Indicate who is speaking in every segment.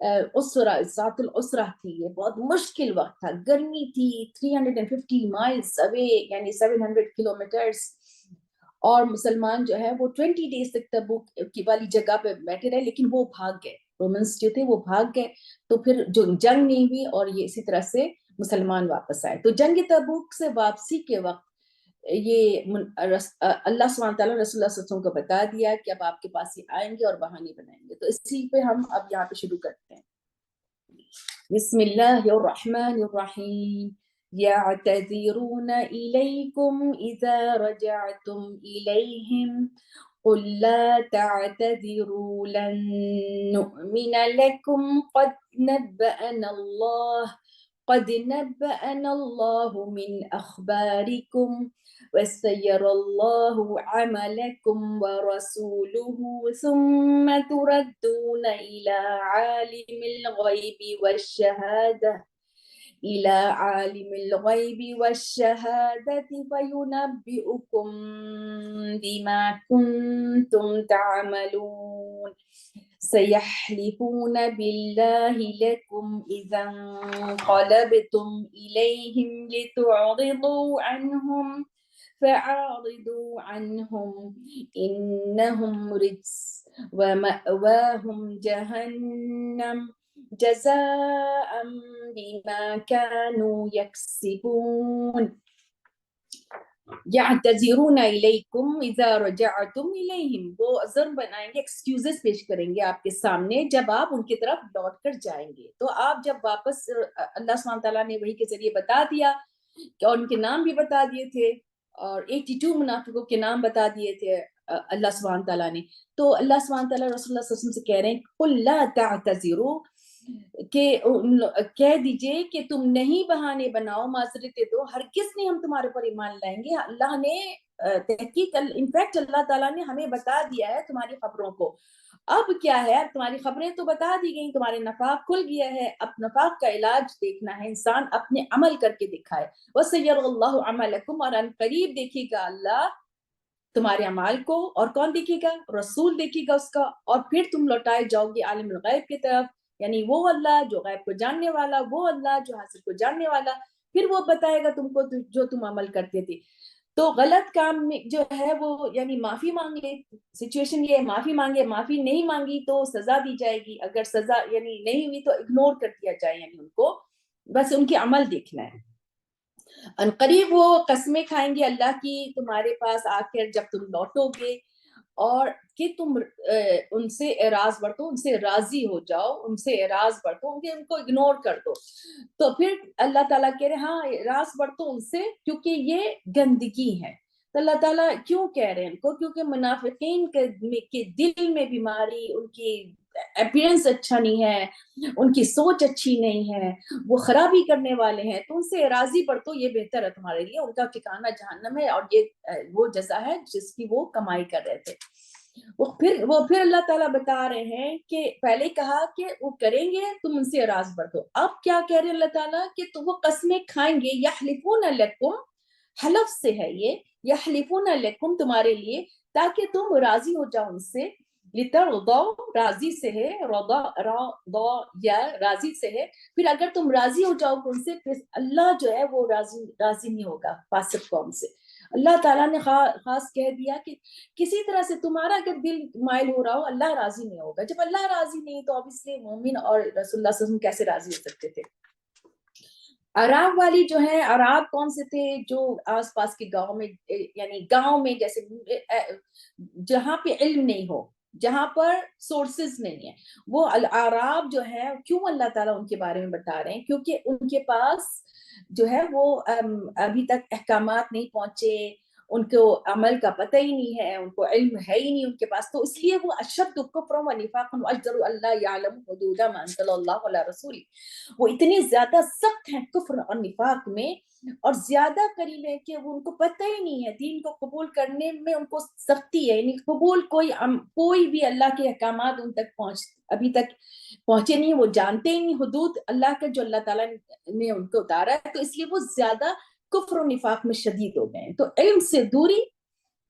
Speaker 1: اسرا ذات الاسرہ تھی، یہ بہت مشکل وقت تھا، گرمی تھی، 350 مائلز اوے یعنی 700 کلومیٹرز، اور مسلمان جو ہے وہ 20 ڈیز تک تبوک کی والی جگہ پہ بیٹھے رہے، لیکن وہ بھاگ گئے، رومنس جو تھے وہ بھاگ گئے، تو پھر جو جنگ نہیں ہوئی اور یہ اسی طرح سے مسلمان واپس آئے۔ تو جنگ تبوک سے واپسی کے وقت یہ اللہ سبحانہ تعالیٰ رسول اللہ صلی اللہ علیہ وسلم کو بتا دیا کہ اب آپ کے پاس یہ آئیں گے اور بہانے بنائیں گے۔ تو اسی پہ ہم اب یہاں پہ شروع کرتے ہیں۔ بسم اللہ الرحمن الرحیم، يعتذرون إليكم إذا رجعتم إليهم قل لا تعتذروا لن نؤمن لكم قد نبأنا الله من أخباركم وسيرى الله عملكم ورسوله ثم تردون إلى عالم الغيب والشهادة فينبئكم بما كنتم تعملون سيحلفون بالله لكم إذا انقلبتم إليهم لتعرضوا عنهم فأعرضوا عنهم إنهم رجس ومأواهم جهنم جزاء بما كانوا يكسبون يعتذرون إليكم إذا رجعتم إليهم، وہ عذر بنائیں گے، ایکسکیوزز پیش کریں گے آپ کے سامنے جب آپ ان کی طرف لوٹ کر جائیں گے۔ تو آپ جب واپس، اللہ سبحانہ تعالیٰ نے وحی کے ذریعے بتا دیا اور ان کے نام بھی بتا دیے تھے اور 82 منافقوں کے نام بتا دیے تھے اللہ سبحانہ تعالیٰ نے، تو اللہ سبحانہ تعالیٰ رسول اللہ صلی اللہ علیہ وسلم سے کہہ رہے ہیں قُلْ لَا تَعْتَذِرُوا، کہ کہہ دیجئے کہ تم نہیں بہانے بناؤ، معذرتیں دو، ہرگز نہیں ہم تمہارے پر ایمان لائیں گے۔ اللہ نے تحقیق، انفیکٹ اللہ تعالیٰ نے ہمیں بتا دیا ہے تمہاری خبروں کو، اب کیا ہے، تمہاری خبریں تو بتا دی گئیں، تمہارے نفاق کھل گیا ہے، اب نفاق کا علاج دیکھنا ہے، انسان اپنے عمل کر کے دکھائے۔ وَسَيَّرَ اللَّهُ عَمَلَكُمْ، اور ان قریب دیکھے گا اللہ تمہارے اعمال کو، اور کون دیکھے گا؟ رسول دیکھے گا اس کا، اور پھر تم لوٹائے جاؤ گے عالم الغیب کی طرف، یعنی وہ اللہ جو غیب کو جاننے والا، وہ اللہ جو حاصل کو جاننے والا، پھر وہ بتائے گا تم کو جو تم عمل کرتے تھے۔ تو غلط کام میں جو ہے وہ یعنی معافی مانگ لے، سچویشن یہ ہے معافی مانگے، معافی نہیں مانگی تو سزا دی جائے گی، اگر سزا یعنی نہیں ہوئی تو اگنور کر دیا جائے، یعنی ان کو بس ان کے عمل دیکھنا ہے۔ ان قریب وہ قسمیں کھائیں گے اللہ کی تمہارے پاس آ کر جب تم لوٹو گے، اور کہ تم ان سے اعراض برتو، ان سے راضی ہو جاؤ، ان سے اعراض برتو، ان کو اگنور کر دو۔ تو پھر اللہ تعالیٰ کہہ رہے ہاں اعراض برتو ان سے، کیونکہ یہ گندگی ہے۔ تو اللہ تعالیٰ کیوں کہہ رہے ہیں ان کو؟ کیونکہ منافقین کے دل میں بیماری، ان کی اپیرنس اچھا نہیں ہے، ان کی سوچ اچھی نہیں ہے، وہ خرابی کرنے والے ہیں، تو ان سے راضی برتو، یہ بہتر ہے تمہارے لیے، ان کا ٹھکانہ جہنم ہے، اور یہ وہ جزا ہے جس کی وہ کمائی کر رہے تھے۔ وہ پھر اللہ تعالیٰ بتا رہے ہیں کہ پہلے کہا کہ وہ کریں گے تم ان سے راز برتو، اب کیا کہہ رہے ہیں اللہ تعالیٰ کہ تو وہ قسمیں کھائیں گے، یحلفون لکم، حلف سے ہے یہ، یحلفون لکم تمہارے لیے، تاکہ تم راضی ہو جاؤ ان سے، لترضوا راضی سے ہے، رضا یا راضی سے ہے، پھر اگر تم راضی ہو جاؤ ان سے، پھر اللہ جو ہے وہ راضی نہیں ہوگا فاسق قوم سے۔ اللہ تعالیٰ نے خاص کہہ دیا کہ کسی طرح سے تمہارا اگر دل مائل ہو رہا ہو، اللہ راضی نہیں ہوگا۔ جب اللہ راضی نہیں تو obviously مومن اور رسول اللہ صلی اللہ علیہ وسلم کیسے راضی ہو سکتے تھے؟ عراب والی جو ہے، عراب کون سے تھے؟ جو آس پاس کے گاؤں میں، یعنی گاؤں میں جیسے جہاں پہ علم نہیں ہو، جہاں پر سورسز نہیں ہیں، وہ العراب جو ہے، کیوں اللہ تعالیٰ ان کے بارے میں بتا رہے ہیں؟ کیونکہ ان کے پاس جو ہے وہ ابھی تک احکامات نہیں پہنچے، ان کو عمل کا پتہ ہی نہیں ہے، ان کو علم ہے ہی نہیں ان کے پاس، تو اس لیے وہ اشد کفر و نفاقا واجدر اللہ یعلم حدود ما انزل اللہ علی رسول، وہ اتنے زیادہ سخت ہیں کفر اور نفاق میں، اور زیادہ قریب ہے کہ وہ ان کو پتہ ہی نہیں ہے، دین کو قبول کرنے میں ان کو سختی ہے، یعنی قبول کوئی بھی اللہ کے احکامات ان تک ابھی تک پہنچے نہیں، وہ جانتے ہی نہیں حدود اللہ کے جو اللہ تعالیٰ نے ان کو اتارا ہے، تو اس لیے وہ زیادہ کفر و نفاق میں شدید ہو گئے ہیں۔ تو علم سے دوری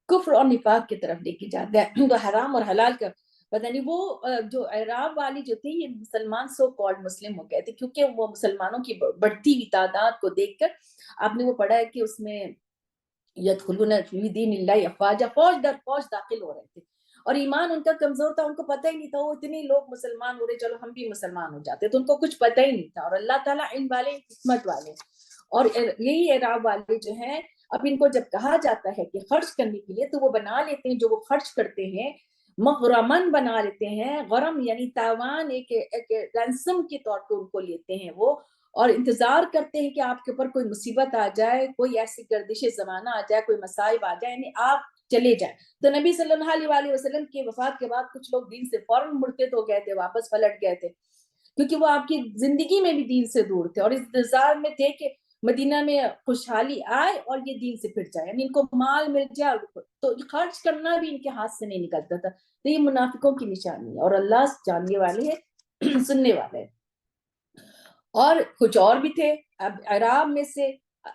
Speaker 1: کفر اور نفاق کی طرف لے کے جاتا ہے۔ تو حرام اور حلال کا پتہ نہیں وہ جو عراق والی جو تھی یہ مسلمان سو کالڈ مسلم ہو گئے تھے کیونکہ وہ مسلمانوں کی بڑھتی ہوئی تعداد کو دیکھ کر آپ نے وہ پڑھا ہے کہ اس میں یدخلون فی دین اللہ افواجا، فوج در فوج داخل ہو رہے تھے اور ایمان ان کا کمزور تھا، ان کو پتہ ہی نہیں تھا، وہ اتنے لوگ مسلمان ہو رہے چلو ہم بھی مسلمان ہو جاتے، تو ان کو کچھ پتہ ہی نہیں تھا. اور اللہ تعالیٰ علم والے حکمت والے اور یہی عراب والے جو ہیں اب ان کو جب کہا جاتا ہے کہ خرچ کرنے کے لیے تو وہ بنا لیتے ہیں جو وہ خرچ کرتے ہیں مغرمن بنا لیتے ہیں. غرم یعنی تاوان ایک رینسم کے طور پہ ان کو لیتے ہیں وہ اور انتظار کرتے ہیں کہ آپ کے اوپر کوئی مصیبت آ جائے، کوئی ایسی گردش زمانہ آ جائے، کوئی مصائب آ جائے یعنی آپ چلے جائیں. تو نبی صلی اللہ علیہ وسلم کی وفات کے بعد کچھ لوگ دین سے فوراً مرتد ہو گئے تھے، واپس پلٹ گئے تھے کیونکہ وہ آپ کی زندگی میں بھی دین سے دور تھے اور اس انتظار میں تھے کہ مدینہ میں خوشحالی آئے اور یہ دین سے پھر جائے، یعنی ان کو مال مل جائے تو خرچ کرنا بھی ان کے ہاتھ سے نہیں نکلتا تھا. تو یہ منافقوں کی نشانی ہے اور اللہ جاننے والے ہیں سننے والے ہیں. اور کچھ اور بھی تھے اب عراب میں سے،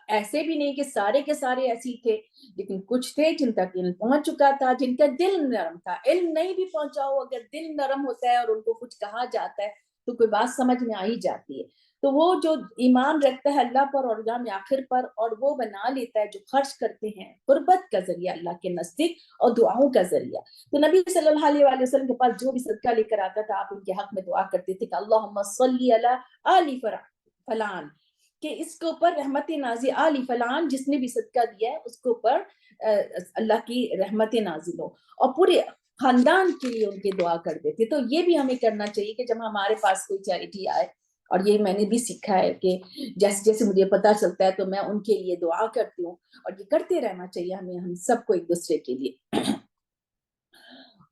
Speaker 1: ایسے بھی نہیں کہ سارے کے سارے ایسی تھے لیکن کچھ تھے جن تک علم پہنچ چکا تھا، جن کا دل نرم تھا. علم نہیں بھی پہنچا ہو اگر دل نرم ہوتا ہے اور ان کو کچھ کہا جاتا ہے تو کوئی بات سمجھ میں آ ہی جاتی ہے. تو وہ جو ایمان رکھتا ہے اللہ پر اور یوم آخر پر اور وہ بنا لیتا ہے جو خرچ کرتے ہیں قربت کا ذریعہ اللہ کے نزدیک اور دعاؤں کا ذریعہ. تو نبی صلی اللہ علیہ وسلم کے پاس جو بھی صدقہ لے کر آتا تھا آپ ان کے حق میں دعا کرتے تھے کہ اللہم صلی علی آل فلان، کہ اس کے اوپر رحمت نازل، آل فلان جس نے بھی صدقہ دیا ہے اس کے اوپر اللہ کی رحمت نازل ہو اور پورے خاندان کے لیے ان کی دعا کرتے تھے. تو یہ بھی ہمیں کرنا چاہیے کہ جب ہمارے پاس کوئی چیریٹی آئے، اور یہ میں نے بھی سیکھا ہے کہ جیسے جیسے مجھے پتا چلتا ہے تو میں ان کے لیے دعا کرتی ہوں اور یہ کرتے رہنا چاہیے ہمیں، ہم سب کو ایک دوسرے کے لیے.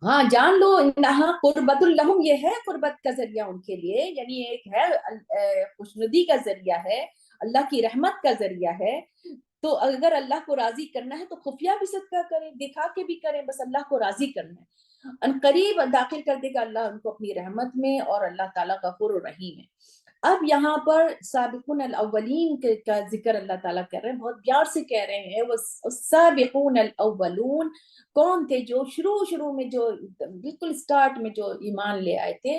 Speaker 1: ہاں جان لو انہا قربت الہم، یہ ہے قربت کا ذریعہ ان کے لیے، یعنی ایک ہے خوشنودی کا ذریعہ ہے، اللہ کی رحمت کا ذریعہ ہے. تو اگر اللہ کو راضی کرنا ہے تو خفیہ بھی صدقہ کریں، دکھا کے بھی کریں، بس اللہ کو راضی کرنا ہے. ان قریب داخل کر دے گا اللہ ان کو اپنی رحمت میں اور اللہ تعالیٰ غفور الرحیم ہے. اب یہاں پر سابقون الاولین کا ذکر اللہ تعالیٰ کر رہے ہیں، بہت پیار سے کہہ رہے ہیں وہ سابقون الاولون کون تھے جو شروع میں جو بالکل سٹارٹ میں جو ایمان لے آئے تھے،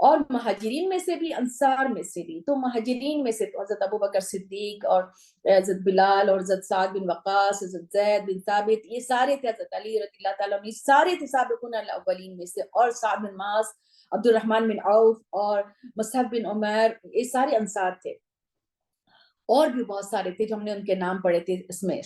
Speaker 1: اور مہاجرین میں سے بھی انصار میں سے بھی. تو مہاجرین میں سے تو حضرت ابوبکر صدیق اور حضرت بلال اور حضرت سعد بن وقاص، حضرت زید بن ثابت، یہ سارے تھے، حضرت علی رضی اللہ تعالیٰ عنہ، سارے تھے سابقون الاولین میں سے. اور سعد بن معاذ، عبد الرحمن بن عوف اور مصعب بن عمیر، یہ سارے انصار تھے. اور بھی بہت سارے تھے جو ہم نے ان کے نام پڑھے تھے، اس میں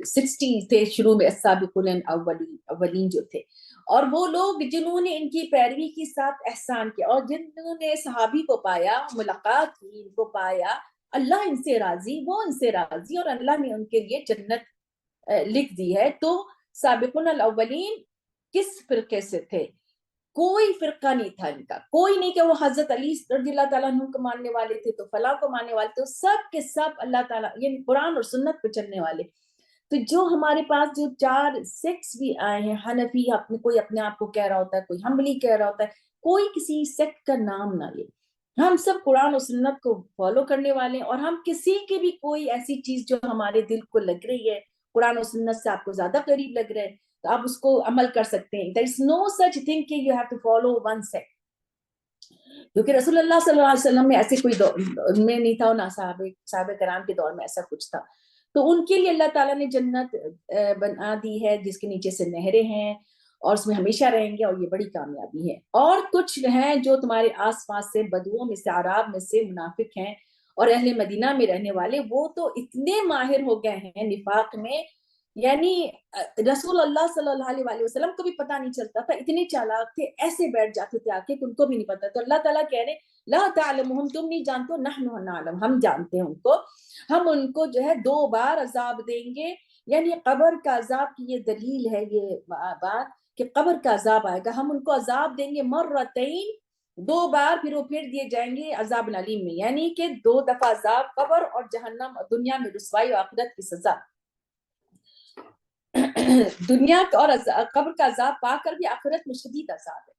Speaker 1: 60 تھے شروع میں السابقون الاولین جو تھے. اور وہ لوگ جنہوں نے ان کی پیروی کے ساتھ احسان کیا اور جنہوں نے صحابی کو پایا، ملاقات کی، ان کو پایا، اللہ ان سے راضی، وہ ان سے راضی اور اللہ نے ان کے لیے جنت لکھ دی ہے. تو سابقون الاولین کس فرقے سے تھے؟ کوئی فرقہ نہیں تھا ان کا، کوئی نہیں کہ وہ حضرت علی رضی اللہ تعالیٰ عنہ کو ماننے والے تھے تو فلاں کو ماننے والے تھے، سب کے سب اللہ تعالیٰ یعنی قرآن اور سنت پہ چلنے والے. تو جو ہمارے پاس جو 4 سیکٹس بھی آئے ہیں، حنفی کوئی اپنے آپ کو کہہ رہا ہوتا ہے، کوئی حنبلی کہہ رہا ہوتا ہے، کوئی کسی سیکٹ کا نام نہ لے. ہم سب قرآن اور سنت کو فالو کرنے والے ہیں اور ہم کسی کی بھی کوئی ایسی چیز جو ہمارے دل کو لگ رہی ہے، قرآن اور سنت سے آپ کو زیادہ قریب لگ رہا ہے تو آپ اس کو عمل کر سکتے ہیں. there is no such thing کہ you have to follow one sect، کیونکہ رسول اللہ صلی اللہ علیہ وسلم میں ایسے کوئی دور میں نہیں تھا اور نہ صحابہ کرام کے دور میں ایسا کچھ تھا. تو ان کے لیے اللہ تعالیٰ نے جنت بنا دی ہے جس کے نیچے سے نہریں ہیں اور اس میں ہمیشہ رہیں گے اور یہ بڑی کامیابی ہے. اور کچھ ہیں جو تمہارے آس پاس سے بدوؤں میں سے، عراب میں سے منافق ہیں اور اہل مدینہ میں رہنے والے، وہ تو اتنے ماہر ہو گئے ہیں نفاق میں، یعنی رسول اللہ صلی اللہ علیہ وسلم کو بھی پتہ نہیں چلتا تھا، اتنے چالاک تھے، ایسے بیٹھ جاتے تھے آکے کہ ان کو بھی نہیں پتا. تو اللہ تعالیٰ کہہ رہے لا تعلمہم، تم نہیں جانتے، نحن نعلم، ہم جانتے ہیں ان کو. ہم ان کو جو ہے 2 بار عذاب دیں گے، یعنی قبر کا عذاب کی یہ دلیل ہے یہ بات کہ قبر کا عذاب آئے گا. ہم ان کو عذاب دیں گے مرتین، 2 بار، پھر وہ پھر دیے جائیں گے عذاب علیم میں، یعنی کہ 2 دفعہ عذاب، قبر اور جہنم، دنیا میں رسوائی اور آخرت کی سزا. دنیا اور قبر کا عذاب پا کر بھی آخرت میں شدید عذاب ہے.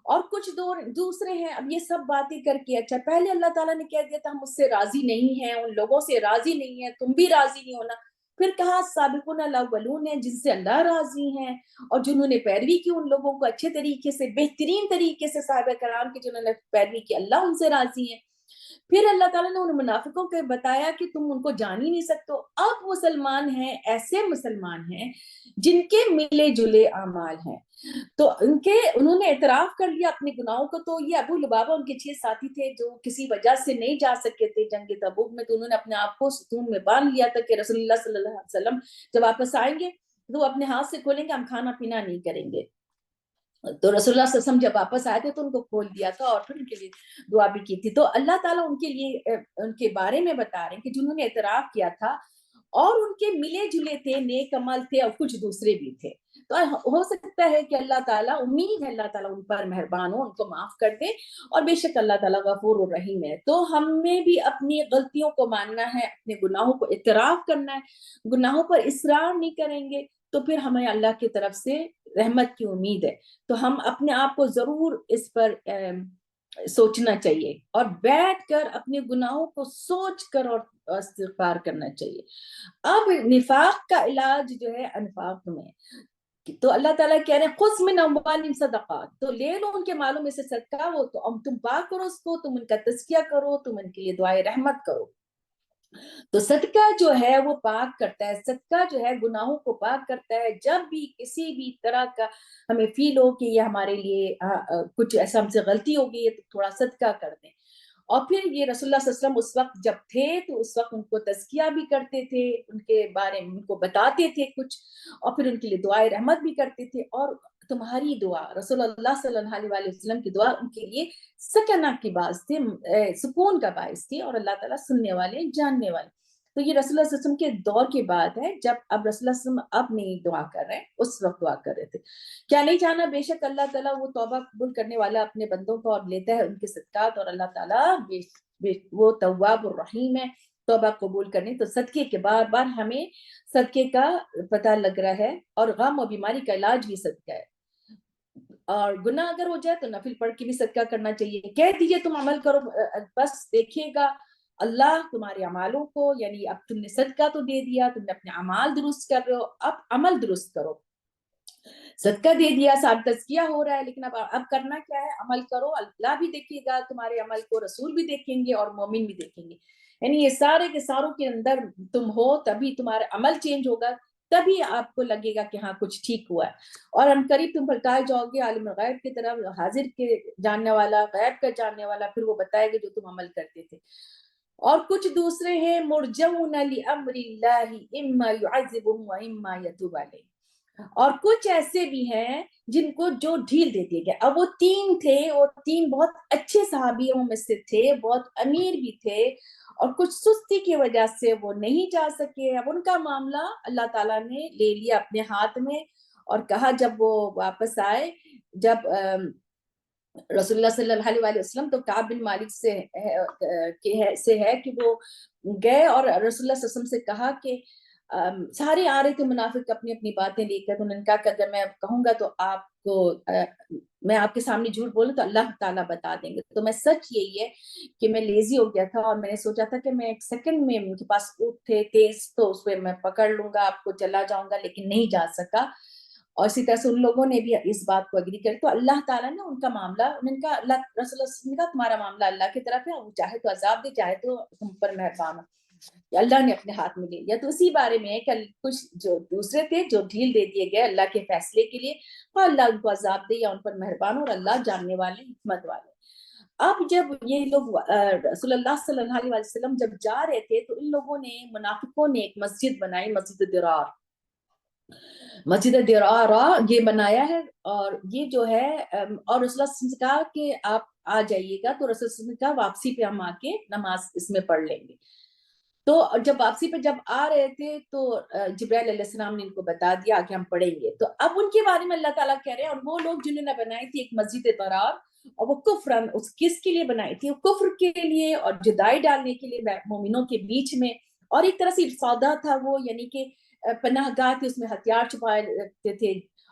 Speaker 1: اور کچھ دوسرے ہیں، اب یہ سب باتیں کر کے اچھا پہلے اللہ تعالیٰ نے کہہ دیا تھا ہم اس سے راضی نہیں ہیں، ان لوگوں سے راضی نہیں ہیں، تم بھی راضی نہیں ہونا. پھر کہا سابقون الاولون ہیں جن سے اللہ راضی ہیں اور جنہوں نے پیروی کی ان لوگوں کو اچھے طریقے سے بہترین طریقے سے صحابہ کرام کی جنہوں نے پیروی کی اللہ ان سے راضی ہے. پھر اللہ تعالیٰ نے ان منافقوں کو بتایا کہ تم ان کو جان ہی نہیں سکتے. اب مسلمان ہیں ایسے مسلمان ہیں جن کے ملے جلے اعمال ہیں, تو انہوں نے اعتراف کر لیا اپنے گناہوں کو. تو یہ ابو لبابہ ان کے 6 ساتھی تھے جو کسی وجہ سے نہیں جا سکے تھے جنگ تبوک میں, تو انہوں نے اپنے آپ کو ستون میں باندھ لیا تھا کہ رسول اللہ صلی اللہ علیہ وسلم جب واپس آئیں گے تو اپنے ہاتھ سے کھولیں گے, ہم کھانا پینا نہیں کریں گے. تو رسول اللہ صلی اللہ علیہ وسلم جب واپس آئے تھے تو ان کو کھول دیا تھا اور پھر ان کے لیے دعا بھی کی تھی. تو اللہ تعالیٰ ان کے لیے ان کے بارے میں بتا رہے ہیں کہ جنہوں نے اعتراف کیا تھا اور ان کے ملے جلے تھے, نیک عمل تھے اور کچھ دوسرے بھی تھے. تو ہو سکتا ہے کہ اللہ تعالیٰ, امید ہے اللہ تعالیٰ ان پر مہربان ہو, ان کو معاف کر دے, اور بے شک اللہ تعالیٰ غفور الرحیم ہے. تو ہمیں بھی اپنی غلطیوں کو ماننا ہے, اپنے گناہوں کو اعتراف کرنا ہے, گناہوں پر اصرار نہیں کریں گے تو پھر ہمیں اللہ کی طرف سے رحمت کی امید ہے. تو ہم اپنے آپ کو ضرور اس پر سوچنا چاہیے اور بیٹھ کر اپنے گناہوں کو سوچ کر اور استغفار کرنا چاہیے. اب نفاق کا علاج جو ہے انفاق میں, تو اللہ تعالیٰ کہہ رہے ہیں خذ من اموالہم صدقات, تو لے لو ان کے مالوں میں سے صدقہ, وہ تو تم پاک کرو اس کو, تم ان کا تزکیہ کرو, تم ان کے لیے دعائے رحمت کرو. تو صدقہ جو ہے وہ پاک کرتا ہے, صدقہ جو ہے گناہوں کو پاک کرتا ہے. جب بھی کسی بھی طرح کا ہمیں فیل ہو کہ یہ ہمارے لیے کچھ ایسا ہم سے غلطی ہو گئی ہے تو تھوڑا صدقہ کر دیں. اور پھر یہ رسول اللہ صلی اللہ علیہ وسلم اس وقت جب تھے تو اس وقت ان کو تزکیہ بھی کرتے تھے, ان کے بارے میں ان کو بتاتے تھے کچھ, اور پھر ان کے لیے دعائے رحمت بھی کرتے تھے. اور تمہاری دعا, رسول اللہ صلی اللہ علیہ وسلم کی دعا ان کے لیے سکنہ کی باعث تھی, سکون کا باعث تھی, اور اللہ تعالیٰ سننے والے جاننے والے. تو یہ رسول اللہ صلی اللہ علیہ وسلم کے دور کی بات ہے جب اب رسول اللہ صلی اللہ علیہ وسلم اب نہیں دعا کر رہے ہیں, اس وقت دعا کر رہے تھے. کیا نہیں جانا, بے شک اللہ تعالیٰ وہ توبہ قبول کرنے والا اپنے بندوں کو اور لیتا ہے ان کے صدقات, اور اللہ تعالیٰ وہ تواب الرحیم ہے, توبہ قبول کرنے. تو صدقے کے بار بار ہمیں صدقے کا پتہ لگ رہا ہے, اور غم و بیماری کا علاج بھی صدقہ ہے. اور گناہ اگر ہو جائے تو نفل پڑھ کے بھی صدقہ کرنا چاہیے. کہہ دیجئے تم عمل کرو, بس دیکھیے گا اللہ تمہارے اعمالوں کو, یعنی اب تم نے صدقہ تو دے دیا, تم نے اپنے اعمال درست کر رہے ہو, اب عمل درست کرو. صدقہ دے دیا, ساتھ تزکیہ ہو رہا ہے, لیکن اب کرنا کیا ہے, عمل کرو. اللہ بھی دیکھے گا تمہارے عمل کو, رسول بھی دیکھیں گے اور مومن بھی دیکھیں گے. یعنی یہ سارے کے ساروں کے اندر تم ہو تبھی تمہارا عمل چینج ہوگا, تبھی آپ کو لگے گا کہ ہاں کچھ ٹھیک ہوا ہے. اور ہم قریب تم پلٹائے جاؤ گے عالم غیب کی طرف, حاضر کے جاننے والا, غیب کا جاننے والا, پھر وہ بتائے گا جو تم عمل کرتے تھے. اور کچھ دوسرے ہیں مرجون لامر اللہ اما يعذبهم واما يتوب علیہم, اور کچھ ایسے بھی ہیں جن کو جو ڈھیل دے دیے گئے. اب وہ 3 تھے, اور 3 بہت اچھے صحابیوں میں سے تھے, بہت امیر بھی تھے, اور کچھ سستی کی وجہ سے وہ نہیں جا سکے. اب ان کا معاملہ اللہ تعالیٰ نے لے لیا اپنے ہاتھ میں, اور کہا جب وہ واپس آئے, جب رسول اللہ صلی اللہ علیہ وسلم تو کعب بن مالک سے ہے کہ وہ گئے اور رسول اللہ صلی اللہ علیہ وسلم سے کہا کہ سارے آ رہے تھے منافق اپنی اپنی باتیں لے کر. انہوں نے کہا کہ اگر میں کہوں گا تو آپ کو میں آپ کے سامنے جھوٹ بولوں تو اللہ تعالیٰ بتا دیں گے. تو میں سچ یہی ہے کہ میں لیزی ہو گیا تھا, اور میں نے سوچا تھا کہ میں ایک سیکنڈ میں ان کے پاس اونٹ تھے تیز, تو اس پہ میں پکڑ لوں گا آپ کو, چلا جاؤں گا, لیکن نہیں جا سکا. اور اسی طرح سے ان لوگوں نے بھی اس بات کو اگری کر. تو اللہ تعالیٰ نے ان کا معاملہ, ان کا اللہ رسول اللہ کا تمہارا معاملہ اللہ کی طرف ہے, وہ چاہے تو عذاب دے, چاہے تو تم پر مہربان ہو. اللہ نے اپنے ہاتھ میں لے لیا. تو اسی بارے میں کہ کچھ جو دوسرے تھے جو ڈھیل دے دیے گئے اللہ کے فیصلے کے لیے, اور اللہ ان کو عذاب دے یا ان پر مہربان ہو, اور اللہ جاننے والے, حکمت والے. اب جب یہ لوگ رسول اللہ صلی اللہ علیہ وسلم جب جا رہے تھے تو ان لوگوں نے, منافقوں نے ایک مسجد بنائی, مسجد درار, مسجد درارا یہ بنایا ہے. اور یہ جو ہے, اور رسول اللہ نے کہا کہ آپ آ جائیے گا, تو رسول اللہ نے کہا واپسی پہ ہم آ کے نماز اس میں پڑھ لیں گے. تو جب واپسی پہ جب آ رہے تھے تو جبرائیل علیہ السلام نے ان کو بتا دیا کہ ہم پڑھیں گے. تو اب ان کے بارے میں اللہ تعالیٰ کہہ رہے ہیں, اور وہ لوگ جنہوں نے بنائی تھی ایک مسجد درار, اور وہ کفرن, اس کس کے لیے بنائی تھی, وہ کفر کے لیے اور جدائی ڈالنے کے لیے مومنوں کے بیچ میں, اور ایک طرح سے سودا تھا وہ, یعنی کہ پناہ گاہ تھی, اس میں ہتھیار چھپائے رکھتے تھے.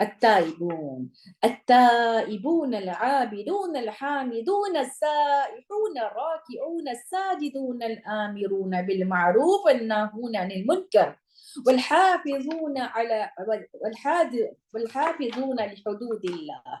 Speaker 1: التائبون التائبون العابدون الحامدون السائحون الراكعون الساجدون الآمرون بالمعروف والناهون عن المنكر والحافظون على والحافظون لحدود الله.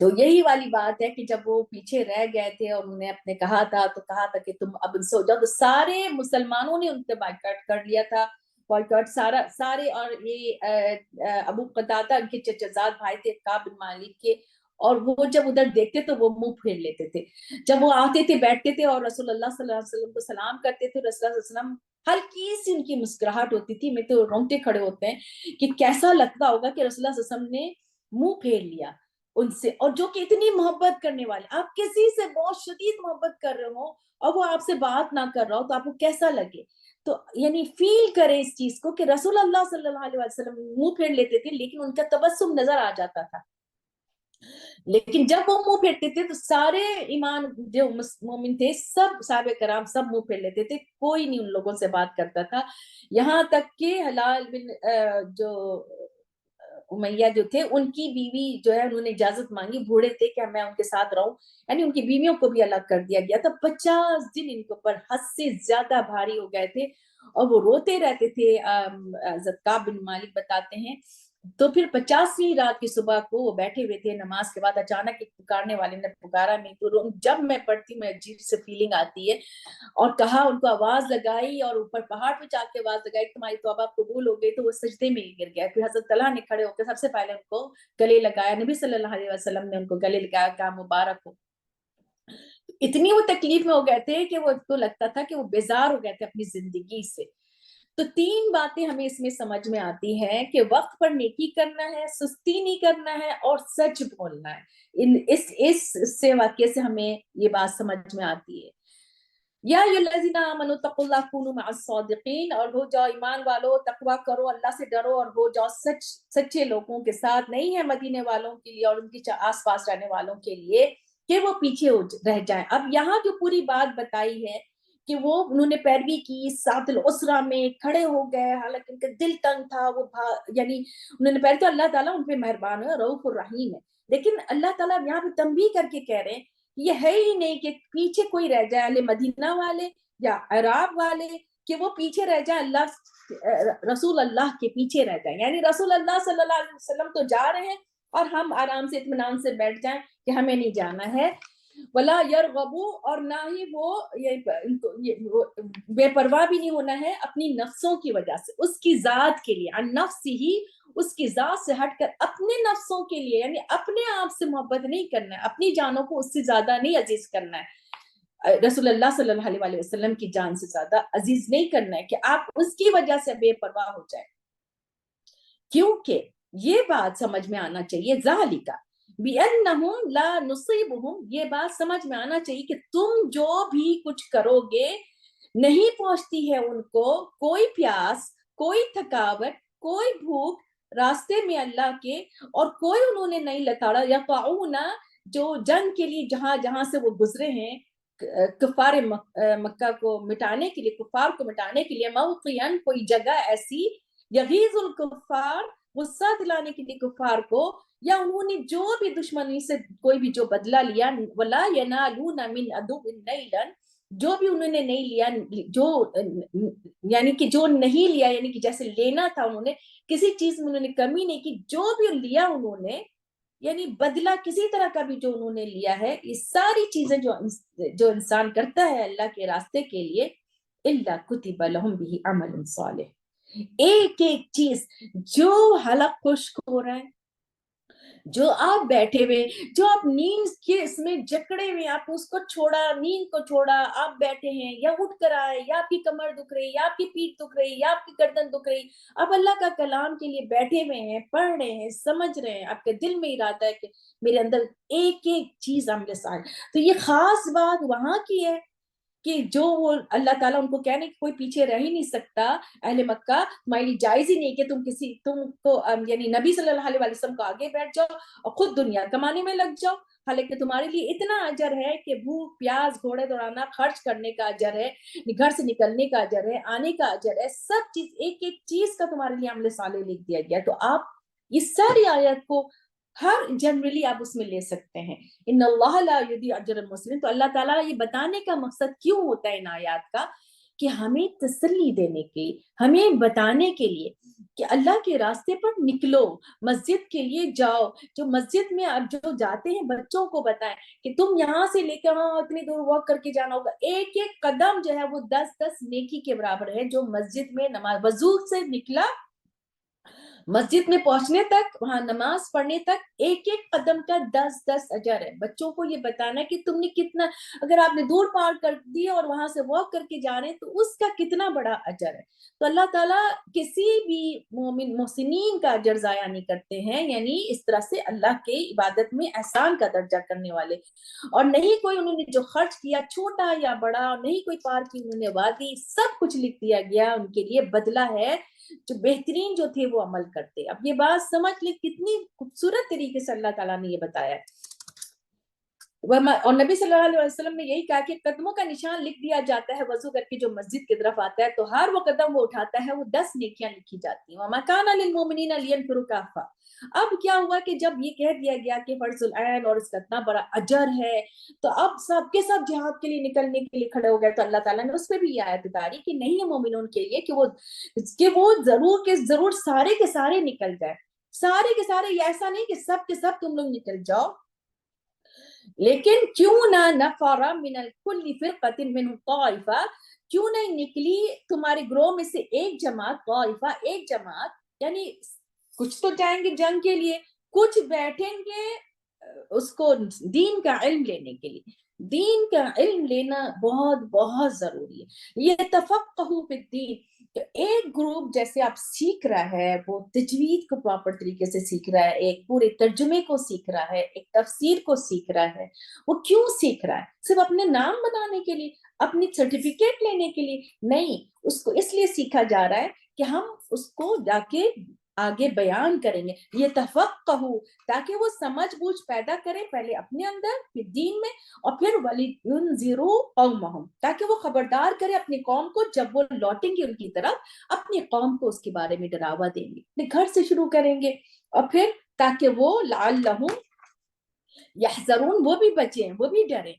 Speaker 1: تو یہی والی بات ہے کہ جب وہ پیچھے رہ گئے تھے اور انہوں نے اپنے کہا تھا کہ تم اب ان سے ہو جاؤ، تو سارے مسلمانوں نے ان پہ بائیکاٹ کر لیا تھا، بائیکاٹ سارے. اور یہ ابو قتادہ ان کے چچزاد بھائی تھے کعب بن مالک کے، اور وہ جب ادھر دیکھتے تو وہ منہ پھیر لیتے تھے. جب وہ آتے تھے بیٹھتے تھے اور رسول اللہ صلی اللہ علیہ وسلم کو سلام کرتے تھے، رسول اللہ صلی اللہ علیہ وسلم ہلکی سی ان کی مسکراہٹ ہوتی تھی. میں تو رونگٹے کھڑے ہوتے ہیں کہ کیسا لگتا ہوگا کہ رسول اللہ صلی اللہ علیہ وسلم نے منہ پھیر لیا ان سے، اور جو کہ اتنی محبت کرنے والے، آپ کسی سے بہت شدید محبت کر رہے ہو اور وہ آپ سے بات نہ کر رہا ہو تو آپ کو کیسا لگے. تو یعنی فیل کرے اس چیز کو کہ رسول اللہ صلی اللہ علیہ وسلم منہ پھیر لیتے تھے لیکن ان کا تبسم نظر آ جاتا تھا. لیکن جب وہ منہ پھیرتے تھے تو سارے ایمان جو مومن تھے سب صحابہ کرام سب منہ پھیر لیتے تھے، کوئی نہیں ان لوگوں سے بات کرتا تھا. یہاں تک کہ حلال بن جو امیہ جو تھے ان کی بیوی جو ہے انہوں نے اجازت مانگی، بوڑھے تھے کہ میں ان کے ساتھ رہوں، یعنی ان کی بیویوں کو بھی الگ کر دیا گیا تھا. 50 دن ان کے اوپر حد سے زیادہ بھاری ہو گئے تھے اور وہ روتے رہتے تھے. حضرت کعب بن مالک بتاتے ہیں تو پھر 50ویں رات کی صبح کو وہ بیٹھے ہوئے تھے نماز کے بعد، اچانک ایک پکارنے والے نے پکارا. میں تو جب میں پڑھتی میں عجیب سے فیلنگ آتی ہے، اور کہا ان کو آواز لگائی اور اوپر پہاڑ پہ جا کے آواز لگائی تمہاری توبہ قبول ہو گئی. تو وہ سجدے میں گر گیا. پھر حضرت طلحہ نے کھڑے ہو کے سب سے پہلے ان کو گلے لگایا، نبی صلی اللہ علیہ وسلم نے ان کو گلے لگایا کہ مبارک ہو. اتنی وہ تکلیف میں ہو گئے تھے کہ وہ تو لگتا تھا کہ وہ بیزار ہو گئے تھے اپنی زندگی سے. تو 3 باتیں ہمیں اس میں سمجھ میں آتی ہیں کہ وقت پر نیکی کرنا ہے، سستی نہیں کرنا ہے، اور سچ بولنا ہے. اس سے واقعے سے ہمیں یہ بات سمجھ میں آتی ہے. یا الذین آمنوا اتقوا اللہ کونوا مع الصادقین، اور ہو جاؤ ایمان والو، تقوی کرو، اللہ سے ڈرو اور ہو جاؤ سچے لوگوں کے ساتھ. نہیں ہے مدینے والوں کے لیے اور ان کے آس پاس رہنے والوں کے لیے کہ وہ پیچھے رہ جائیں. اب یہاں جو پوری بات بتائی ہے کہ وہ انہوں نے پیروی کی، سات الاسرہ میں کھڑے ہو گئے، حالانکہ ان کا دل تنگ تھا، وہ یعنی انہوں نے پہلے تو اللہ تعالیٰ ان پہ مہربان ہے، رؤوف الرحیم ہے، لیکن اللہ تعالیٰ یہاں پہ تنبیہ کر کے کہہ رہے ہیں یہ ہے ہی نہیں کہ پیچھے کوئی رہ جائے، اہل مدینہ والے یا عراب والے، کہ وہ پیچھے رہ جائیں، رسول اللہ کے پیچھے رہ جائیں. یعنی رسول اللہ صلی اللہ علیہ وسلم تو جا رہے ہیں اور ہم آرام سے اطمینان سے بیٹھ جائیں کہ ہمیں نہیں جانا ہے. ولا یرغبوا، اور نہ ہی وہ بے پرواہ بھی نہیں ہونا ہے اپنی نفسوں کی وجہ سے، اس کی ذات کے لیے، عن نفسی ہی، اس کی ذات سے ہٹ کر اپنے نفسوں کے لیے، یعنی اپنے آپ سے محبت نہیں کرنا ہے، اپنی جانوں کو اس سے زیادہ نہیں عزیز کرنا ہے، رسول اللہ صلی اللہ علیہ وسلم کی جان سے زیادہ عزیز نہیں کرنا ہے کہ آپ اس کی وجہ سے بے پرواہ ہو جائیں. کیونکہ یہ بات سمجھ میں آنا چاہیے، ذالک بِأَنَّهُمْ لَا نُصِيبُهُمْ، یہ بات سمجھ میں آنا چاہیے کہ تم جو بھی کچھ کرو گے نہیں پہنچتی ہے ان کو کوئی پیاس، کوئی تھکاوٹ، کوئی بھوک راستے میں اللہ کے، اور کوئی انہوں نے نہیں لتاڑا. یقعون، جو جنگ کے لیے جہاں جہاں سے وہ گزرے ہیں کفار مکہ کو مٹانے کے لیے، کفار کو مٹانے کے لیے، موقعاً کوئی جگہ ایسی، یغیظ الکفار، غصہ دلانے کے لیے کفار کو، یا انہوں نے جو بھی دشمنی سے کوئی بھی جو بدلہ لیا، ولا ینالون من عدو نیلا، جو بھی انہوں نے نہیں لیا، جو یعنی کہ جو نہیں لیا، یعنی کہ جیسے لینا تھا انہوں نے کسی چیز میں انہوں نے کمی نہیں کی، جو بھی لیا انہوں نے یعنی بدلہ کسی طرح کا بھی جو انہوں نے لیا ہے، یہ ساری چیزیں جو انسان کرتا ہے اللہ کے راستے کے لیے، الا کتب لهم به عمل صالح، ایک ایک چیز جو حلق خشک ہو رہا ہے، جو آپ بیٹھے ہوئے، جو آپ نیند کے اس میں جکڑے ہوئے، آپ اس کو چھوڑا، نیند کو چھوڑا، آپ بیٹھے ہیں یا اٹھ کر آئے، یا آپ کی کمر دکھ رہی، یا آپ کی پیٹھ دکھ رہی، یا آپ کی گردن دکھ رہی، آپ اللہ کا کلام کے لیے بیٹھے ہوئے ہیں، پڑھ رہے ہیں، سمجھ رہے ہیں، آپ کے دل میں ارادہ ہے کہ میرے اندر ایک ایک چیز عمل صالح. تو یہ خاص بات وہاں کی ہے کہ جو وہ اللہ تعالیٰ ان کو کہنے کہ کوئی پیچھے رہ ہی نہیں سکتا، اہل مکہ تمہارے لیے جائز ہی نہیں کہ تم کو یعنی نبی صلی اللہ علیہ وسلم کو آگے بیٹھ جاؤ اور خود دنیا کمانے میں لگ جاؤ، حالانکہ تمہارے لیے اتنا اجر ہے کہ بھوک پیاس گھوڑے دوڑانا، خرچ کرنے کا اجر ہے، گھر سے نکلنے کا اجر ہے، آنے کا اجر ہے، سب چیز ایک ایک چیز کا تمہارے لیے عمل صالح لکھ دیا گیا. تو آپ اس ساری آیت کو ہر جنرلی آپ اس میں لے سکتے ہیں. ان اللہ لا یضیع اجر المحسنین. تو اللہ تعالیٰ یہ بتانے کا مقصد کیوں ہوتا ہے ان آیات کا کہ ہمیں تسلی دینے کے، ہمیں بتانے کے لیے کہ اللہ کے راستے پر نکلو، مسجد کے لیے جاؤ، جو مسجد میں اب جو جاتے ہیں بچوں کو بتائیں کہ تم یہاں سے لے کر وہاں اتنی دور واک کر کے جانا ہوگا، ایک ایک قدم جو ہے وہ 10 نیکی کے برابر ہے. جو مسجد میں نماز وضو سے نکلا مسجد میں پہنچنے تک، وہاں نماز پڑھنے تک، ایک ایک قدم کا 10 اجر ہے. بچوں کو یہ بتانا کہ تم نے کتنا، اگر آپ نے دور پار کر دی اور وہاں سے واک کر کے جا رہے ہیں تو اس کا کتنا بڑا اجر ہے. تو اللہ تعالیٰ کسی بھی مومن محسنین کا اجر ضائع نہیں کرتے ہیں، یعنی اس طرح سے اللہ کے عبادت میں احسان کا درجہ کرنے والے. اور نہیں کوئی انہوں نے جو خرچ کیا چھوٹا یا بڑا، نہیں کوئی پار کی انہوں نے وادی، سب کچھ لکھ دیا گیا، ان کے لیے بدلہ ہے جو بہترین جو تھے وہ عمل کرتے. اب یہ بات سمجھ لیں کتنی خوبصورت طریقے سے اللہ تعالیٰ نے یہ بتایا. اور نبی صلی اللہ علیہ وسلم نے یہی کہا کہ قدموں کا نشان لکھ دیا جاتا ہے وضو کر کے جو مسجد کی طرف آتا ہے، تو ہر وہ قدم وہ اٹھاتا ہے وہ 10 نیکیاں لکھی جاتی ہیں. وَمَا كَانَ لِلْمُؤْمِنِينَ لِيَنْفِرُوا كَافَّةً. اب کیا ہوا کہ جب یہ کہہ دیا گیا کہ فرض العین اور اس کا اتنا بڑا اجر ہے، تو اب سب کے سب جہاد کے لیے نکلنے کے لیے کھڑے ہو گئے. تو اللہ تعالیٰ نے اس پہ بھی یہ آیت اتاری کہ نہیں ہے مومنون کے لیے کہ وہ ضرور کے ضرور سارے کے سارے نکل جائے، سارے کے سارے. یہ ایسا نہیں کہ سب کے سب تم لوگ نکل جاؤ، لیکن کیوں نہ نفر من الکل فرقۃ منهم طائفہ، کیوں نہیں نکلی تمہارے گروہ میں سے ایک جماعت، طائفہ ایک جماعت، یعنی کچھ تو جائیں گے جنگ کے لیے، کچھ بیٹھیں گے اس کو دین کا علم لینے کے لیے. دین کا علم لینا بہت بہت ضروری ہے. یہ تفقہوا فی الدین، کہ ایک گروپ جیسے آپ سیکھ رہا ہے، وہ تجوید کو پراپر طریقے سے سیکھ رہا ہے، ایک پورے ترجمے کو سیکھ رہا ہے، ایک تفسیر کو سیکھ رہا ہے. وہ کیوں سیکھ رہا ہے؟ صرف اپنے نام بنانے کے لیے، اپنی سرٹیفکیٹ لینے کے لیے نہیں. اس کو اس لیے سیکھا جا رہا ہے کہ ہم اس کو جا کے آگے بیان کریں گے. یہ تفقہوا، تاکہ وہ سمجھ بوجھ پیدا کرے پہلے اپنے اندر پھر دین میں، اور پھر وَلِيُنذِرُوا قَوْمَهُمْ، تاکہ وہ خبردار کرے اپنی قوم کو جب وہ لوٹیں گے ان کی طرف، اپنی قوم کو اس کے بارے میں ڈراوا دیں گے. اپنے گھر سے شروع کریں گے، اور پھر تاکہ وہ لعلہم یحذرون، وہ بھی بچیں، وہ بھی ڈریں.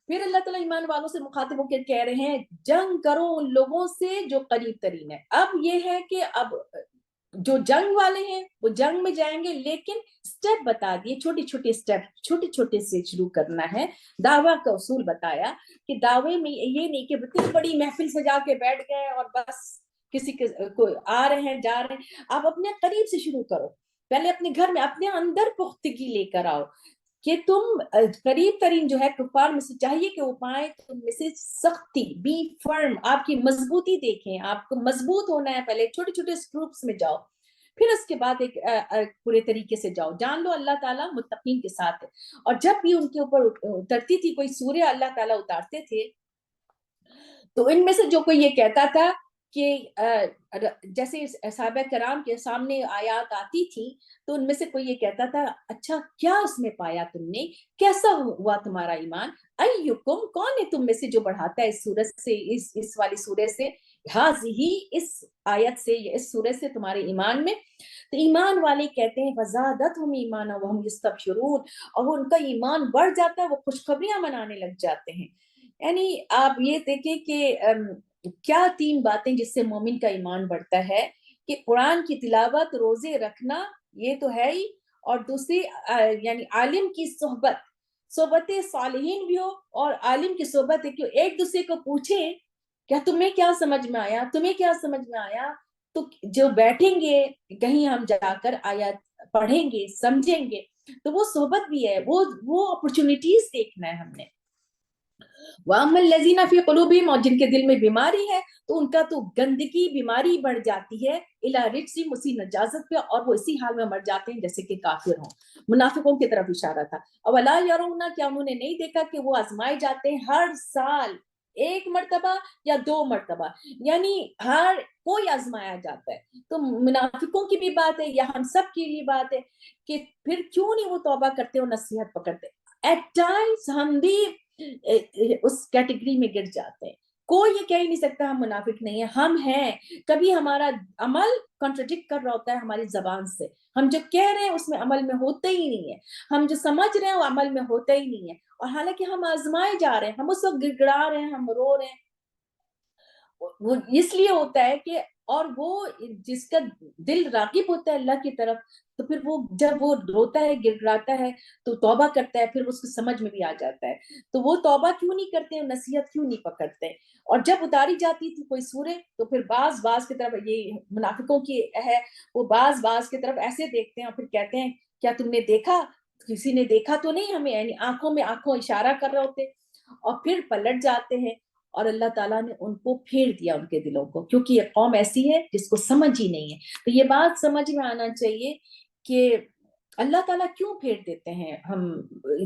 Speaker 1: پھر اللہ تعالیٰ ایمان والوں سے مخاطب ہو کے کہہ رہے ہیں جنگ کرو ان لوگوں سے جو قریب ترین ہے. اب یہ ہے کہ اب جو جنگ والے ہیں وہ جنگ میں جائیں گے، لیکن سٹیپ بتا دیے، چھوٹی چھوٹی سٹیپ، چھوٹے چھوٹے سے شروع کرنا ہے. دعویٰ کا اصول بتایا کہ دعوے میں یہ نہیں کہ اتنی بڑی محفل سجا کے بیٹھ گئے اور بس کسی کے کوئی آ رہے ہیں جا رہے ہیں. آپ اپنے قریب سے شروع کرو، پہلے اپنے گھر میں اپنے اندر پختگی لے کر آؤ کہ تم قریب ترین جو ہے کفار میں سے چاہیے کہ وہ پائیں تم میں سے سختی، بی فرم، آپ کی مضبوطی دیکھیں. آپ کو مضبوط ہونا ہے، پہلے چھوٹے چھوٹے گروپس میں جاؤ، پھر اس کے بعد ایک پورے طریقے سے جاؤ. جان لو اللہ تعالیٰ متقین کے ساتھ ہے. اور جب بھی ان کے اوپر اترتی تھی کوئی سورہ اللہ تعالیٰ اتارتے تھے، تو ان میں سے جو کوئی یہ کہتا تھا کہ جیسے صحابہ کرام کے سامنے آیات آتی تھی تو ان میں سے کوئی یہ کہتا تھا اچھا کیا اس میں پایا تم نے، کیسا ہوا تمہارا ایمان، ایکم، کون ہے تم میں سے جو بڑھاتا ہے اس سورت سے، اس والی سورہ سے، ہی اس آیت سے یا اس سورہ سے تمہارے ایمان میں. تو ایمان والے کہتے ہیں وزادتہم ایمانا وہم یستبشرون، اور ان کا ایمان بڑھ جاتا ہے، وہ خوشخبریاں منانے لگ جاتے ہیں. یعنی آپ یہ دیکھیں کہ کیا 3 باتیں جس سے مومن کا ایمان بڑھتا ہے کہ قرآن کی تلاوت، روزے رکھنا، یہ تو ہے ہی، اور دوسری یعنی عالم کی صحبت صالحین بھی ہو، اور عالم کی صحبت ہے کہ ایک دوسرے کو پوچھیں کیا تمہیں کیا سمجھ میں آیا، تمہیں کیا سمجھ میں آیا. تو جو بیٹھیں گے کہیں ہم جا کر آیات پڑھیں گے، سمجھیں گے، تو وہ صحبت بھی ہے، وہ اپرچونٹیز دیکھنا ہے ہم نے. وَأَمَّا الَّذِينَ فِي قُلُوبِهِمْ، اور جن کے دل میں بیماری ہے تو ان کا تو گندگی بیماری بڑھ جاتی ہے، اِلَىٰ رِجْسٍ، اسی نجازت پہ، اور وہ اسی حال میں مر جاتے ہیں جیسے کہ کافر ہوں. منافقوں کی طرف اشارہ تھا. اولا یرون، کیا انہوں نے نہیں دیکھا کہ وہ آزمائے جاتے ہیں ہر سال 1 مرتبہ یا 2 مرتبہ، یعنی ہر کوئی آزمایا جاتا ہے. تو منافقوں کی بھی بات ہے یا ہم سب کی بھی بات ہے کہ پھر کیوں نہیں وہ توبہ کرتے اور نصیحت پکڑتے. ایٹ ٹائمز ہم بھی اس کیٹیگری میں گر جاتے ہیں. کوئی یہ کہہ نہیں سکتا ہم منافق نہیں ہیں، ہم ہیں. کبھی ہمارا عمل کنٹراڈکٹ کر رہا ہوتا ہے ہماری زبان سے، ہم جو کہہ رہے ہیں اس میں عمل میں ہوتا ہی نہیں ہے، ہم جو سمجھ رہے ہیں وہ عمل میں ہوتا ہی نہیں ہے. اور حالانکہ ہم آزمائے جا رہے ہیں، ہم اس وقت گڑگڑا رہے ہیں، ہم رو رہے ہیں. وہ اس لیے ہوتا ہے کہ اور وہ جس کا دل راغب ہوتا ہے اللہ کی طرف، تو پھر وہ جب وہ روتا ہے گڑگڑاتا ہے تو توبہ کرتا ہے، پھر اس کو سمجھ میں بھی آ جاتا ہے. تو وہ توبہ کیوں نہیں کرتے، نصیحت کیوں نہیں پکڑتے؟ اور جب اتاری جاتی تھی کوئی سورہ تو پھر باز کی طرف، یہ منافقوں کی ہے، وہ باز کی طرف ایسے دیکھتے ہیں اور پھر کہتے ہیں کیا تم نے دیکھا؟ کسی نے دیکھا تو نہیں ہمیں، یعنی آنکھوں اشارہ کر رہے ہوتے، اور پھر پلٹ جاتے ہیں. اور اللہ تعالیٰ نے ان کو پھیر دیا ان کے دلوں کو، کیونکہ یہ قوم ایسی ہے جس کو سمجھ ہی نہیں ہے. تو یہ بات سمجھ میں آنا چاہیے کہ اللہ تعالیٰ کیوں پھیر دیتے ہیں. ہم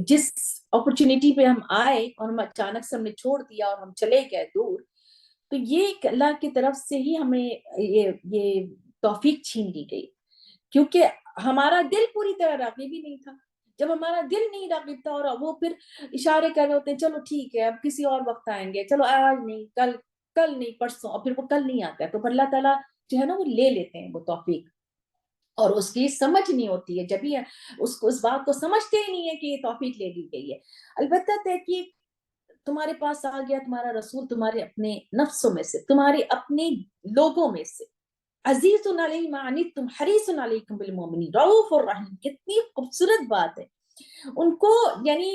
Speaker 1: جس اپرچونٹی پہ ہم آئے اور ہم اچانک سے ہم نے چھوڑ دیا اور ہم چلے گئے دور، تو یہ اللہ کی طرف سے ہی ہمیں یہ توفیق چھین لی گئی، کیونکہ ہمارا دل پوری طرح راغب ہی نہیں تھا. جب ہمارا دل نہیں راغب تھا اور وہ پھر اشارے کر رہے ہوتے ہیں چلو ٹھیک ہے اب کسی اور وقت آئیں گے، چلو آج نہیں، کل نہیں، پرسوں، اور پھر وہ کل نہیں آتا ہے، تو پھر اللہ تعالیٰ جو ہے نا وہ لے لیتے ہیں وہ توفیق. اور اس کی سمجھ نہیں ہوتی ہے، جب بھی اس بات کو سمجھتے ہی نہیں ہے کہ یہ توفیق لے لی گئی ہے. البتہ تحقیق تمہارے پاس آ گیا تمہارا رسول، تمہارے اپنے نفسوں میں سے، تمہارے اپنے لوگوں میں سے. عزیز علیہ ما عنتم حریص علیکم بالمؤمنین رؤوف الرحیم، کتنی خوبصورت بات ہے. ان کو یعنی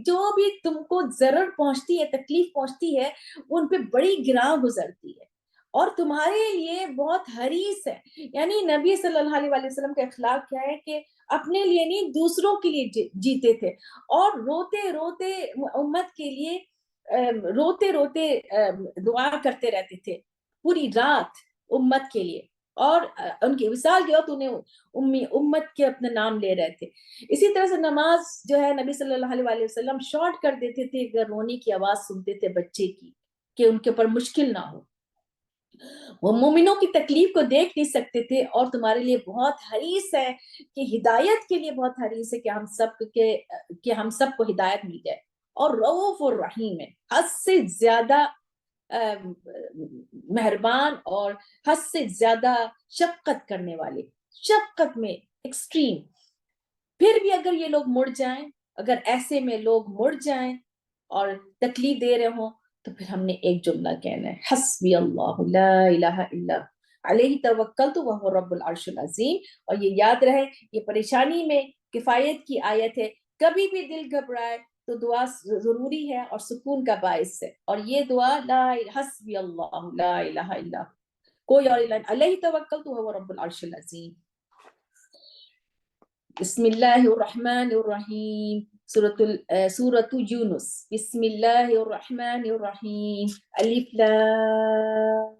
Speaker 1: جو بھی تم کو ضرر پہنچتی ہے، تکلیف پہنچتی ہے، ان پہ بڑی گراں گزرتی ہے اور تمہارے لیے بہت حریص ہے. یعنی نبی صلی اللہ علیہ وسلم کا اخلاق کیا ہے کہ اپنے لیے نہیں دوسروں کے لیے جیتے تھے، اور روتے روتے امت کے لیے روتے روتے دعا کرتے رہتے تھے پوری رات امت کے لیے. اور ان کی وصال کے وقت انہیں امت کے اپنے نام لے رہے تھے. اسی طرح سے نماز جو ہے نبی صلی اللہ علیہ وسلم شارٹ کر دیتے تھے اگر رونے کی آواز سنتے تھے بچے کی، کہ ان کے اوپر مشکل نہ ہو. وہ مومنوں کی تکلیف کو دیکھ نہیں سکتے تھے، اور تمہارے لیے بہت حریص ہے کہ ہدایت کے لیے بہت حریص ہے کہ ہم سب کو ہدایت مل جائے. اور رؤوف الرحیم ہے، حد سے زیادہ مہربان اور حد سے زیادہ شفقت کرنے والے، شفقت میں ایکسٹریم. پھر بھی اگر یہ لوگ مڑ جائیں، اگر ایسے میں لوگ مڑ جائیں اور تکلیف دے رہے ہوں، تو پھر ہم نے ایک جملہ کہنا ہے، حسبی اللہ لا الہ الا علیہ توکلت وہو رب العرش العظیم. اور یہ یاد رہے یہ پریشانی میں کفایت کی آیت ہے. کبھی بھی دل گھبرائے تو دعا ضروری ہے اور سکون کا باعث ہے. اور یہ دعا لا حسبی اللہ لا الہ الا، کوئی اور الہ علیہ توکلت وہو رب العرش العظیم. بسم اللہ الرحمن الرحیم. سورة یونس. بسم اللہ الرحمن الرحیم. الف لام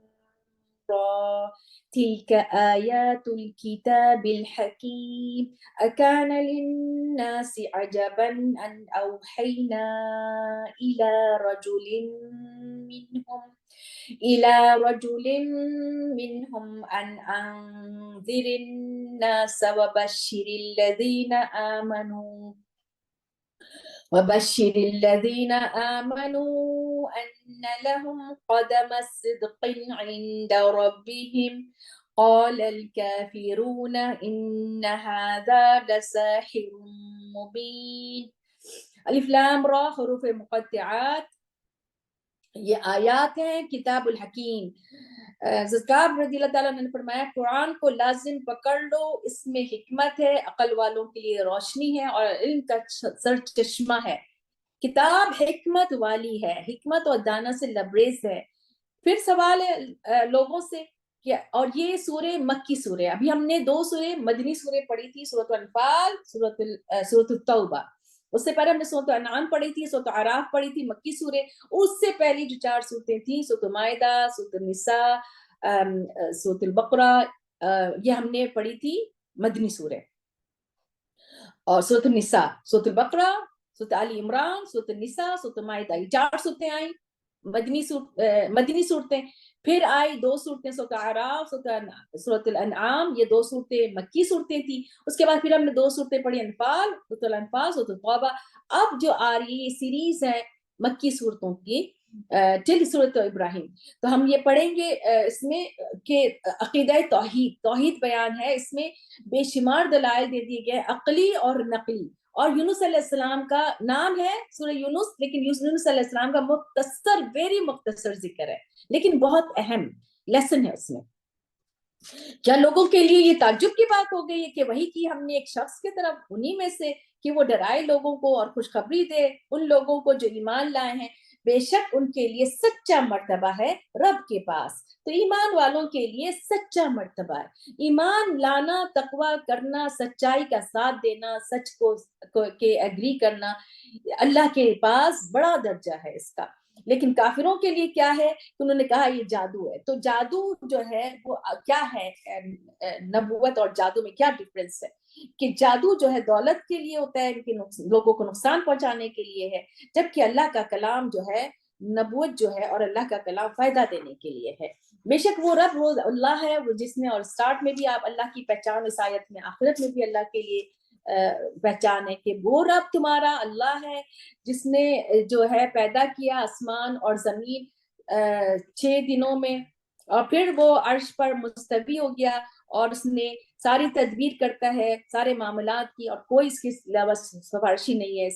Speaker 1: را تلك آيات الكتاب الحكيم أكان للناس عجبا أن أوحينا إلى رجل منهم أن أنذر الناس وبشر الذين آمنوا أن لهم قدم صدق عند ربهم قال الكافرون إن هذا لساحر مبين. الف لام را حروف مقطعات، یہ آیات ہیں کتاب الحکیم. زکاب رضی اللہ تعالیٰ نے فرمایا قرآن کو لازم پکڑ لو، اس میں حکمت ہے، عقل والوں کے لیے روشنی ہے اور علم کا سر چشمہ ہے. کتاب حکمت والی ہے، حکمت اور دانا سے لبریز ہے. پھر سوال ہے لوگوں سے کہ اور یہ سورہ مکی سورہ، ابھی ہم نے 2 سورہ مدنی سورہ پڑھی تھی، سورۃ الانفال، سورۃ التوبہ. اس سے پہلے ہم نے سورۃ انعام پڑھی تھی، سورۃ اعراف پڑھی تھی مکی سورہ. اس سے پہلی جو 4 سورتیں تھیں سورۃ مائدہ، سورۃ النساء، سورۃ البقرہ، یہ ہم نے پڑھی تھی مدنی سورہ. اور سورۃ النساء، سورۃ البقرہ، سورۃ آل عمران، سورۃ النساء، سورۃ مائدہ، یہ 4 سورتیں آئیں مدنی صورتیں. پھر آئی 2 صورتیں سورۃ اعراف، سورۃ الانعام، یہ 2 صورتیں مکی صورتیں تھیں. اس کے بعد پھر ہم نے 2 صورتیں پڑھی انفال، سورۃ الانفال، سورۃ التوبہ. اب جو آ رہی یہ سیریز ہے مکی صورتوں کی ٹل سورۃ ابراہیم. تو ہم یہ پڑھیں گے اس میں کہ عقیدہ توحید بیان ہے. اس میں بے شمار دلائل دے دیے گئے عقلی اور نقلی. اور یونس علیہ السلام کا نام ہے سورہ یونس، لیکن یونس علیہ السلام کا مختصر، ویری مختصر ذکر ہے، لیکن بہت اہم لیسن ہے اس میں. کیا لوگوں کے لیے یہ تعجب کی بات ہو گئی ہے کہ وہی کی ہم نے ایک شخص کی طرف انہی میں سے کہ وہ ڈرائے لوگوں کو اور خوشخبری دے ان لوگوں کو جو ایمان لائے ہیں. بے شک ان کے لیے سچا مرتبہ ہے رب کے پاس. تو ایمان والوں کے لیے سچا مرتبہ ہے. ایمان لانا، تقوی کرنا، سچائی کا ساتھ دینا، سچ کو کے ایگری کرنا، اللہ کے پاس بڑا درجہ ہے اس کا. لیکن کافروں کے لیے کیا ہے؟ انہوں نے کہا یہ جادو ہے. تو جادو جو ہے وہ کیا ہے؟ نبوت اور جادو میں کیا ڈفرنس ہے؟ کہ جادو جو ہے دولت کے لیے ہوتا ہے، کہ لوگوں کو نقصان پہنچانے کے لیے ہے، جبکہ اللہ کا کلام جو ہے، نبوت جو ہے اور اللہ کا کلام فائدہ دینے کے لیے ہے. بے شک وہ رب وہ اللہ ہے، وہ جس نے، اور سٹارٹ میں بھی آپ اللہ کی پہچان اس آیت میں، آخرت میں بھی اللہ کے لیے پہچان ہے کہ وہ رب تمہارا اللہ ہے جس نے جو ہے پیدا کیا آسمان اور زمین 6 دنوں میں، اور پھر وہ عرش پر مستوی ہو گیا اور اس نے ساری تدبیر کرتا ہے سارے معاملات کی، اور کوئی اس کے علاوہ سفارشی نہیں ہے.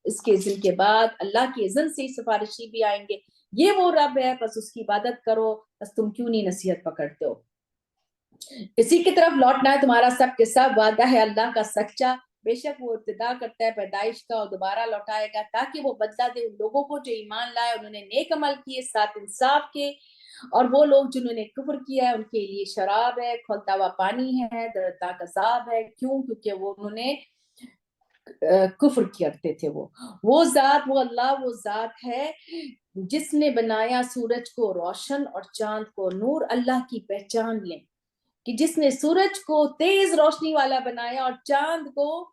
Speaker 1: اس کے اذن کے بعد اللہ کی اذن سے سفارشی بھی آئیں گے. یہ وہ رب ہے، بس اس کی عبادت کرو. بس تم کیوں نہیں نصیحت پکڑتے ہو؟ اسی کی طرف لوٹنا ہے تمہارا سب کے سب. وعدہ ہے اللہ کا سچا، بے شک وہ ابتدا کرتا ہے پیدائش کا اور دوبارہ لوٹائے گا، تاکہ وہ بدلہ دے ان لوگوں کو جو ایمان لائے، انہوں نے نیک عمل کیے ساتھ انصاف کے. اور وہ لوگ جنہوں نے کفر کیا ہے ان کے لیے شراب ہے، کھولتا ہوا پانی ہے، دردناک عذاب ہے. کیوں؟ کیونکہ انہوں نے کفر کرتے تھے. وہ ذات، وہ اللہ، وہ ذات ہے جس نے بنایا سورج کو روشن اور چاند کو نور. اللہ کی پہچان لیں کہ جس نے سورج کو تیز روشنی والا بنایا اور چاند کو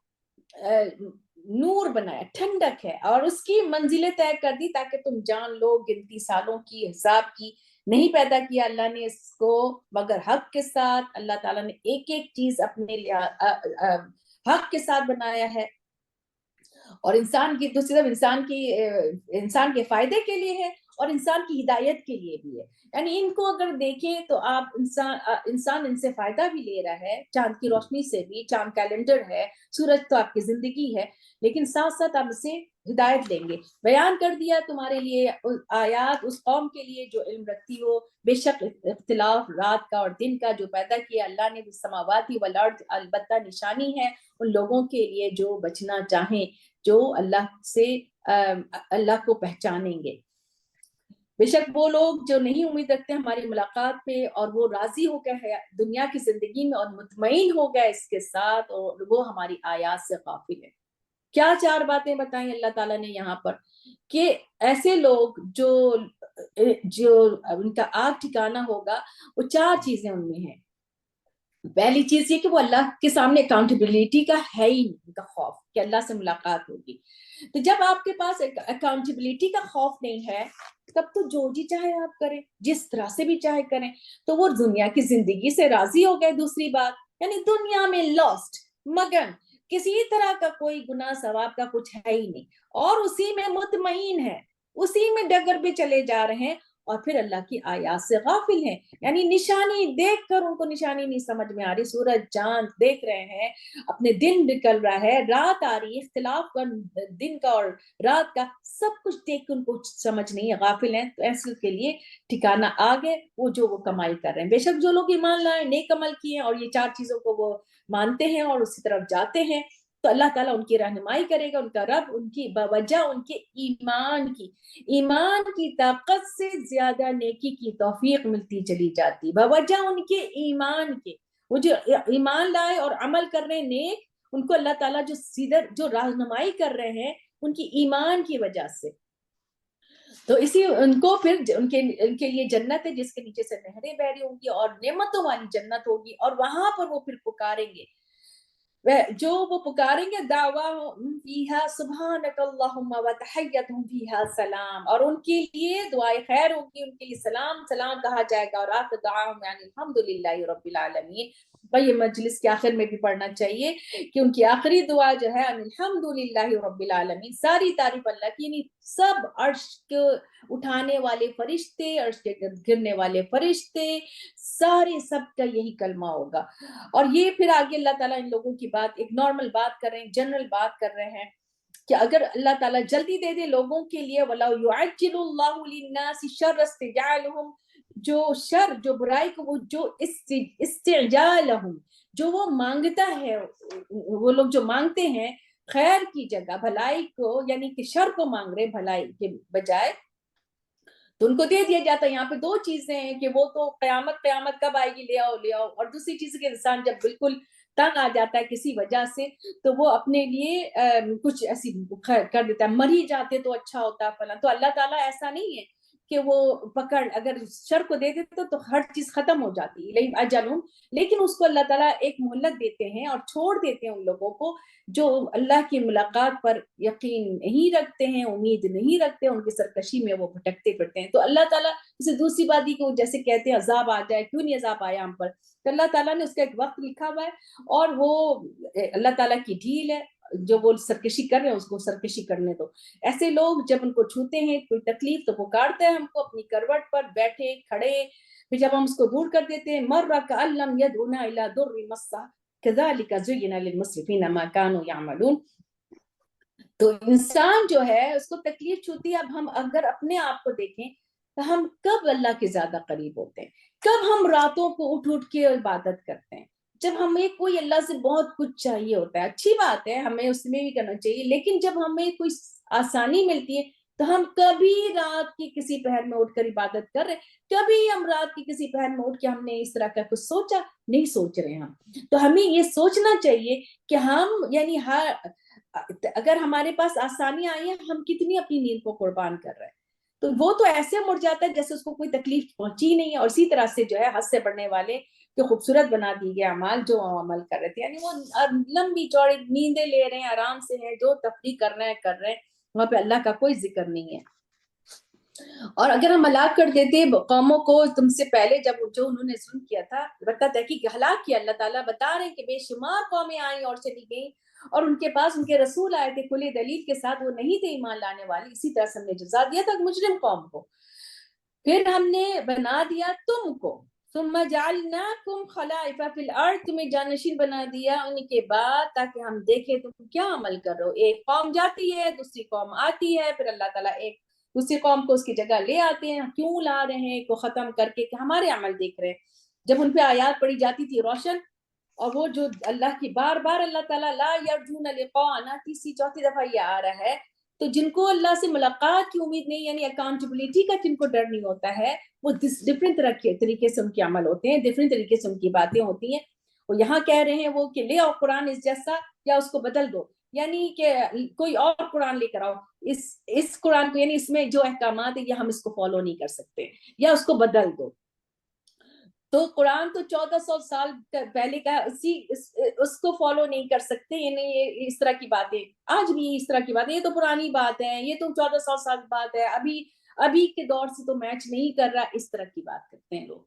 Speaker 1: نور بنایا، ٹھنڈک ہے، اور اس کی منزلیں طے کر دی تاکہ تم جان لو گنتی سالوں کی، حساب کی. نہیں پیدا کیا اللہ نے اس کو مگر حق کے ساتھ. اللہ تعالیٰ نے ایک ایک چیز اپنے حق کے ساتھ بنایا ہے، اور انسان کی دوسری طرف انسان کے فائدے کے لیے ہے اور انسان کی ہدایت کے لیے بھی ہے. یعنی ان کو اگر دیکھیں تو آپ انسان ان سے فائدہ بھی لے رہا ہے، چاند کی روشنی سے بھی. چاند کیلنڈر ہے، سورج تو آپ کی زندگی ہے، لیکن ساتھ ساتھ آپ اسے ہدایت دیں گے. بیان کر دیا تمہارے لیے آیات اس قوم کے لیے جو علم رکھتی ہو. بے شک اختلاف رات کا اور دن کا جو پیدا کیا اللہ نے سماواتی والارض البتہ نشانی ہے ان لوگوں کے لیے جو بچنا چاہیں، جو اللہ کو پہچانیں گے. بے شک وہ لوگ جو نہیں امید رکھتے ہماری ملاقات پہ اور وہ راضی ہو گئے دنیا کی زندگی میں اور مطمئن ہو گئے اس کے ساتھ، اور وہ ہماری آیات سے غافل ہے. کیا 4 باتیں بتائیں اللہ تعالیٰ نے یہاں پر کہ ایسے لوگ جو ان کا آگ ٹھکانہ ہوگا، وہ 4 چیزیں ان میں ہیں. پہلی چیز یہ کہ وہ اللہ کے سامنے اکاؤنٹیبلٹی کا ہے ہی نہیں، ان کا خوف کہ اللہ سے ملاقات ہوگی. تو جب آپ کے پاس اکاؤنٹیبلٹی کا خوف نہیں ہے تب تو جو جی چاہے آپ کریں، جس طرح سے بھی چاہے کریں. تو وہ دنیا کی زندگی سے راضی ہو گئے. دوسری بات یعنی دنیا میں لاسٹ، مگن، کسی طرح کا کوئی گناہ ثواب کا کچھ ہے ہی نہیں، اور اسی میں مطمئن ہے، اسی میں ڈگر بھی چلے جا رہے ہیں، اور پھر اللہ کی آیات سے غافل ہیں. یعنی نشانی دیکھ کر ان کو نشانی نہیں سمجھ میں آ رہی. سورج چاند دیکھ رہے ہیں، اپنے دن نکل رہا ہے، رات آ رہی ہے، اختلاف کا دن کا اور رات کا سب کچھ دیکھ کے ان کو سمجھ نہیں ہے، غافل ہیں. تو ایسے کے لیے ٹھکانہ آ گئے وہ جو وہ کمائی کر رہے ہیں. بے شک جو لوگ ایمان لائے، نیک عمل کیے اور یہ 4 چیزوں کو وہ مانتے ہیں اور اسی طرف جاتے ہیں، تو اللہ تعالیٰ ان کی رہنمائی کرے گا. ان کا رب ان کی بوجہ ان کے ایمان کی طاقت سے زیادہ نیکی کی توفیق ملتی چلی جاتی، بوجہ ان کے ایمان کے. وہ جو ایمان لائے اور عمل کر رہے ہیں نیک، ان کو اللہ تعالیٰ جو رہنمائی کر رہے ہیں ان کی ایمان کی وجہ سے. تو ان کو پھر ان کے لیے جنت ہے جس کے نیچے سے نہریں بہ رہی ہوں گی، اور نعمتوں والی جنت ہوگی، اور وہاں پر وہ پھر پکاریں گے. جو وہ پکاریں گے دعواہم فیہا سبحانک اللہم وتحیتہم فیہا سلام، اور ان کے لیے دعائے خیر ہوگی، ان کے لیے سلام کہا جائے گا. اور آخر دعواہم یعنی الحمدللہ رب العالمین. یہ مجلس کے آخر میں بھی پڑھنا چاہیے کہ ان کی آخری دعا جو ہے الحمدللہ رب العالمین، ساری تعریف اللہ کی. یعنی سب عرش کے اٹھانے والے فرشتے، عرش کے گرنے والے فرشتے، سارے سب کا یہی کلمہ ہوگا. اور یہ پھر آگے اللہ تعالیٰ ان لوگوں کی بات، ایک نارمل بات کر رہے ہیں، جنرل بات کر رہے ہیں کہ اگر اللہ تعالیٰ جلدی دے دے لوگوں کے لیے، وَلَوْ يُعَجِّلُ اللَّهُ لِلنَّاسِ شَرَّ اسْتِعْجَالِهِمْ جو شر جو برائی کو وہ جو استعجالہم جو وہ مانگتا ہے، وہ لوگ جو مانگتے ہیں خیر کی جگہ بھلائی کو، یعنی کہ شر کو مانگ رہے بھلائی کے بجائے، تو ان کو دے دیا جاتا ہے۔ یہاں پہ دو چیزیں ہیں کہ وہ تو قیامت کب آئے گی، لے آؤ لے آؤ، اور دوسری چیز کہ انسان جب بالکل تنگ آ جاتا ہے کسی وجہ سے تو وہ اپنے لیے کچھ ایسی کر دیتا ہے، مر ہی جاتے تو اچھا ہوتا فلاں۔ تو اللہ تعالیٰ ایسا نہیں ہے کہ وہ پکڑ اگر شر کو دے دیتے تو ہر چیز ختم ہو جاتی ہے، لیکن اس کو اللہ تعالیٰ ایک مہلت دیتے ہیں اور چھوڑ دیتے ہیں ان لوگوں کو جو اللہ کی ملاقات پر یقین نہیں رکھتے ہیں، امید نہیں رکھتے، ان کی سرکشی میں وہ بھٹکتے پھرتے ہیں۔ تو اللہ تعالیٰ اسے دوسری بات کو جیسے کہتے ہیں عذاب آ جائے، کیوں نہیں عذاب آیا ہم پر، تو اللہ تعالیٰ نے اس کا ایک وقت لکھا ہوا ہے، اور وہ اللہ تعالیٰ کی ڈھیل ہے، جو وہ سرکشی کر رہے ہیں اس کو سرکشی کرنے دو۔ ایسے لوگ جب ان کو چھوتے ہیں کوئی تکلیف تو پکارتے ہیں ہم کو اپنی کروٹ پر بیٹھے کھڑے، پھر جب ہم اس کو دور کر دیتے ہیں مَرَّ كَأَن لَّمْ يَدْعُنَا إِلَىٰ ضُرٍّ مَسَّهُ كَذَلِكَ زُيِّنَ لِلْمُسْرِفِينَ مَا كَانُوا يَعْمَلُونَ۔ تو انسان جو ہے اس کو تکلیف چھوتی ہے۔ اب ہم اگر اپنے آپ کو دیکھیں تو ہم کب اللہ کے زیادہ قریب ہوتے ہیں، کب ہم راتوں کو اٹھ اٹھ کے عبادت کرتے ہیں، جب ہمیں کوئی اللہ سے بہت کچھ چاہیے ہوتا ہے، اچھی بات ہے ہمیں اس میں بھی کرنا چاہیے، لیکن جب ہمیں کوئی آسانی ملتی ہے تو ہم کبھی رات کی کسی پہر میں اٹھ کر عبادت کر رہے، کبھی ہم رات کی کسی پہر میں اٹھ کے ہم نے اس طرح کا کچھ سوچا، نہیں سوچ رہے ہم۔ تو ہمیں یہ سوچنا چاہیے کہ ہم یعنی اگر ہمارے پاس آسانیاں آئی ہیں ہم کتنی اپنی نیند کو قربان کر رہے ہیں، تو وہ تو ایسے مڑ جاتا ہے جیسے اس کو کوئی تکلیف پہنچی نہیں ہے۔ اور اسی طرح سے جو ہے حد سے بڑھنے والے کہ خوبصورت بنا دی گئے اعمال جو عمل کر رہے تھے، یعنی وہ لمبی چوڑی نیندیں لے رہے ہیں، آرام سے ہیں، جو تفریح کر رہے ہیں وہاں پہ اللہ کا کوئی ذکر نہیں ہے۔ اور اگر ہم ہلاک کر دیتے قوموں کو تم سے پہلے جب جو انہوں نے ظلم کیا تھا، البتہ تحقیق ہلاک کیا، اللہ تعالیٰ بتا رہے ہیں کہ بے شمار قومیں آئیں اور چلی گئیں اور ان کے پاس ان کے رسول آئے تھے کھلے دلیل کے ساتھ، وہ نہیں تھے ایمان لانے والے، اسی طرح سے ہم نے جزا دیا تھا مجرم قوم کو۔ پھر ہم نے بنا دیا تم کو، ثم جعلناکم خلائف فی الارض، تمہیں جانشین بنا دیا ان کے بعد تاکہ ہم دیکھیں تم کیا عمل کر رہے ہو۔ ایک قوم جاتی ہے دوسری قوم آتی ہے، پھر اللہ تعالیٰ ایک دوسری قوم کو اس کی جگہ لے آتے ہیں، کیوں لا رہے ہیں کو ختم کر کے کہ ہمارے عمل دیکھ رہے ہیں۔ جب ان پہ آیات پڑھی جاتی تھی روشن، اور وہ جو اللہ کی بار بار اللہ تعالیٰ لا یرجون لقاءنا، تیسری چوتھی دفعہ یہ آ رہا ہے، تو جن کو اللہ سے ملاقات کی امید نہیں، یعنی اکاؤنٹیبلٹی کا جن کو ڈر نہیں ہوتا ہے، وہ ڈفرینٹ طریقے سے ان کے عمل ہوتے ہیں، ڈفرینٹ طریقے سے ان کی باتیں ہوتی ہیں۔ وہ یہاں کہہ رہے ہیں وہ کہ لے آؤ قرآن اس جیسا یا اس کو بدل دو، یعنی کہ کوئی اور قرآن لے کر آؤ، اس قرآن کو، یعنی اس میں جو احکامات ہیں یہ ہم اس کو فالو نہیں کر سکتے، یا اس کو بدل دو۔ تو قرآن تو 1400 سال پہلے کا، اس کو فالو نہیں کر سکتے، یعنی یہ اس طرح کی باتیں آج بھی اس طرح کی باتیں، یہ تو پرانی بات ہے، یہ تو 1400 سال بات ہے، ابھی کے دور سے تو میچ نہیں کر رہا، اس طرح کی بات کرتے ہیں لوگ۔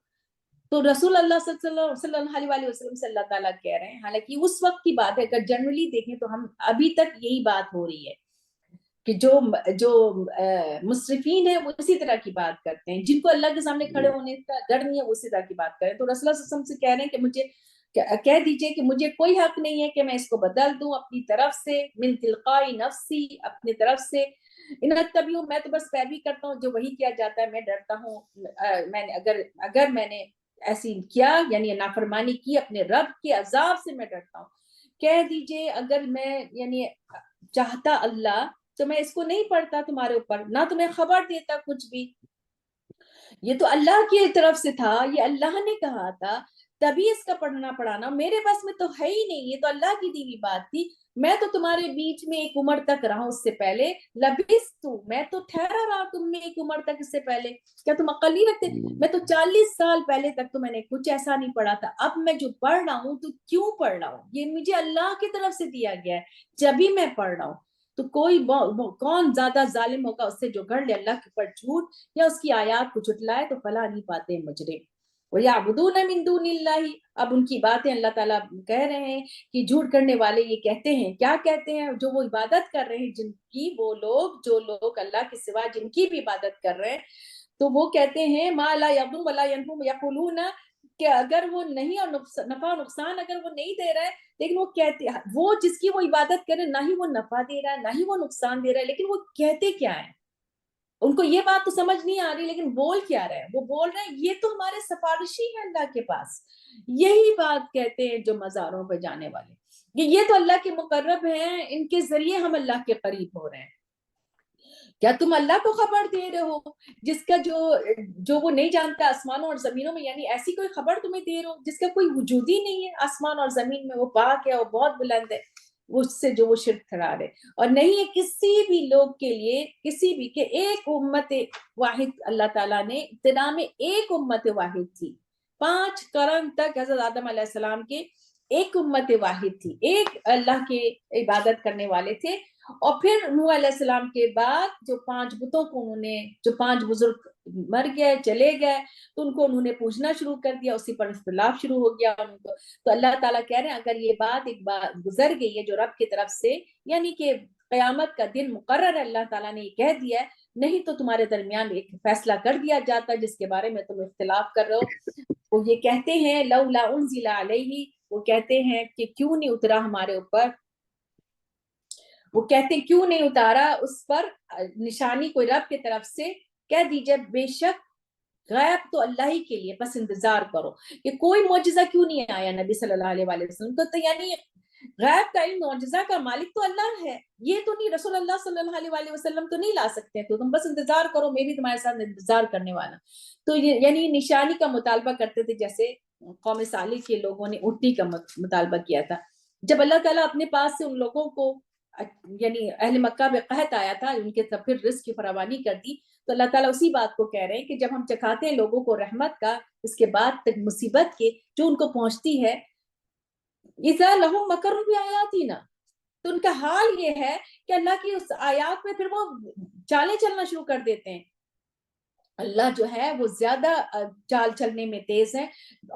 Speaker 1: تو رسول اللہ صلی اللہ علیہ وسلم سے اللہ تعالیٰ کہہ رہے ہیں، حالانکہ اس وقت کی بات ہے، اگر جنرلی دیکھیں تو ہم ابھی تک یہی بات ہو رہی ہے کہ جو مصرفین ہیں وہ اسی طرح کی بات کرتے ہیں، جن کو اللہ کے سامنے کھڑے ہونے کا ڈر نہیں ہے وہ اسی طرح کی بات کریں۔ تو رسول اللہ صلی اللہ علیہ وسلم سے کہہ رہے ہیں کہ مجھے کہہ دیجئے کہ مجھے کوئی حق نہیں ہے کہ میں اس کو بدل دوں اپنی طرف سے، من تلقائی نفسی، اپنی طرف سے، ان اتبعوا، میں تو بس پیروی کرتا ہوں جو وہی کیا جاتا ہے، میں ڈرتا ہوں، میں نے اگر میں نے ایسی کیا یعنی نافرمانی کی اپنے رب کے عذاب سے میں ڈرتا ہوں۔ کہہ دیجئے اگر میں یعنی چاہتا اللہ تو میں اس کو نہیں پڑھتا تمہارے اوپر، نہ تمہیں خبر دیتا کچھ بھی، یہ تو اللہ کی طرف سے تھا، یہ اللہ نے کہا تھا، تبھی اس کا پڑھنا پڑھانا میرے بس میں تو ہے ہی نہیں، یہ تو اللہ کی دی ہوئی بات تھی۔ میں تو تمہارے بیچ میں ایک عمر تک رہا ہوں اس سے پہلے، لبثتو، میں تو ٹھہرا رہا تم میں ایک عمر تک اس سے پہلے، کیا تم عقل نہیں رکھتے؟ میں تو 40 سال پہلے تک تو میں نے کچھ ایسا نہیں پڑھا تھا، اب میں جو پڑھ رہا ہوں تو کیوں پڑھ رہا ہوں، یہ مجھے اللہ کی طرف سے دیا گیا ہے، جبھی میں پڑھ رہا ہوں۔ تو کون زیادہ ظالم ہوگا اس سے جو گھڑ لے اللہ کے اوپر جھوٹ یا اس کی آیات کو جھٹلائے، تو فلا نہیں پاتے مجرم۔ وَيَعْبُدُونَ مِن دُونِ اللَّهِ، اب ان کی باتیں اللہ تعالیٰ کہہ رہے ہیں کہ جھوٹ کرنے والے یہ کہتے ہیں، کیا کہتے ہیں؟ جو وہ عبادت کر رہے ہیں جن کی، وہ لوگ جو لوگ اللہ کے سوا جن کی بھی عبادت کر رہے ہیں، تو وہ کہتے ہیں ما لا يضر ولا ينفع، یقولون کہ اگر وہ نہیں، اور نفع نقصان اگر وہ نہیں دے رہا ہے، لیکن وہ کہتے، وہ جس کی وہ عبادت کرے نہ ہی وہ نفع دے رہا ہے نہ ہی وہ نقصان دے رہا ہے، لیکن وہ کہتے کیا ہے؟ ان کو یہ بات تو سمجھ نہیں آ رہی، لیکن بول کیا رہے ہیں؟ وہ بول رہے ہیں یہ تو ہمارے سفارشی ہیں اللہ کے پاس. یہی بات کہتے ہیں جو مزاروں پہ جانے والے، کہ یہ تو اللہ کے مقرب ہیں، ان کے ذریعے ہم اللہ کے قریب ہو رہے ہیں. کیا تم اللہ کو خبر دے رہے ہو جس کا جو وہ نہیں جانتا آسمانوں اور زمینوں میں؟ یعنی ایسی کوئی خبر تمہیں دے رہے ہو جس کا کوئی وجود ہی نہیں ہے آسمان اور زمین میں، وہ پاک ہے، وہ بہت بلند ہے اس سے جو وہ شرک ٹھہرا رہے. اور نہیں ہے کسی بھی لوگ کے لیے، کسی بھی کہ ایک امت واحد اللہ تعالیٰ نے ابتدا میں ایک امت واحد تھی، 5 قرن تک حضرت آدم علیہ السلام کے ایک امت واحد تھی، ایک اللہ کے عبادت کرنے والے تھے. اور پھر نوح علیہ السلام کے بعد جو 5 بتوں کو انہوں نے، جو 5 بزرگ مر گئے چلے گئے تو ان کو انہوں نے پوجنا شروع کر دیا، اسی پر اختلاف شروع ہو گیا ان کو. تو اللہ تعالیٰ کہہ رہے ہیں اگر یہ بات ایک بار گزر گئی ہے جو رب کی طرف سے، یعنی کہ قیامت کا دن مقرر ہے، اللہ تعالیٰ نے یہ کہہ دیا ہے، نہیں تو تمہارے درمیان ایک فیصلہ کر دیا جاتا جس کے بارے میں تم اختلاف کر رہے ہو. وہ یہ کہتے ہیں لولا انزل علیہ، وہ کہتے ہیں کہ کیوں نہیں اترا ہمارے اوپر، وہ کہتے ہیں کیوں نہیں اتارا اس پر نشانی کوئی رب کی طرف سے. کہہ دیجئے بے شک غیب تو اللہ ہی کے لیے، بس انتظار کرو کہ کوئی معجزہ کیوں نہیں آیا نبی صلی اللہ علیہ وآلہ وسلم کو. تو یعنی غیب کا علم، معجزہ کا مالک تو اللہ ہے، یہ تو نہیں، رسول اللہ صلی اللہ علیہ وآلہ وسلم تو نہیں لا سکتے، تو تم بس انتظار کرو، میں بھی تمہارے ساتھ انتظار کرنے والا. تو یعنی نشانی کا مطالبہ کرتے تھے، جیسے قوم صالح کے لوگوں نے اٹھنی کا مطالبہ کیا تھا. جب اللہ تعالیٰ اپنے پاس سے ان لوگوں کو، یعنی اہل مکہ میں قحط آیا تھا، ان کے پھر رزق کی فراوانی کر دی، تو اللہ تعالیٰ اسی بات کو کہہ رہے ہیں کہ جب ہم چکھاتے ہیں لوگوں کو رحمت کا، اس کے بعد تک مصیبت کے جو ان کو پہنچتی ہے، اذا لہم مکر بآیاتنا، تو ان کا حال یہ ہے کہ اللہ کی اس آیات میں پھر وہ چالیں چلنا شروع کر دیتے ہیں. اللہ جو ہے وہ زیادہ چال چلنے میں تیز ہے،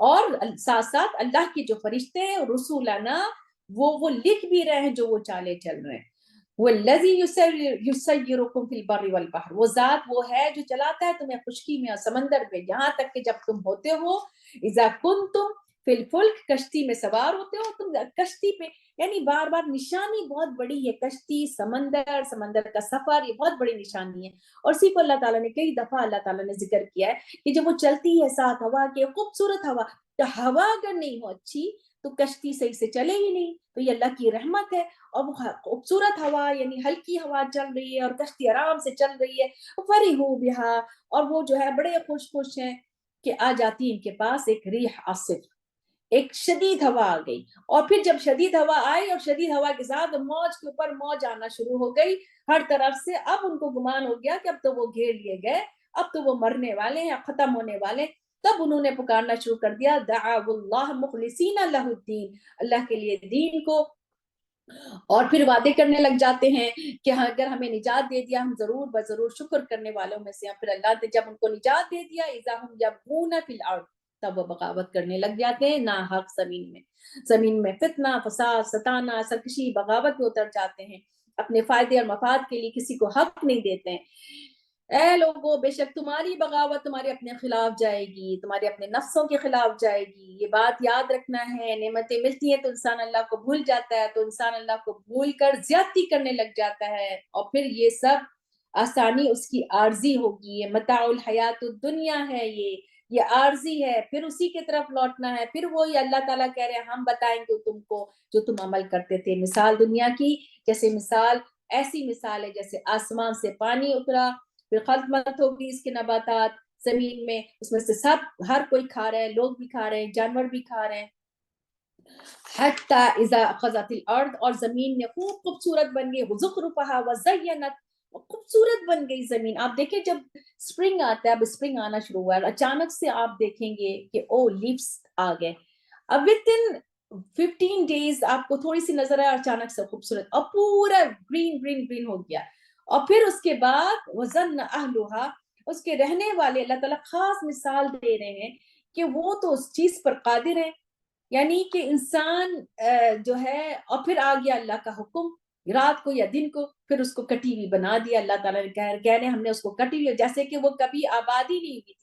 Speaker 1: اور ساتھ ساتھ اللہ کے جو فرشتے ہیں رسولنا، وہ لکھ بھی رہے ہیں جو وہ چالیں چل رہے ہیں. والذی یسیرکم فی البر والبحر، وہ ذات وہ ہے جو چلاتا ہے تمہیں خشکی میں اور سمندر میں، یہاں تک کہ جب تم ہوتے ہو اذا کنتم فی الفلک، کشتی میں سوار ہوتے ہو تم کشتی پہ. یعنی بار بار نشانی بہت بڑی ہے، کشتی، سمندر کا سفر، یہ بہت بڑی نشانی ہے. اور اسی کو اللہ تعالیٰ نے کئی دفعہ اللہ تعالیٰ نے ذکر کیا ہے کہ جب وہ چلتی ہے ساتھ ہوا کے، خوبصورت ہوا، تو ہوا اگر نہیں ہو اچھی تو کشتی صحیح سے چلے ہی نہیں. تو یہ اللہ کی رحمت ہے. اور وہ خوبصورت ہوا، یعنی ہلکی ہوا چل رہی ہے اور کشتی آرام سے چل رہی ہے، فرحوا بہا، اور وہ جو ہے بڑے خوش ہیں کہ آ جاتی ان کے پاس ایک ریح عاصف، ایک شدید ہوا آ گئی. اور پھر جب شدید ہوا آئی اور شدید ہوا کے ساتھ موج کے اوپر موج آنا شروع ہو گئی ہر طرف سے، اب ان کو گمان ہو گیا کہ اب تو وہ گھیر لیے گئے، اب تو وہ مرنے والے ہیں، ختم ہونے والے. تب انہوں نے پکارنا شروع کر دیا دعوا اللہ مخلصین لہ الدین، اللہ کے لیے دین کو. اور پھر وعدے کرنے لگ جاتے ہیں کہ اگر ہمیں نجات دے دیا ہم ضرور بضرور شکر کرنے والوں میں سے ہیں. پھر اللہ نے جب ان کو نجات دے دیا اذا ہم یبغون فی الارض، تب وہ بغاوت کرنے لگ جاتے ہیں نا حق زمین میں فتنہ، فساد، ستانا، سرکشی، بغاوت میں اتر جاتے ہیں، اپنے فائدے اور مفاد کے لیے کسی کو حق نہیں دیتے ہیں. اے لوگو بے شک تمہاری بغاوت تمہارے اپنے خلاف جائے گی، تمہارے اپنے نفسوں کے خلاف جائے گی. یہ بات یاد رکھنا ہے، نعمتیں ملتی ہیں تو انسان اللہ کو بھول جاتا ہے، تو انسان اللہ کو بھول کر زیادتی کرنے لگ جاتا ہے، اور پھر یہ سب آسانی اس کی عارضی ہوگی. یہ متاع الحیات الدنیا ہے، یہ عارضی ہے، پھر اسی کی طرف لوٹنا ہے. پھر وہی اللہ تعالیٰ کہہ رہے ہیں ہم بتائیں گے تم کو جو تم عمل کرتے تھے. مثال دنیا کی، جیسے مثال ایسی مثال ہے جیسے آسمان سے پانی اترا، پھر خلقت ہوگی اس کے نباتات زمین میں، اس میں سے سب ہر کوئی کھا رہے ہیں، لوگ بھی کھا رہے ہیں، جانور بھی کھا رہے ہیں. حتی اذا اخذت الارض، اور زمین نے خوب خوبصورت بن گئی، زخرفہا وزینت، خوبصورت بن گئی زمین. آپ دیکھیں جب سپرنگ آتا ہے، اب سپرنگ آنا شروع ہوا ہے، اچانک سے آپ دیکھیں گے کہ او لیوز آ گئے. اب within 15 days آپ کو تھوڑی سی نظر آیا، اچانک سے خوبصورت اور پورا گرین ہو گیا. اور پھر اس کے بعد وزن اہلھا، اس کے رہنے والے اللہ تعالیٰ خاص مثال دے رہے ہیں کہ وہ تو اس چیز پر قادر ہیں. یعنی کہ انسان جو ہے، اور پھر آ گیا اللہ کا حکم رات کو یا دن کو، پھر اس کو کٹی ہوئی بنا دیا. اللہ تعالیٰ نے کہہ رہے ہم نے اس کو کٹی ہوئی، جیسے کہ وہ کبھی آبادی نہیں ہوئی تھی،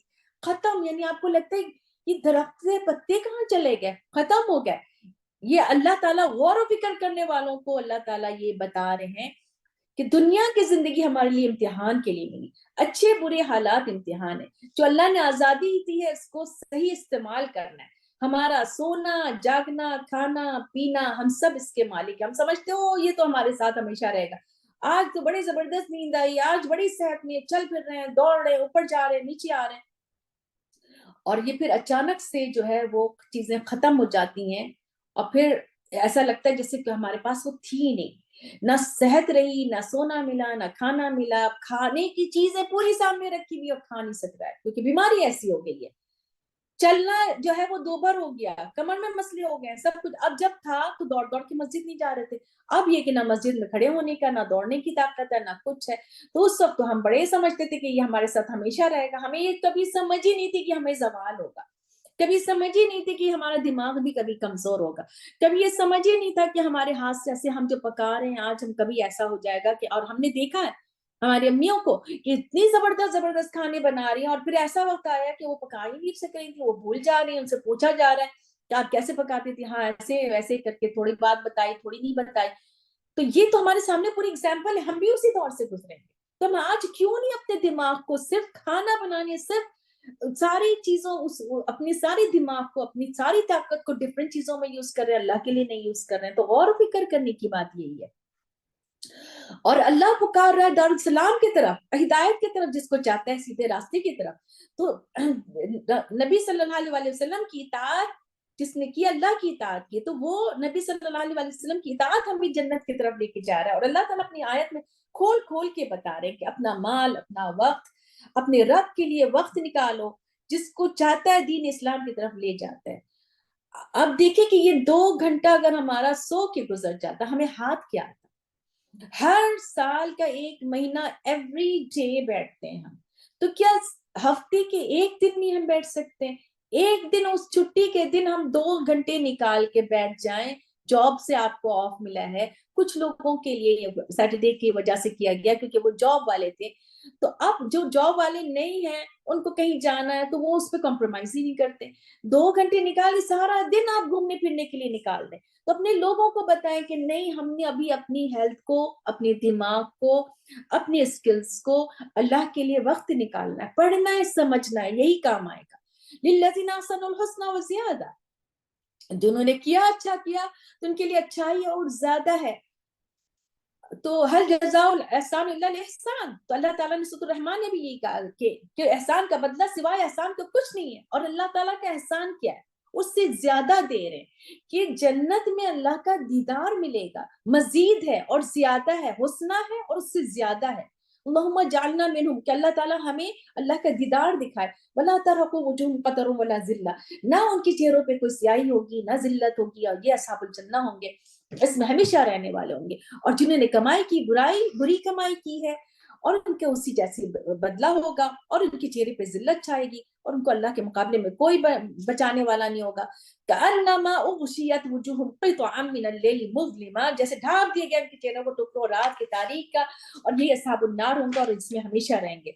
Speaker 1: ختم. یعنی آپ کو لگتا ہے یہ درخت سے پتے کہاں چلے گئے، ختم ہو گئے. یہ اللہ تعالیٰ غور و فکر کرنے والوں کو اللہ تعالیٰ یہ بتا رہے ہیں کہ دنیا کی زندگی ہمارے لیے امتحان کے لیے ملی، اچھے برے حالات امتحان ہے، جو اللہ نے آزادی دی ہے اس کو صحیح استعمال کرنا ہے۔ ہمارا سونا جاگنا کھانا پینا ہم سب اس کے مالک ہیں، ہم سمجھتے ہو یہ تو ہمارے ساتھ ہمیشہ رہے گا، آج تو بڑی زبردست نیند آئی، آج بڑی صحت میں چل پھر رہے ہیں، دوڑ رہے ہیں، اوپر جا رہے ہیں، نیچے آ رہے ہیں، اور یہ پھر اچانک سے جو ہے وہ چیزیں ختم ہو جاتی ہیں، اور پھر ایسا لگتا ہے جیسے کہ ہمارے پاس وہ تھی نہیں، نہ صحت رہی، نہ سونا ملا، نہ کھانا ملا، کھانے کی چیزیں پوری سامنے رکھی ہوئی اور کھا نہیں سک رہا ہے کیونکہ بیماری ایسی ہو گئی ہے، چلنا جو ہے وہ دوبھر ہو گیا، کمر میں مسئلے ہو گئے سب کچھ۔ اب جب تھا تو دوڑ دوڑ کے مسجد نہیں جا رہے تھے، اب یہ کہ نہ مسجد میں کھڑے ہونے کا، نہ دوڑنے کی طاقت ہے، نہ کچھ ہے، تو اس وقت تو ہم بڑے سمجھتے تھے کہ یہ ہمارے ساتھ ہمیشہ رہے گا، ہمیں یہ کبھی سمجھ ہی نہیں تھی کہ ہمیں زوال ہوگا، کبھی سمجھ ہی نہیں تھی کہ ہمارا دماغ بھی کبھی کمزور ہوگا، کبھی یہ سمجھ ہی نہیں تھا کہ ہمارے ہاتھ سے ایسے ہم جو پکا رہے ہیں آج ہم کبھی ایسا ہو جائے گا کہ، اور ہم نے دیکھا ہے ہماری امیوں کو کہ اتنی زبردست زبردست کھانے بنا رہی ہیں، اور پھر ایسا وقت آیا کہ وہ پکا ہی نہیں سک رہی تھی، وہ بھول جا رہی ہیں، ان سے پوچھا جا رہا ہے کہ آپ کیسے پکاتی تھی، ہاں ایسے ویسے کر کے تھوڑی بات بتائی تھوڑی نہیں بتائی، تو یہ تو ہمارے سامنے پوری ایگزامپل ہے، ہم بھی اسی دور سے گزریں گے، تو ہم آج کیوں نہیں اپنے دماغ کو صرف کھانا بنانے، صرف ساری چیزوں اپنی ساری دماغ کو اپنی ساری طاقت کو ڈفرینٹ چیزوں میں یوز کر رہے ہیں، اللہ کے لیے نہیں یوز کر رہے ہیں، تو غور و فکر کرنے کی بات یہی ہے۔ اور اللہ پکار رہا ہے دارالسلام کی طرف، ہدایت کی طرف، جس کو چاہتا ہے سیدھے راستے کی طرف، تو نبی صلی اللہ علیہ وسلم کی اطاعت جس نے کی، اللہ کی اطاعت کی، تو وہ نبی صلی اللہ علیہ وسلم کی اطاعت ہم بھی جنت کی طرف لے کے جا رہا ہے، اور اللہ تعالیٰ اپنی آیت میں کھول کھول کے بتا رہے ہیں کہ اپنا مال، اپنا وقت، اپنے رب کے لیے وقت نکالو، جس کو چاہتا ہے دین اسلام کی طرف لے جاتا ہے۔ اب دیکھیں کہ یہ 2 گھنٹہ اگر ہمارا سو کے گزر جاتا، ہمیں ہاتھ کیا آتا؟ ہر سال کا 1 مہینہ ایوری ڈے بیٹھتے ہیں ہم، تو کیا ہفتے کے ایک دن نہیں ہم بیٹھ سکتے؟ ایک دن اس چھٹی کے دن ہم 2 گھنٹے نکال کے بیٹھ جائیں، جاب سے آپ کو آف ملا ہے، کچھ لوگوں کے لیے سیٹرڈے کی وجہ سے کیا گیا کیونکہ وہ جاب والے تھے، تو اب جو جاب والے نہیں ہیں ان کو کہیں جانا ہے تو وہ اس پہ کمپرومائز ہی نہیں کرتے، 2 گھنٹے نکالے، سارا دن آپ گھومنے پھرنے کے لیے نکال دیں، تو اپنے لوگوں کو بتائیں کہ نہیں، ہم نے ابھی اپنی ہیلتھ کو، اپنے دماغ کو، اپنی اسکلز کو اللہ کے لیے وقت نکالنا ہے، پڑھنا ہے، سمجھنا ہے، یہی کام آئے گا۔ للذین احسنوا الحسنی وزیادہ، جنہوں نے کیا اچھا کیا تو ان کے لیے اچھائی اور زیادہ ہے، تو هل جزاء الاحسان الا الاحسان، تو اللہ تعالیٰ نے سورۃ الرحمن میں بھی یہی کہا کہ احسان کا بدلہ سوائے احسان کا کچھ نہیں ہے، اور اللہ تعالیٰ کا احسان کیا ہے؟ اس سے زیادہ دے رہے ہیں کہ جنت میں اللہ کا دیدار ملے گا، مزید ہے اور زیادہ ہے، حسنہ ہے اور اس سے زیادہ ہے۔ اللہم جعلنا منہم، کہ اللہ تعالیٰ ہمیں اللہ کا دیدار دکھائے، ولا ترہق وجوہہم قتر ولا ذلہ، نہ ان کے چہروں پہ کوئی سیاہی ہوگی، نہ ذلت ہوگی، اور یہ اصحاب الجنہ ہوں گے، اس میں ہمیشہ رہنے والے ہوں گے، اور جنہوں نے کمائی کی، بری کمائی کی ہے، اور ان کے اسی جیسی بدلہ ہوگا، اور ان کے چہرے پہ ذلت چھائے گی، اور ان کو اللہ کے مقابلے میں کوئی بچانے والا نہیں ہوگا۔ کأنما اغشیت وجوہہم قطعا من اللیل مظلما، جیسے ڈھانپ دیا گیا ان کے چہروں کو ٹکڑوں رات کی تاریک کا، اور یہ اصحاب النار ہوں گے، اور اس میں ہمیشہ رہیں گے۔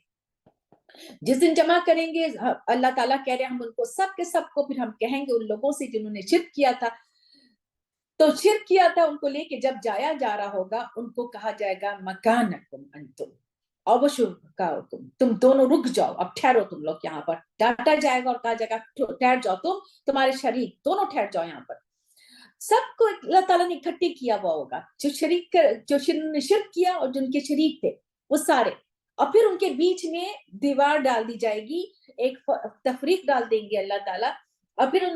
Speaker 1: جس دن جمع کریں گے، اللہ تعالیٰ کہہ رہے ہیں ہم ان کو سب کے سب کو پھر ہم کہیں گے ان لوگوں سے جنہوں نے شرک کیا تھا، تو شرک کیا تھا ان کو لے کے جب جایا جا رہا ہوگا، ان کو کہا جائے گا مکانکم انتم اور شرکاؤکم، تم دونوں رک جاؤ، اب ٹھہرو تم لوگ یہاں پر، ڈانٹا جائے گا اور کہا جائے گا ٹھہر جاؤ، تمہارے شریک دونوں ٹھہر جاؤ یہاں پر، سب کو اللہ تعالیٰ نے اکٹھے کیا ہوا ہوگا، جو شرک کیا اور جن کے شریک تھے وہ سارے، اور پھر ان کے بیچ میں دیوار ڈال دی جائے گی، ایک تفریق ڈال دیں گے اللہ تعالیٰ، اور پھر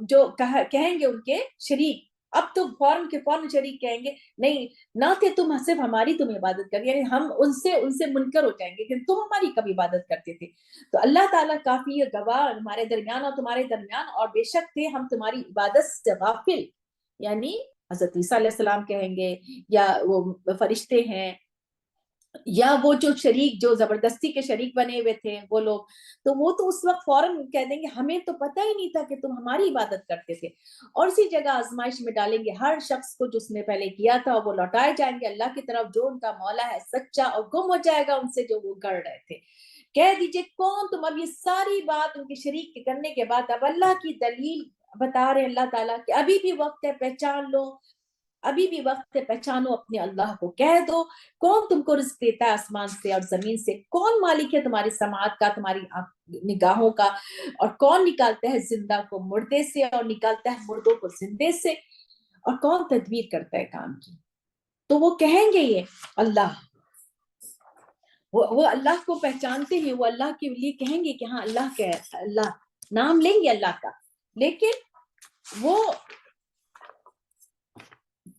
Speaker 1: جو کہیں گے ان کے شریک، اب تو فوراً شریک کہیں گے نہیں، نہ تھے تم صرف ہماری تم عبادت کر، یعنی ہم ان سے منکر ہو جائیں گے کہ تم ہماری کب عبادت کرتے تھے، تو اللہ تعالیٰ کافی گواہ ہمارے درمیان اور تمہارے درمیان، اور بے شک تھے ہم تمہاری عبادت سے غافل، یعنی حضرت عیسیٰ علیہ السلام کہیں گے، یا وہ فرشتے ہیں، یا وہ جو شریک، جو زبردستی کے شریک بنے ہوئے تھے وہ لوگ، تو وہ تو اس وقت فوراً کہہ دیں گے ہمیں تو پتہ ہی نہیں تھا کہ تم ہماری عبادت کرتے تھے، اور اسی جگہ آزمائش میں ڈالیں گے ہر شخص کو جس نے پہلے کیا تھا، وہ لوٹائے جائیں گے اللہ کی طرف جو ان کا مولا ہے سچا، اور گم ہو جائے گا ان سے جو وہ کر رہے تھے۔ کہہ دیجئے کون تم؟ اب یہ ساری بات ان کے شریک کے کرنے کے بعد اب اللہ کی دلیل بتا رہے اللہ تعالیٰ کہ ابھی بھی وقت ہے، پہچان لو، ابھی بھی وقت ہے, پہچانو اپنے اللہ کو, کہہ دو کون تم کو رزق دیتا ہے آسمان سے اور زمین سے, کون مالک ہے تمہاری سماعت کا, تمہاری نگاہوں کا, اور کون نکالتا ہے زندہ کو مردے سے اور نکالتا ہے مردوں کو زندے سے, اور کون تدبیر کرتا ہے کام کی. تو وہ کہیں گے یہ اللہ, وہ اللہ کو پہچانتے ہیں, وہ اللہ کے لیے کہیں گے کہ ہاں اللہ کا ہے, اللہ نام لیں گے اللہ کا. لیکن وہ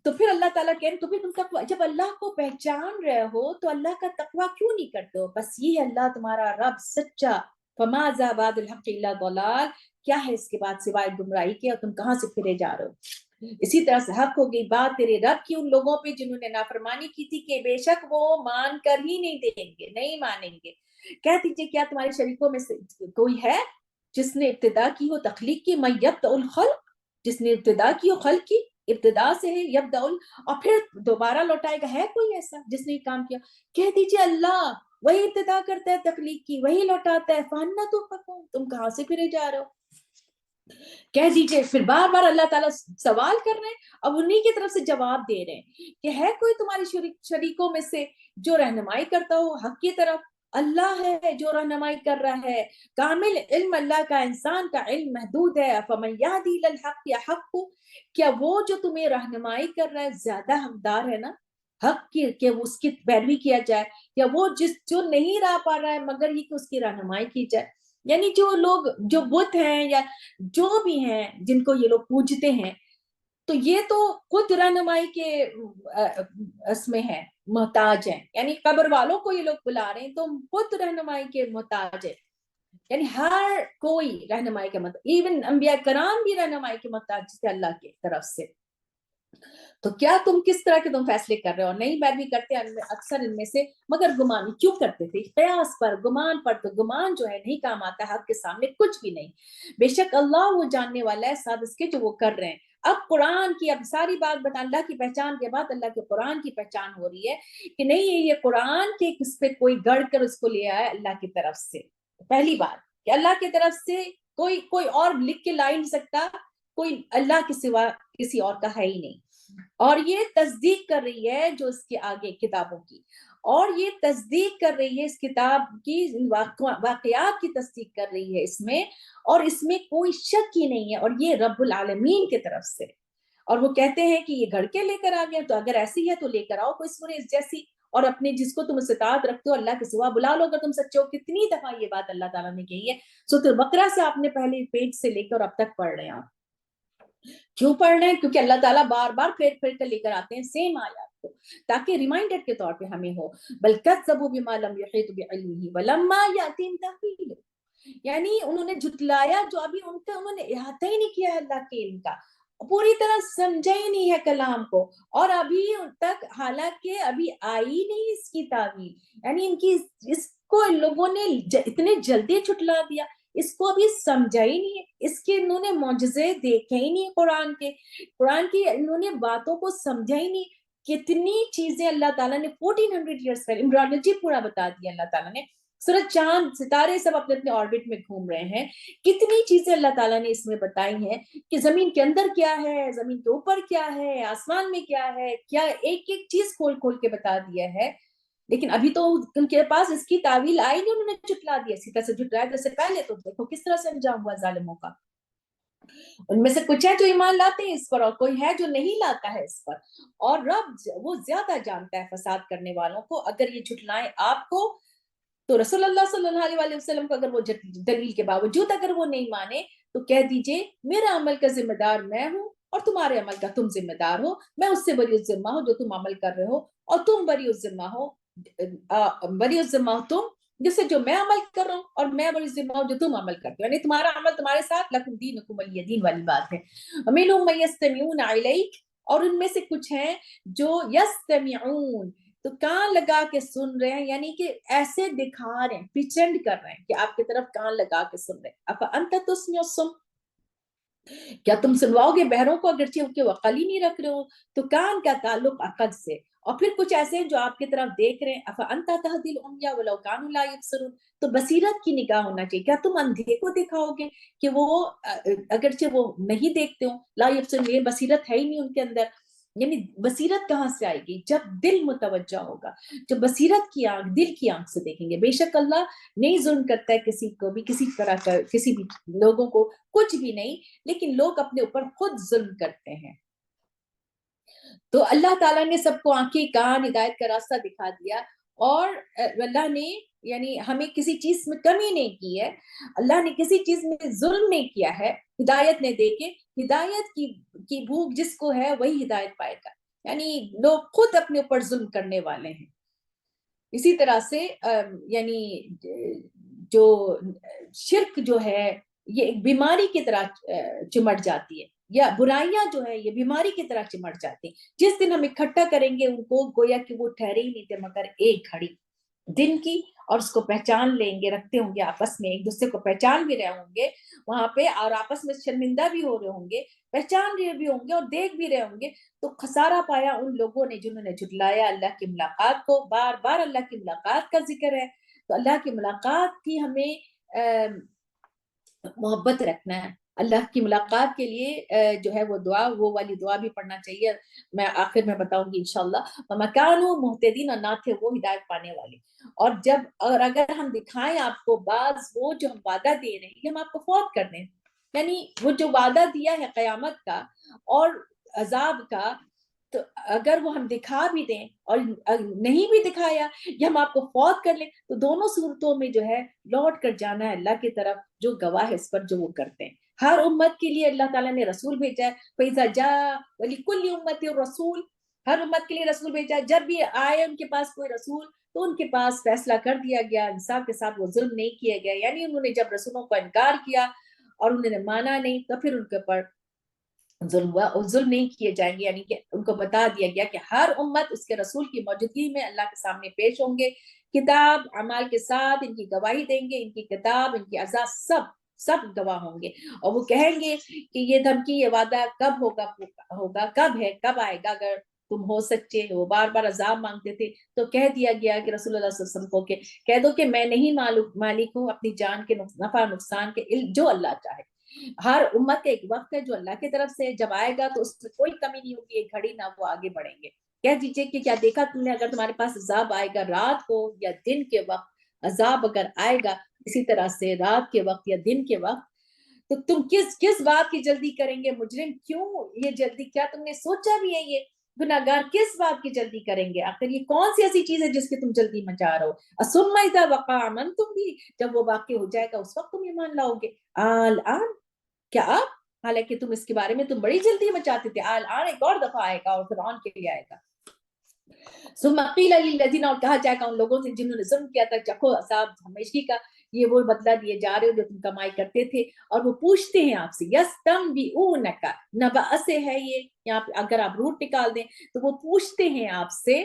Speaker 1: تو پھر اللہ تعالیٰ کہہ رہے تو پھر تم تقوی, جب اللہ کو پہچان رہے ہو تو اللہ کا تقوی کیوں نہیں کرتے ہو؟ بس یہ ہے اللہ تمہارا رب سچا, فماذا بعد الحق الا ضلال, کیا ہے اس کے بعد سوائے گمراہی کے, اور تم کہاں سے پھرے جا رہے ہو. اسی طرح سے حق ہو گئی بات تیرے رب کی ان لوگوں پہ جنہوں نے نافرمانی کی تھی کہ بے شک وہ مان کر ہی نہیں دیں گے, نہیں مانیں گے. کہہ دیجئے کیا تمہارے شریکوں میں سے کوئی ہے جس نے ابتدا کی ہو تخلیق کی, من یبدأ الخلق, جس نے ابتدا کی ہو خلق کی, ابتدا سے ہے یبدأ اور پھر دوبارہ لوٹائے گا, ہے کوئی ایسا جس نے یہ کام کیا؟ کہہ دیجئے اللہ, وہی ابتدا کرتا ہے تخلیق کی, وہی لوٹاتا ہے, فَأَنَّىٰ تُؤْفَكُونَ, تم کہاں سے پھرے جا رہے ہو. کہہ دیجئے, پھر بار بار اللہ تعالیٰ سوال کر رہے ہیں, اب انہی کی طرف سے جواب دے رہے ہیں کہ ہے کوئی تمہاری شریکوں میں سے جو رہنمائی کرتا ہو حق کی طرف؟ اللہ ہے جو رہنمائی کر رہا ہے, کامل علم اللہ کا, انسان کا علم محدود ہے. فَمَن يَهْدِي إِلَى الْحَقِّ أَحَقُّ, کیا وہ جو تمہیں رہنمائی کر رہا ہے زیادہ حقدار ہے نا حق کی کہ اس کی پیروی کیا جائے, یا وہ جو نہیں رہ پا رہا ہے مگر یہ کہ اس کی رہنمائی کی جائے. یعنی جو لوگ جو بت ہیں یا جو بھی ہیں جن کو یہ لوگ پوجتے ہیں, تو یہ تو خود رہنمائی کے اس میں ہے, محتاج ہیں. یعنی قبر والوں کو یہ لوگ بلا رہے ہیں تو خود رہنمائی کے محتاج ہے. یعنی ہر کوئی رہنمائی کے محتاج, ایون انبیاء کرام بھی رہنمائی کے محتاج تھے اللہ کی طرف سے. تو کیا تم کس طرح کے تم فیصلے کر رہے ہو؟ نہیں پیروی کرتے اکثر ان میں سے, مگر گمان کیوں کرتے تھے؟ قیاس پر, گمان پر. تو گمان جو ہے نہیں کام آتا, حق کے سامنے کچھ بھی نہیں. بے شک اللہ وہ جاننے والا ہے ساتھ اس کے جو وہ کر رہے ہیں. اب قرآن کی, اب ساری بات بتا, اللہ کی پہچان کے بعد اللہ کے قرآن کی پہچان ہو رہی ہے کہ نہیں یہ قرآن کے کس پہ کوئی گڑھ کر اس کو لے آیا اللہ کی طرف سے. پہلی بات کہ اللہ کی طرف سے کوئی اور لکھ کے لا ہی نہیں سکتا, کوئی اللہ کے سوا کسی اور کا ہے ہی نہیں. اور یہ تصدیق کر رہی ہے جو اس کے آگے کتابوں کی, اور یہ تصدیق کر رہی ہے اس کتاب کی واقعات کی تصدیق کر رہی ہے اس میں, اور اس میں کوئی شک ہی نہیں ہے, اور یہ رب العالمین کی طرف سے. اور وہ کہتے ہیں کہ یہ گھڑ کے لے کر آ گیا, تو اگر ایسی ہے تو لے کر آؤ کوئی سورہ اس جیسی, اور اپنے جس کو تم استطاعت رکھتے ہو اللہ کے سوا بلا لو اگر تم سچے ہو. کتنی دفعہ یہ بات اللہ تعالیٰ نے کہی ہے. سورۃ بقرہ سے آپ نے پہلے پیج سے لے کر اب تک پڑھ رہے ہیں. آپ کیوں پڑھ رہے ہیں؟ کیونکہ اللہ تعالیٰ بار بار پھر کر لے کر آتے ہیں سیم آیات کو, تاکہ ریمائنڈر کے طور پہ ہمیں ہو. بل کذبوا بما لم يحيطوا بعلمه ولما يأتهم تأويله, یعنی انہوں نے جھٹلایا جو ابھی انہوں نے احاطہ ہی نہیں کیا ہے اللہ کے علم کا, پوری طرح سمجھا ہی نہیں ہے کلام کو, اور ابھی تک حالانکہ ابھی آئی نہیں اس کی تعویل. یعنی ان کی اس کو ان لوگوں نے اتنے جلدی جھٹلا دیا, اس کو ابھی سمجھا ہی نہیں ہے, اس کے انہوں نے معجزے دیکھے ہی نہیں, قرآن کی انہوں نے باتوں کو سمجھا ہی نہیں. کتنی چیزیں اللہ تعالیٰ نے 1400 ایئرس پہلے ایمبریولوجی پورا بتا دیا اللہ تعالیٰ نے. سورج, چاند, ستارے سب اپنے اپنے آربٹ میں گھوم رہے ہیں. کتنی چیزیں اللہ تعالیٰ نے اس میں بتائی ہیں کہ زمین کے اندر کیا ہے, زمین کے اوپر کیا ہے, آسمان میں کیا ہے, کیا ایک ایک چیز کھول کے بتا دیا ہے. لیکن ابھی تو ان کے پاس اس کی تعویل آئی نہیں, انہوں نے جھٹلا دیا. اسی طرح سے جھٹلایا جیسے پہلے, تو دیکھو کس طرح سے انجام ہوا ظالموں کا. ان میں سے کچھ ہے جو ایمان لاتے ہیں اس پر, اور کوئی ہے جو نہیں لاتا ہے اس پر. اور رب وہ زیادہ جانتا ہے فساد کرنے والوں کو. اگر یہ جھٹلائیں آپ کو, تو رسول اللہ صلی اللہ علیہ وسلم کو اگر وہ دلیل کے باوجود اگر وہ نہیں مانے, تو کہہ دیجئے میرا عمل کا ذمہ دار میں ہوں اور تمہارے عمل کا تم ذمہ دار ہو. میں اس سے بری الذمہ ہوں جو تم عمل کر رہے ہو, اور تم بری الذمہ ہو تم جس سے جو میں عمل کر رہا ہوں, اور میں بری ذمہ ہوں جو تم عمل کرتے ہو. یعنی تمہارا عمل تمہارے ساتھ, لکم دینکم ولی دین والی بات ہے. ومنہم من یستمعون الیک, اور ان میں سے کچھ ہیں جو یستمعون, تو کان لگا کے سن رہے ہیں, یعنی کہ ایسے دکھا رہے ہیں, پریٹینڈ کر رہے ہیں کہ آپ کی طرف کان لگا کے سن رہے ہیں. افانت تسمع الصم, کیا تم سنواؤ گے بہروں کو اگرچہ کہ وہ عقل ہی نہیں رکھ رہے ہو. تو کان کا تعلق عقل سے. اور پھر کچھ ایسے ہیں جو آپ کی طرف دیکھ رہے ہیں. افانت تهدی العمي ولو كانوا لا يبصرون, تو بصیرت کی نگاہ ہونا چاہیے. کیا تم اندھے کو دکھاؤ گے کہ وہ اگرچہ وہ نہیں دیکھتے ہو, لا يبصرون, یہ بصیرت ہے ہی نہیں ان کے اندر. یعنی بصیرت کہاں سے آئے گی؟ جب دل متوجہ ہوگا، جب بصیرت کی آنکھ دل کی آنکھ سے دیکھیں گے. بے شک اللہ نہیں ظلم کرتا ہے کسی کو بھی، کسی طرح کا کسی بھی لوگوں کو کچھ بھی نہیں، لیکن لوگ اپنے اوپر خود ظلم کرتے ہیں. تو اللہ تعالیٰ نے سب کو آنکھیں کان ہدایت کا راستہ دکھا دیا، اور اللہ نے یعنی ہمیں کسی چیز میں کمی نہیں کی ہے، اللہ نے کسی چیز میں ظلم نہیں کیا ہے ہدایت نے دے کے. ہدایت کی بھوک جس کو ہے وہی ہدایت پائے گا. یعنی لوگ خود اپنے اوپر ظلم کرنے والے ہیں. اسی طرح سے یعنی جو شرک جو ہے یہ ایک بیماری کی طرح چمٹ جاتی ہے، یا برائیاں جو ہے یہ بیماری کی طرح چمٹ جاتی ہیں. جس دن ہم اکٹھا کریں گے ان کو، گویا کہ وہ ٹھہرے ہی نہیں تھے مگر ایک گھڑی دن کی، اور اس کو پہچان لیں گے، رکھتے ہوں گے آپس میں، ایک دوسرے کو پہچان بھی رہے ہوں گے وہاں پہ، اور آپس میں شرمندہ بھی ہو رہے ہوں گے، پہچان رہے بھی ہوں گے اور دیکھ بھی رہے ہوں گے. تو خسارہ پایا ان لوگوں نے جنہوں نے جھٹلایا اللہ کی ملاقات کو. بار بار اللہ کی ملاقات کا ذکر ہے، تو اللہ کی ملاقات کی ہمیں محبت رکھنا ہے. اللہ کی ملاقات کے لیے جو ہے وہ دعا، وہ والی دعا بھی پڑھنا چاہیے. میں آخر میں بتاؤں گی انشاءاللہ. وَمَا كَانُوا مُهْتَدِينَ، نہ تھے وہ ہدایت پانے والے. اور اگر ہم دکھائیں آپ کو بعض وہ جو ہم وعدہ دے رہے ہیں، ہم آپ کو فوت کر دیں. یعنی وہ جو وعدہ دیا ہے قیامت کا اور عذاب کا، تو اگر وہ ہم دکھا بھی دیں اور نہیں بھی دکھایا، یا ہم آپ کو فوت کر لیں، تو دونوں صورتوں میں جو ہے لوٹ کر جانا ہے اللہ کی طرف جو گواہ ہے اس پر جو وہ کرتے ہیں. ہر امت کے لیے اللہ تعالیٰ نے رسول بھیجا ہے. فَإِذَا جَاءَ وَلِكُلِّ أُمَّةٍ رَسُولٌ، ہر امت کے لیے رسول بھیجا ہے. جب بھی آئے ان کے پاس کوئی رسول تو ان کے پاس فیصلہ کر دیا گیا، انصاف کے ساتھ، وہ ظلم نہیں کیے گئے. یعنی انہوں نے جب رسولوں کو انکار کیا اور انہوں نے مانا نہیں، تو پھر ان کے اوپر ظلم ہوا، اور ظلم نہیں کیے جائیں گے. یعنی کہ ان کو بتا دیا گیا کہ ہر امت اس کے رسول کی موجودگی میں اللہ کے سامنے پیش ہوں گے، کتاب اعمال کے ساتھ ان کی گواہی دیں گے. ان کی کتاب، ان کی عزا، سب گواہ ہوں گے. اور وہ کہیں گے کہ یہ دھمکی، یہ وعدہ کب ہوگا، کب ہے، کب آئے گا، اگر تم ہو سچے. وہ بار بار عذاب مانگتے تھے، تو کہہ دیا گیا کہ رسول اللہ صلی اللہ علیہ وسلم کو کہ کہہ دو کہ میں نہیں مالک ہوں اپنی جان کے نفع نقصان کے، جو اللہ چاہے. ہر امت کا ایک وقت ہے جو اللہ کی طرف سے جب آئے گا تو اس میں کوئی کمی نہیں ہوگی، ایک گھڑی نہ وہ آگے بڑھیں گے. کہہ دیجئے کہ کیا دیکھا تم نے، اگر تمہارے پاس عذاب آئے گا رات کو یا دن کے وقت، عذاب اگر آئے گا اسی طرح سے رات کے وقت یا دن کے وقت، تو تم کس بات کی جلدی کریں گے؟ مجرم کیوں یہ جلدی، کیا تم نے سوچا بھی ہے یہ گناہگار کس بات کی جلدی کریں گے؟ آخر یہ کون سی ایسی چیز ہے جس کی تم جلدی مچا رہے ہو؟ ثم اذا وقع آمنتم بھی، جب وہ واقع ہو جائے گا اس وقت تم ایمان لاؤ گے. الان، کیا آپ، حالانکہ تم اس کے بارے میں تم بڑی جلدی مچاتے تھے. الان ایک اور دفعہ آئے گا اور فرعون کے لیے آئے گا. ثم قیل للذین، اور کہا جائے گا ان لوگوں سے جنہوں نے ظلم کیا تھا، چکھو عذاب ہمیشگی کا، یہ وہ بدلہ دیے جا رہے ہو جو تم کمائی کرتے تھے. اور وہ پوچھتے ہیں آپ سے، یستنبئونک، نبأ سے ہے یہ، یہاں پہ اگر آپ روٹ نکال دیں تو وہ پوچھتے ہیں آپ سے.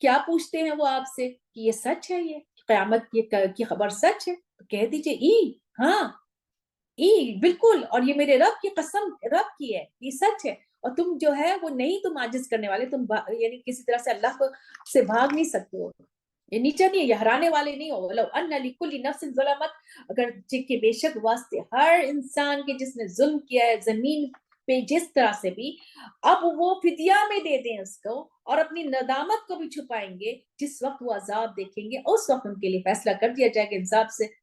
Speaker 1: کیا پوچھتے ہیں وہ آپ سے؟ کہ یہ سچ ہے، یہ قیامت کی خبر سچ ہے؟ تو کہہ دیجئے ہاں، بالکل، اور یہ میرے رب کی قسم، رب کی ہے، یہ سچ ہے. اور تم جو ہے وہ نہیں، تم عاجز کرنے والے، تم یعنی کسی طرح سے اللہ کو سے بھاگ نہیں سکتے ہو، یہ نیچا نہیں ہے، یہ ہرانے والے نہیں ہو. لو ان لکل نفس ظلمت، اگر کہ بے شک واسطے ہر انسان کے جس نے ظلم کیا ہے زمین پہ جس طرح سے بھی، اب وہ فدیہ میں دے دیں اس کو، اور اپنی ندامت کو بھی چھپائیں گے. جس وقت وہ عذاب دیکھیں گے اس وقت ان کے لیے فیصلہ کر دیا جائے گا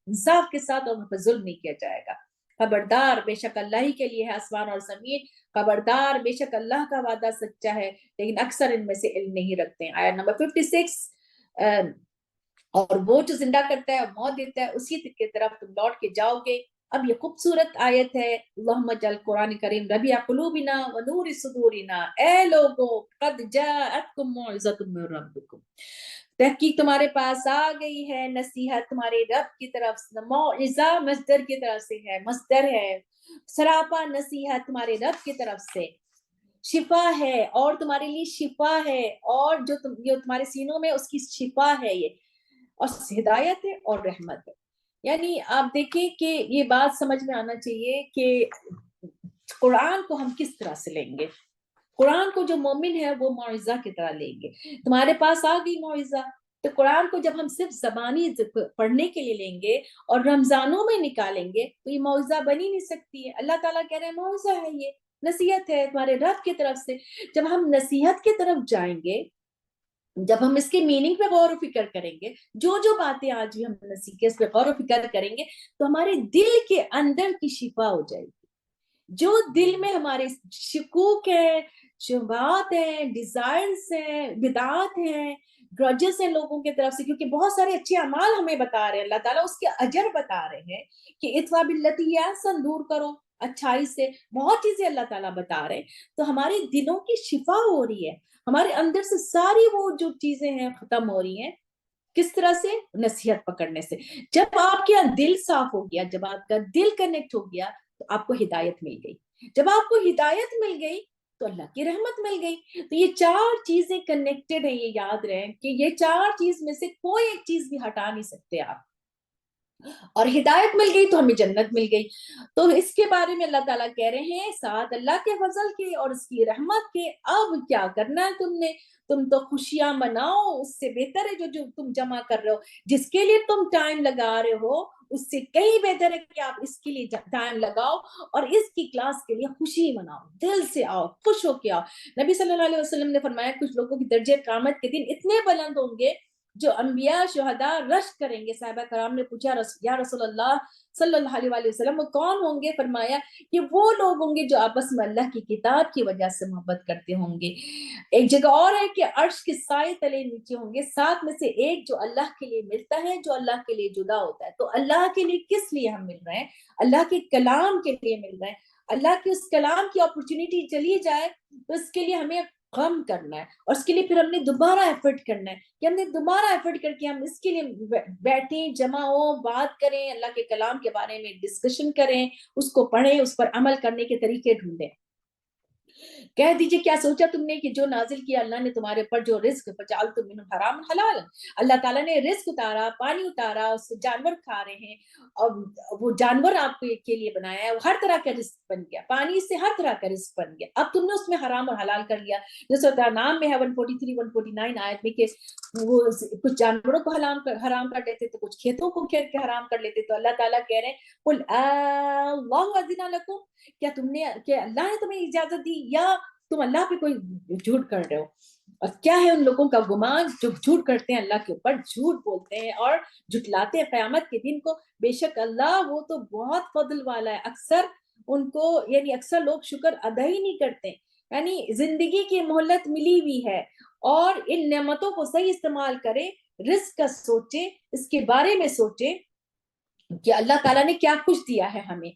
Speaker 1: انصاف کے ساتھ، اور ان پر ظلم نہیں کیا جائے گا. خبردار، بے شک اللہ ہی کے لیے ہے آسمان اور زمین. خبردار، بے شک اللہ کا وعدہ سچا ہے، لیکن اکثر ان میں سے علم نہیں رکھتے ہیں. آیت نمبر 56. اور وہ جو زندہ کرتا ہے اور موت دیتا ہے اسی کی طرف تم لوٹ کے جاؤ گے. اب یہ خوبصورت آیت ہے. اللہم اجعل قرآن کریم ربیع قلوبنا ونور صدورنا. اے لوگو، قد جاءتکم موعظۃ من ربکم، تحقیق تمہارے پاس آ گئی ہے نصیحت تمہارے رب کی طرف سے. موعظہ مصدر کی طرف سے ہے، مصدر ہے، سراپا نصیحت تمہارے رب کی طرف سے. شفا ہے، اور تمہارے لیے شفا ہے، اور جو تمہارے سینوں میں اس کی شفا ہے یہ، اور ہدایت ہے اور رحمت ہے. یعنی آپ دیکھیں کہ یہ بات سمجھ میں آنا چاہیے کہ قرآن کو ہم کس طرح سے لیں گے. قرآن کو جو مومن ہے وہ معجزہ کی طرح لیں گے. تمہارے پاس آ گئی معجزہ، تو قرآن کو جب ہم صرف زبانی پڑھنے کے لیے لیں گے اور رمضانوں میں نکالیں گے تو یہ معجزہ بن ہی نہیں سکتی ہے. اللہ تعالیٰ کہہ رہے ہیں معجزہ ہے یہ، نصیحت ہے تمہارے رب کی طرف سے. جب ہم نصیحت کی طرف جائیں گے، جب ہم اس کے میننگ پہ غور و فکر کریں گے، جو باتیں آج بھی ہم نصیحت اس پہ غور و فکر کریں گے، تو ہمارے دل کے اندر کی شفا ہو جائے گی. جو دل میں ہمارے شکوک ہے، شبہات ہیں، ڈیزائرز ہیں، بدعات ہیں، گرجز ہیں لوگوں کی طرف سے، کیونکہ بہت سارے اچھے اعمال ہمیں بتا رہے ہیں اللہ تعالیٰ، اس کے اجر بتا رہے ہیں کہ اتوا باللتی ہی احسن، دور کرو اچھائی سے، بہت چیزیں اللہ تعالیٰ بتا رہے ہیں. تو ہمارے دلوں کی شفا ہو رہی ہے، ہمارے اندر سے ساری وہ جو چیزیں ہیں ختم ہو رہی ہیں. کس طرح سے؟ نصیحت پکڑنے سے. جب آپ کا دل صاف ہو گیا، جب آپ کا دل کنیکٹ ہو گیا، تو آپ کو ہدایت مل گئی. جب آپ کو ہدایت مل گئی تو اللہ کی رحمت مل گئی. تو یہ 4 چیزیں کنیکٹڈ ہیں، یہ یاد رہیں کہ یہ 4 چیز میں سے کوئی ایک چیز بھی ہٹا نہیں سکتے آپ. اور ہدایت مل گئی تو ہمیں جنت مل گئی. تو اس کے بارے میں اللہ تعالیٰ کہہ رہے ہیں ساتھ اللہ کے فضل کے اور اس کی رحمت کے اب کیا کرنا ہے تم نے؟ تم تو خوشیاں مناؤ، اس سے بہتر ہے جو تم جمع کر رہے ہو. جس کے لیے تم ٹائم لگا رہے ہو اس سے کہیں بہتر ہے کہ آپ اس کے لیے ٹائم لگاؤ اور اس کی کلاس کے لیے خوشی مناؤ، دل سے آؤ، خوش ہو کے آؤ. نبی صلی اللہ علیہ وسلم نے فرمایا کچھ لوگوں کی درجے قیامت کے دن اتنے بلند ہوں گے جو انبیاء شہداء رشک کریں گے. صحابہ کرام نے پوچھا یا رسول اللہ صلی اللہ علیہ وسلم وہ کون ہوں گے؟ فرمایا کہ وہ لوگ ہوں گے جو آپس میں اللہ کی کتاب کی وجہ سے محبت کرتے ہوں گے. ایک جگہ اور ہے کہ عرش کے سائے تلے نیچے ہوں گے 7 میں سے ایک جو اللہ کے لیے ملتا ہے، جو اللہ کے لیے جدا ہوتا ہے. تو اللہ کے لیے کس لیے ہم مل رہے ہیں؟ اللہ کے کلام کے لیے مل رہے ہیں. اللہ کے اس کلام کی اپرچونٹی چلی جائے تو اس کے لیے ہمیں غم کرنا ہے، اور اس کے لیے پھر ہم نے دوبارہ ایفرٹ کرنا ہے کہ ہم نے دوبارہ ایفرٹ کر کے ہم اس کے لیے بیٹھیں، جمع ہوں، بات کریں، اللہ کے کلام کے بارے میں ڈسکشن کریں، اس کو پڑھیں، اس پر عمل کرنے کے طریقے ڈھونڈیں. کہہ دیجئے کیا سوچا تم نے کہ جو نازل کیا اللہ نے تمہارے اوپر، جو رزق فجعلتم منہ حرام حلال، اللہ تعالیٰ نے رزق اتارا، پانی اتارا، اس سے جانور کھا رہے ہیں، اور وہ جانور آپ کے لیے بنایا ہے، وہ ہر طرح کا رزق بن گیا، پانی سے ہر طرح کا رزق بن گیا. اب تم نے اس میں حرام اور حلال کر لیا. جیسے نام میں ہے 143 149 آیت میں کہ وہ کچھ جانوروں کو حرام کر لیتے تو کچھ کھیتوں کو کھیت کے حرام کر لیتے. تو اللہ تعالیٰ کہہ رہے ہیں قل اللہ اذن لکم، کیا تم نے، کہ اللہ نے تمہیں اجازت دی یا تم اللہ پہ کوئی جھوٹ کر رہے ہو؟ اور کیا ہے ان لوگوں کا گمان جو جھوٹ کرتے ہیں، اللہ کے اوپر جھوٹ بولتے ہیں اور جھٹلاتے ہیں قیامت کے دن کو. بے شک اللہ وہ تو بہت فضل والا ہے. اکثر ان کو یعنی اکثر لوگ شکر ادا ہی نہیں کرتے. یعنی زندگی کی مہلت ملی ہوئی ہے اور ان نعمتوں کو صحیح استعمال کرے، رزق کا سوچے، اس کے بارے میں سوچے کہ اللہ تعالیٰ نے کیا کچھ دیا ہے ہمیں،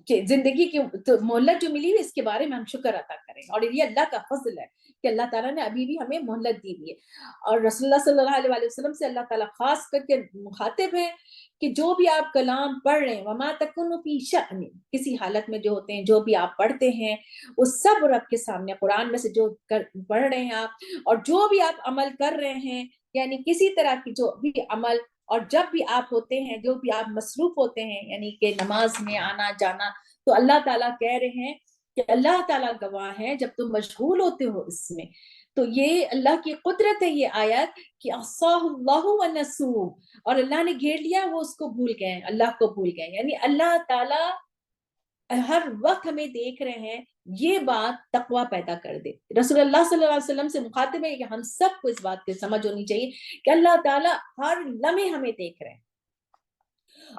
Speaker 1: کہ زندگی کی مہلت جو ملی ہے اس کے بارے میں ہم شکر ادا کریں. اور یہ اللہ کا فضل ہے کہ اللہ تعالیٰ نے ابھی بھی ہمیں مہلت دی ہوئی ہے. اور رسول اللہ صلی اللہ علیہ وسلم سے اللہ تعالیٰ خاص کر کے مخاطب ہے کہ جو بھی آپ کلام پڑھ رہے ہیں، وما تکن فی شأن، کسی حالت میں جو ہوتے ہیں، جو بھی آپ پڑھتے ہیں وہ سب رب کے سامنے، قرآن میں سے جو پڑھ رہے ہیں آپ، اور جو بھی آپ عمل کر رہے ہیں، یعنی کسی طرح کی جو بھی عمل، اور جب بھی آپ ہوتے ہیں، جو بھی آپ مصروف ہوتے ہیں، یعنی کہ نماز میں آنا جانا، تو اللہ تعالیٰ کہہ رہے ہیں کہ اللہ تعالیٰ گواہ ہے جب تم مشغول ہوتے ہو اس میں. تو یہ اللہ کی قدرت ہے یہ آیت کہ احصاہ اللہ ونسوہ، اور اللہ نے گھیر لیا، وہ اس کو بھول گئے، اللہ کو بھول گئے. یعنی اللہ تعالیٰ ہر وقت ہمیں دیکھ رہے ہیں. یہ بات تقوی پیدا کر دے. رسول اللہ صلی اللہ علیہ وسلم سے مخاطب ہے کہ ہم سب کو اس بات کی سمجھ ہونی چاہیے کہ اللہ تعالیٰ ہر لمحے ہمیں دیکھ رہے ہیں،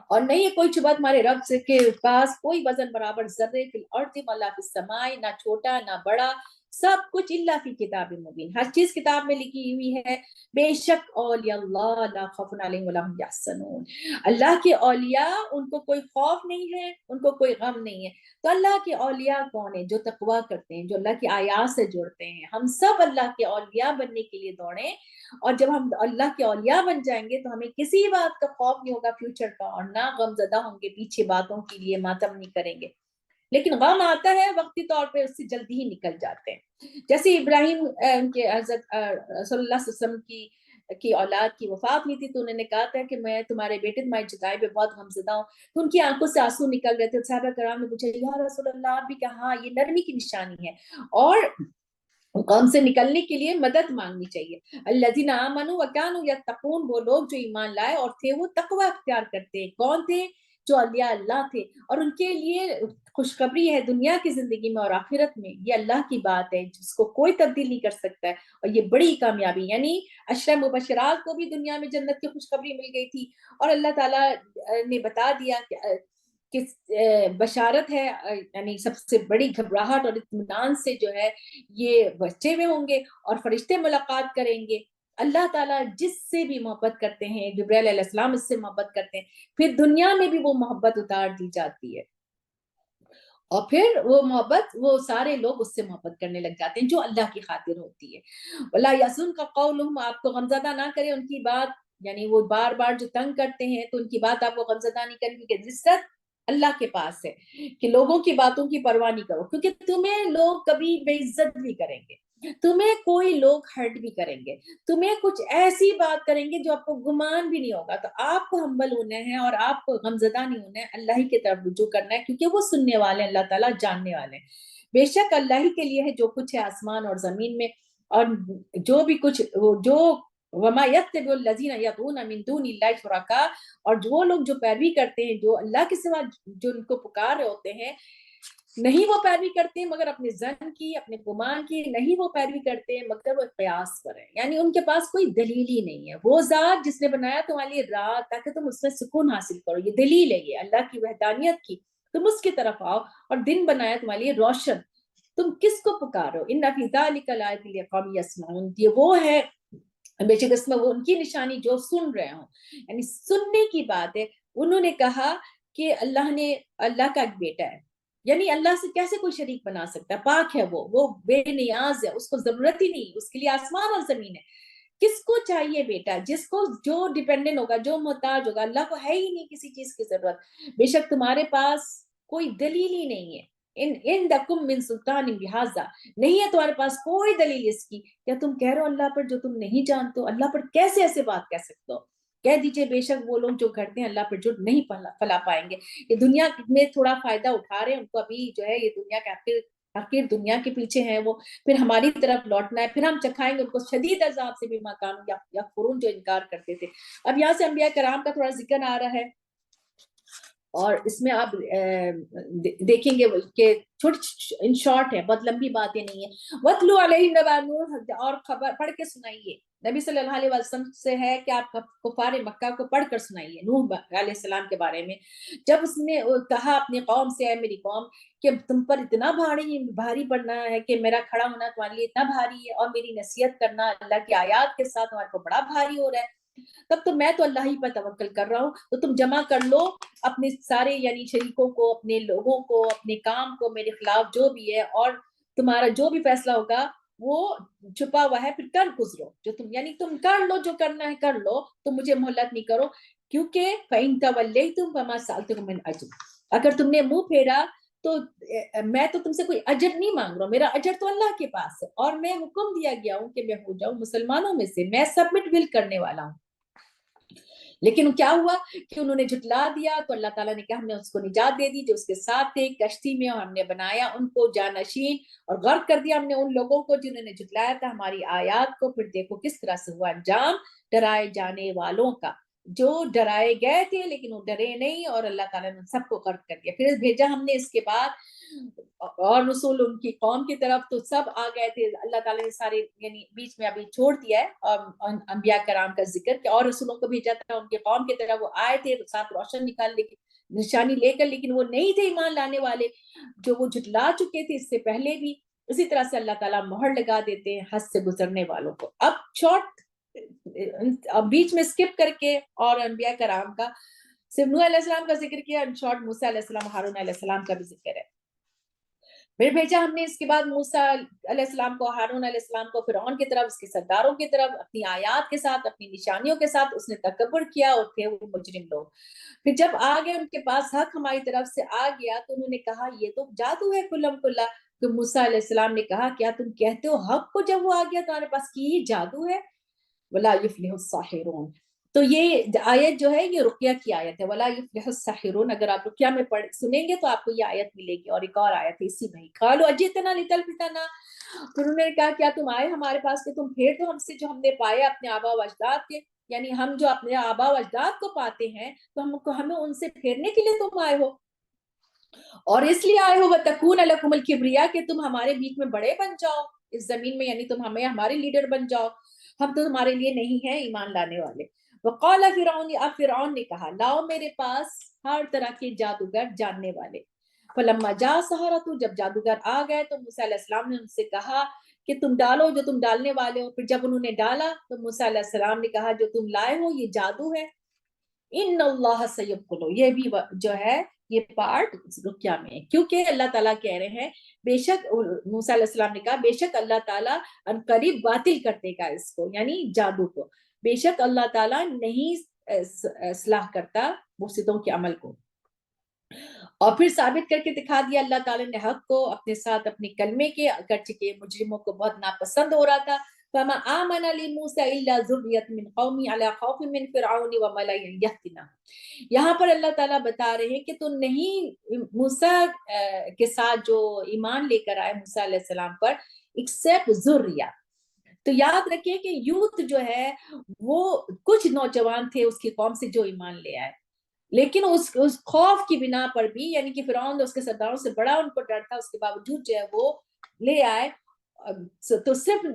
Speaker 1: اور نہیں ہے کوئی شبہ تمہارے رب سے کے پاس کوئی وزن برابر ذرے فی الارض ولا فی السماء، نہ چھوٹا نہ بڑا، سب کچھ الا فی کتاب مبین، ہر چیز کتاب میں لکھی ہوئی ہے. بے شک اولیاء اللہ لا خوف علیہم ولا هم یحزنون، اللہ کے اولیاء ان کو کوئی خوف نہیں ہے، ان کو کوئی غم نہیں ہے. تو اللہ کے اولیاء کون ہیں؟ جو تقوی کرتے ہیں، جو اللہ کی آیات سے جڑتے ہیں. ہم سب اللہ کے اولیاء بننے کے لیے دوڑیں، اور جب ہم اللہ کے اولیاء بن جائیں گے تو ہمیں کسی بات کا خوف نہیں ہوگا فیوچر کا، اور نہ غم زدہ ہوں گے، پیچھے باتوں کے لیے ماتم نہیں کریں گے. لیکن غم آتا ہے وقتی طور پہ، اس سے جلدی ہی نکل جاتے ہیں. جیسے ابراہیم کے حضرت صلی اللہ علیہ وسلم کی اولاد کی وفات ہوئی تھی تو انہوں نے کہا تھا کہ میں تمہارے بیٹے تمہاری جدائی پہ بہت غمزدہ ہوں. تو ان کی آنکھوں سے آنسو نکل رہے تھے. صحابہ کرام نے پوچھا یا رسول اللہ آپ بھی کہاں، یہ نرمی کی نشانی ہے اور غم سے نکلنے کے لیے مدد مانگنی چاہیے. الذین آمنوا وکانوا یتقون، وہ لوگ جو ایمان لائے اور تھے وہ تقوی اختیار کرتے. کون تھے؟ جو اولیاء اللہ تھے، اور ان کے لیے خوشخبری ہے دنیا کی زندگی میں اور آخرت میں. یہ اللہ کی بات ہے جس کو کوئی تبدیل نہیں کر سکتا ہے، اور یہ بڑی کامیابی. یعنی عشرہ مبشرات کو بھی دنیا میں جنت کی خوشخبری مل گئی تھی، اور اللہ تعالیٰ نے بتا دیا کہ بشارت ہے، یعنی سب سے بڑی گھبراہٹ اور اطمینان سے جو ہے یہ بچے ہوئے ہوں گے اور فرشتے ملاقات کریں گے. اللہ تعالیٰ جس سے بھی محبت کرتے ہیں، جبرائیل علیہ السلام اس سے محبت کرتے ہیں، پھر دنیا میں بھی وہ محبت اتار دی جاتی ہے، اور پھر وہ محبت، وہ سارے لوگ اس سے محبت کرنے لگ جاتے ہیں جو اللہ کی خاطر ہوتی ہے. وَلَا يَحْزُنْكَ قَوْلُهُمْ، آپ کو غمزدہ نہ کرے ان کی بات، یعنی وہ بار بار جو تنگ کرتے ہیں تو ان کی بات آپ کو غمزدہ نہیں کرے، کیونکہ عزت اللہ کے پاس ہے کہ لوگوں کی باتوں کی پرواہ نہیں کرو، کیونکہ تمہیں لوگ کبھی بے عزت بھی کریں گے، تمہیں کوئی لوگ ہرٹ بھی کریں گے، تمہیں کچھ ایسی بات کریں گے جو آپ کو گمان بھی نہیں ہوگا. تو آپ کو ہمبل ہونا ہے اور آپ کو غمزدہ نہیں ہونا ہے، اللہ ہی کی طرف رجوع کرنا ہے، کیونکہ وہ سننے والے ہیں، اللہ تعالیٰ جاننے والے ہیں. بے شک اللہ ہی کے لیے ہے جو کچھ ہے آسمان اور زمین میں، اور جو بھی کچھ جو وما يتبع الذين يدعون من دون الله شركاء، اور جو لوگ جو پیروی کرتے ہیں جو اللہ کے سوا جو ان کو پکار رہے ہوتے ہیں، نہیں وہ پیروی کرتے ہیں مگر اپنے ظن کی، اپنے گمان کی، نہیں وہ پیروی کرتے ہیں مگر وہ قیاس پر ہے، یعنی ان کے پاس کوئی دلیل ہی نہیں ہے. وہ ذات جس نے بنایا تمہارے لیے رات تاکہ تم اس میں سکون حاصل کرو، یہ دلیل ہے، یہ اللہ کی وحدانیت کی، تم اس کی طرف آؤ، اور دن بنایا تمہارے لیے روشن، تم کس کو پکارو. ان فی ذلک لآیۃ لقوم یسمعون، یہ وہ ہے بے شک اس میں وہ ان کی نشانی جو سن رہے ہوں، یعنی سننے کی بات ہے. انہوں نے کہا کہ اللہ کا ایک بیٹا ہے، یعنی اللہ سے کیسے کوئی شریک بنا سکتا ہے، پاک ہے وہ بے نیاز ہے، اس کو ضرورت ہی نہیں، اس کے لیے آسمان اور زمین ہے. کس کو چاہیے بیٹا؟ جس کو جو ڈیپینڈنٹ ہوگا، جو محتاج ہوگا. اللہ کو ہے ہی نہیں کسی چیز کی ضرورت. بے شک تمہارے پاس کوئی دلیل ہی نہیں ہے. ان دکم من سلطان بہذا، نہیں ہے تمہارے پاس کوئی دلیل اس کی. کیا تم کہہ رہے ہو اللہ پر جو تم نہیں جانتے ہو؟ اللہ پر کیسے ایسے بات کہہ سکتے ہو؟ کہہ دیجئے بے شک وہ لوگ جو کرتے ہیں اللہ پر جھوٹ نہیں پلا پائیں گے. یہ دنیا میں تھوڑا فائدہ اٹھا رہے ہیں، ان کو ابھی جو ہے یہ دنیا کے آخر دنیا کے پیچھے ہیں وہ، پھر ہماری طرف لوٹنا ہے، پھر ہم چکھائیں گے ان کو شدید عذاب سے بھی مکان یا قرون جو انکار کرتے تھے. اب یہاں سے انبیاء کرام کا تھوڑا ذکر آ رہا ہے، اور اس میں آپ دیکھیں گے کہ ان شارٹ ہے، بہت لمبی باتیں نہیں ہیں. وَاتْلُ عَلَيْهِمْ نَبَأَ نُوحٍ، اور خبر پڑھ کے سنائیے. نبی صلی اللہ علیہ وسلم سے ہے کہ آپ کفار مکہ کو پڑھ کر سنائیے نوح علیہ السلام کے بارے میں، جب اس نے کہا اپنی قوم سے، اے میری قوم، کہ تم پر اتنا بھاری پڑنا ہے کہ میرا کھڑا ہونا تمہارے لیے اتنا بھاری ہے، اور میری نصیحت کرنا اللہ کی آیات کے ساتھ تمہارے کو بڑا بھاری ہو رہا ہے، تب تو میں تو اللہ ہی پر توکل کر رہا ہوں. تو تم جمع کر لو اپنے سارے یعنی شریکوں کو، اپنے لوگوں کو، اپنے کام کو میرے خلاف جو بھی ہے، اور تمہارا جو بھی فیصلہ ہوگا وہ چھپا ہوا ہے، پھر کر گزرو جو تم، یعنی تم کر لو جو کرنا ہے کر لو، تو مجھے مہلت نہیں کرو. کیونکہ فَإِن تَوَلَّيْتُمْ فَمَا سَأَلْتُكُم مِّنْ أَجْرٍ، اگر تم نے منہ پھیرا تو میں تو تم سے کوئی اجر نہیں مانگ رہا ہوں، میرا اجر تو اللہ کے پاس ہے، اور میں حکم دیا گیا ہوں کہ میں ہو جاؤں مسلمانوں میں سے، میں سبمٹ ول کرنے والا ہوں. لیکن کیا ہوا کہ انہوں نے جھٹلا دیا، تو اللہ تعالیٰ نے کہا ہم نے اس کو نجات دے دی جو اس کے ساتھ تھے کشتی میں، اور ہم نے بنایا ان کو جانشین، اور غرق کر دیا ہم نے ان لوگوں کو جنہوں نے جھٹلایا تھا ہماری آیات کو. پھر دیکھو کس طرح سے ہوا انجام ڈرائے جانے والوں کا، جو ڈرائے گئے تھے لیکن وہ ڈرے نہیں، اور اللہ تعالیٰ نے سب کو غرق کر دیا. پھر بھیجا ہم نے اس کے بعد اور رسول ان کی قوم کی طرف، تو سب آ گئے تھے. اللہ تعالیٰ نے سارے یعنی بیچ میں ابھی چھوڑ دیا ہے اور انبیاء کرام کا ذکر کہ اور رسولوں کو بھیجا تھا ان کے قوم کی طرف، وہ آئے تھے ساتھ روشن نکال لے کے نشانی لے کر، لیکن وہ نہیں تھے ایمان لانے والے، جو وہ جھٹلا چکے تھے اس سے پہلے بھی. اسی طرح سے اللہ تعالیٰ مہر لگا دیتے ہیں حد سے گزرنے والوں کو. اب شارٹ بیچ میں اسکپ کر کے اور انبیاء کرام کا صرف نوح علیہ السلام کا ذکر کیا، شارٹ موسیٰ علیہ السلام، ہارون علیہ السلام کا بھی ذکر ہے. پھر بھیجا ہم نے اس کے بعد موسیٰ علیہ السلام کو، ہارون علیہ السلام کو فرعون کی طرف، اس کے سرداروں کی طرف، اپنی آیات کے ساتھ، اپنی نشانیوں کے ساتھ. اس نے تکبر کیا اور تھے وہ مجرم لوگ. پھر جب آ گئے ان کے پاس حق ہماری طرف سے آ گیا، تو انہوں نے کہا یہ تو جادو ہے کلم کلا. تو موسیٰ علیہ السلام نے کہا کیا تم کہتے ہو حق کو جب وہ آ گیا تمہارے پاس کہ یہ جادو ہے؟ ولا یفلح الساحرون. تو یہ آیت جو ہے یہ رقیہ کی آیت ہے، ولا یفلح الساحرون. اگر آپ رقیہ میں سنیں گے تو آپ کو یہ آیت ملے گی. اور ایک اور آیت ہے اسی میں، قالوا اجئتنا لتلفتنا. تو انہوں نے کہا کیا تم آئے ہمارے پاس کہ تم پھیر دو ہم سے جو ہم نے پایا اپنے آبا و اجداد کے. یعنی ہم جو اپنے آبا و اجداد کو پاتے ہیں تو ہمیں ان سے پھیرنے کے لیے تم آئے ہو، اور اس لیے آئے ہو وَتَكُونَ لَكُمُ الْكِبْرِيَاء کہ تم ہمارے بیچ میں بڑے بن جاؤ اس زمین میں، یعنی تم ہمیں ہمارے لیڈر بن جاؤ، ہم تو تمہارے لیے نہیں ہیں ایمان لانے والے۔ وقال فرعون، اب فرعون نے کہا لاؤ میرے پاس ہر طرح کے جادوگر جاننے والے۔ فلما جاء السحرة، جب جادوگر آ گئے تو موسیٰ علیہ السلام نے ان سے کہا کہ تم ڈالو جو تم ڈالنے والے ہو۔ پھر جب انہوں نے ڈالا تو موسیٰ علیہ السلام نے کہا جو تم لائے ہو یہ جادو ہے۔ ان اللہ سیبطلہ، یہ بھی جو ہے یہ پارٹ رقیہ میں ہے، کیونکہ اللہ تعالیٰ کہہ رہے ہیں بے شک، موسیٰ علیہ السلام نے کہا بے شک اللہ تعالیٰ ان قریب باطل کر دے گا اس کو، یعنی جادو کو، بے شک اللہ تعالیٰ نہیں اصلاح کرتا مفسدوں کے عمل کو۔ اور پھر ثابت کر کے دکھا دیا اللہ تعالیٰ نے حق کو اپنے ساتھ اپنے کلمے کے، اگرچہ کہ مجرموں کو بہت ناپسند ہو رہا تھا۔ فما آمن لموسى الا ذرية من قومي على خوف من فرعون وملئه يفتنهم۔ یہاں پر اللہ تعالیٰ بتا رہے ہیں کہ تو نہیں موسیٰ کے ساتھ جو ایمان لے کر آئے موسیٰ علیہ السلام پر ایکسپٹ ذریہ، تو یاد رکھیے کہ یوتھ جو ہے وہ کچھ نوجوان تھے اس کی قوم سے جو ایمان لے آئے، لیکن اس خوف کی بنا پر بھی، یعنی کہ فرعون اور اس کے سرداروں سے بڑا ان کو ڈر تھا، اس کے باوجود جو ہے وہ لے آئے، تو صرف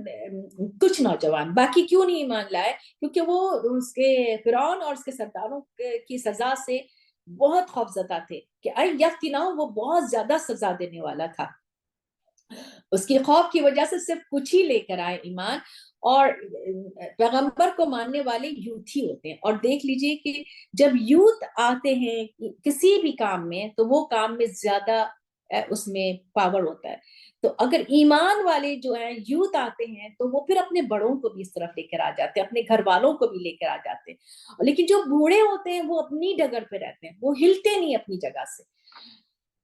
Speaker 1: کچھ نوجوان، باقی کیوں نہیں ایمان لائے؟ کیونکہ وہ اس کے فرعون اور اس کے سرداروں کی سزا سے بہت خوف زدہ تھے کہ وہ بہت زیادہ سزا دینے والا تھا، اس کی خوف کی وجہ سے صرف کچھ ہی لے کر آئے ایمان، اور پیغمبر کو ماننے والے یوتھ ہی ہوتے ہیں۔ اور دیکھ لیجئے کہ جب یوتھ آتے ہیں کسی بھی کام میں تو وہ کام میں زیادہ اس میں پاور ہوتا ہے، تو اگر ایمان والے جو ہیں یوتھ آتے ہیں تو وہ پھر اپنے بڑوں کو بھی اس طرف لے کر آ جاتے ہیں، اپنے گھر والوں کو بھی لے کر آ جاتے ہیں، لیکن جو بوڑھے ہوتے ہیں وہ اپنی ڈگر پہ رہتے ہیں، وہ ہلتے نہیں اپنی جگہ سے۔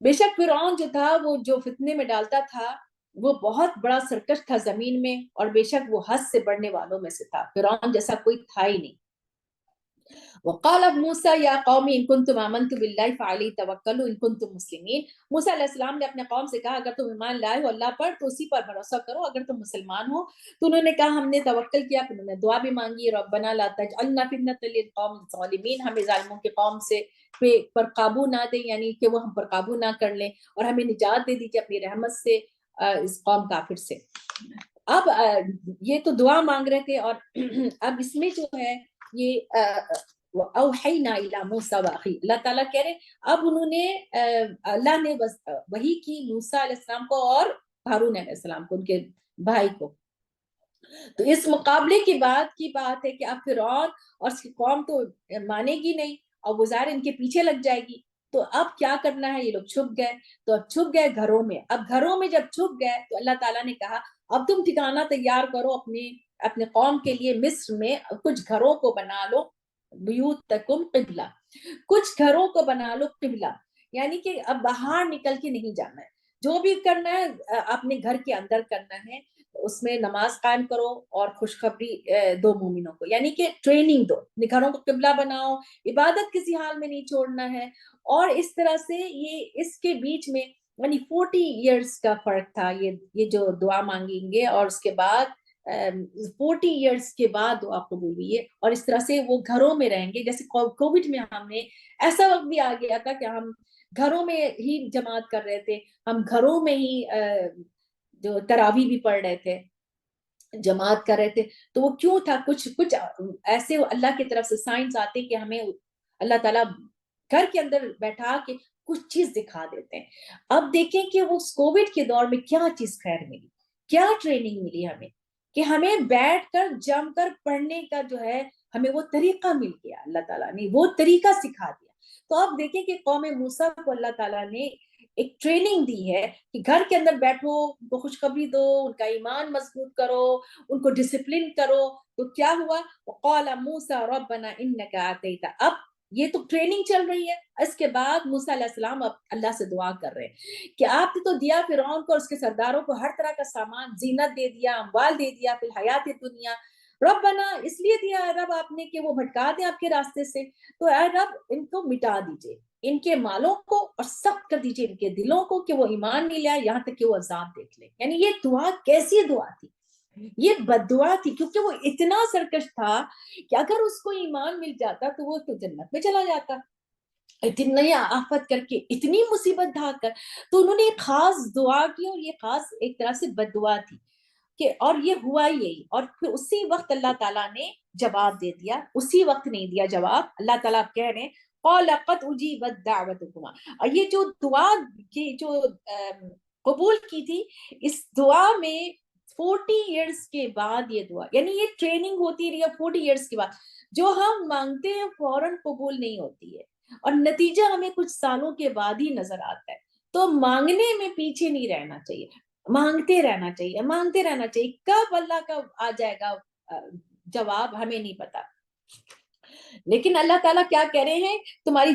Speaker 1: بے شک فرعون جو تھا وہ جو فتنے میں ڈالتا تھا وہ بہت بڑا سرکش تھا زمین میں، اور بے شک وہ حد سے بڑھنے والوں میں سے تھا، فرعون جیسا کوئی تھا ہی نہیں۔ وقال موسیٰ یا قوم ان کنتم آمنتم باللہ فعلیہ توکلوا ان کنتم مسلمین۔ موسیٰ علیہ السلام نے اپنے قوم سے کہا اگر تم ایمان لائے ہو اللہ پر تو اسی پر بھروسہ کرو، اگر تم مسلمان ہو تو انہوں نے کہا ہم نے توکل کیا، پھر انہوں نے دعا بھی مانگی ربنا لا تجعلنا فتنة للقوم الظالمین، ہمیں ظالموں کے قوم سے پر قابو نہ دیں، یعنی کہ وہ ہم پر قابو نہ کر لیں، اور ہمیں نجات دے دیجیے اپنی رحمت سے اس قوم کافر سے۔ اب یہ تو دعا مانگ رہے تھے، اور اب اس میں جو ہے یہ اوحینا الی موسیٰ واخیہ، اللہ تعالیٰ کہہ رہے اب انہوں نے اللہ نے وحی کی موسیٰ علیہ السلام کو اور ہارون علیہ السلام کو، ان کے بھائی کو۔ تو اس مقابلے کی بات ہے کہ اب فرعون اور اس کی قوم تو مانے گی نہیں، اور وہ ظاہر ان کے پیچھے لگ جائے گی، تو اب کیا کرنا ہے؟ یہ لوگ چھپ گئے، تو اب چھپ گئے گھروں میں۔ اب گھروں میں جب چھپ گئے تو اللہ تعالیٰ نے کہا اب تم ٹھکانہ تیار کرو اپنے قوم کے لیے، مصر میں کچھ گھروں کو بنا لو، بیوتکم قبلہ، کچھ گھروں کو بنا لو قبلہ، یعنی کہ اب باہر نکل کے نہیں جانا ہے، جو بھی کرنا ہے اپنے گھر کے اندر کرنا ہے، اس میں نماز قائم کرو اور خوشخبری دو مومنوں کو، یعنی کہ ٹریننگ دو، گھروں کو قبلہ بناؤ، عبادت کسی حال میں نہیں چھوڑنا ہے۔ اور اس طرح سے یہ اس کے بیچ میں یعنی 40 ایئرس کا فرق تھا، یہ جو دعا مانگیں گے اور اس کے بعد 40 ایئرس کے بعد دعا قبول ہوئی ہے، اور اس طرح سے وہ گھروں میں رہیں گے۔ جیسے کووڈ میں ہم نے ایسا وقت بھی آ گیا تھا کہ ہم گھروں میں ہی جماعت کر رہے تھے، ہم گھروں میں ہی جو تراویح بھی پڑھ رہے تھے، جماعت کر رہے تھے، تو وہ کیوں تھا؟ کچھ ایسے اللہ کی طرف سے سائنس آتے کہ ہمیں اللہ تعالیٰ گھر کے اندر بیٹھا کے کچھ چیز دکھا دیتے ہیں۔ اب دیکھیں کہ وہ کووڈ کے دور میں کیا چیز خیر ملی، کیا ٹریننگ ملی ہمیں، کہ ہمیں بیٹھ کر جم کر پڑھنے کا جو ہے ہمیں وہ طریقہ مل گیا، اللہ تعالیٰ نے وہ طریقہ سکھا دیا۔ تو اب دیکھیں کہ قوم موسیٰ کو اللہ تعالیٰ نے ایک ٹریننگ دی ہے کہ گھر کے اندر بیٹھو، ان کو خوشخبری دو، ان کا ایمان مضبوط کرو، ان کو ڈسپلن کرو۔ تو کیا ہوا؟ وقال موسیٰ ربنا انک آتیت، اب یہ تو ٹریننگ چل رہی ہے، اس کے بعد موسیٰ علیہ السلام اب اللہ سے دعا کر رہے ہیں کہ آپ نے تو دیا فرعون کو اور اس کے سرداروں کو ہر طرح کا سامان، زینت دے دیا، اموال دے دیا فی الحیات دنیا، ربنا اس لیے دیا ہے رب آپ نے کہ وہ بھٹکا دیں آپ کے راستے سے، تو اے رب ان کو مٹا دیجئے، ان کے مالوں کو، اور سخت کر دیجئے ان کے دلوں کو کہ وہ ایمان نہیں لائے یہاں تک کہ وہ عذاب دیکھ لیں۔ یعنی یہ دعا کیسی دعا تھی؟ یہ بددعا تھی کیونکہ وہ اتنا سرکش تھا کہ اگر اس کو ایمان مل جاتا تو وہ تو جنت میں چلا جاتا، اتنی آفت کر کے، اتنی مصیبت ڈھا کر۔ تو انہوں نے ایک خاص دعا کی، اور یہ خاص ایک طرح سے بددعا تھی کہ، اور یہ ہوا یہی، اور پھر اسی وقت اللہ تعالیٰ نے جواب دے دیا، اسی وقت نہیں دیا جواب، اللہ تعالیٰ کہہ رہے ہیں قال قد اجیبت دعوتکما، اور یہ جو دعا کی جو قبول کی تھی، اس دعا میں 40 ایئرس کے بعد یہ دعا، یعنی یہ ٹریننگ ہوتی رہی ہے 40 ایئرس کے بعد، جو ہم مانگتے ہیں فوراً قبول نہیں ہوتی ہے، اور نتیجہ ہمیں کچھ سالوں کے بعد ہی نظر آتا ہے۔ تو مانگنے میں پیچھے نہیں رہنا چاہیے، مانگتے رہنا چاہیے، مانگتے رہنا چاہیے، کب اللہ کا آ جائے گا جواب ہمیں نہیں پتا، لیکن اللہ تعالیٰ کیا کہہ رہے ہیں، تمہاری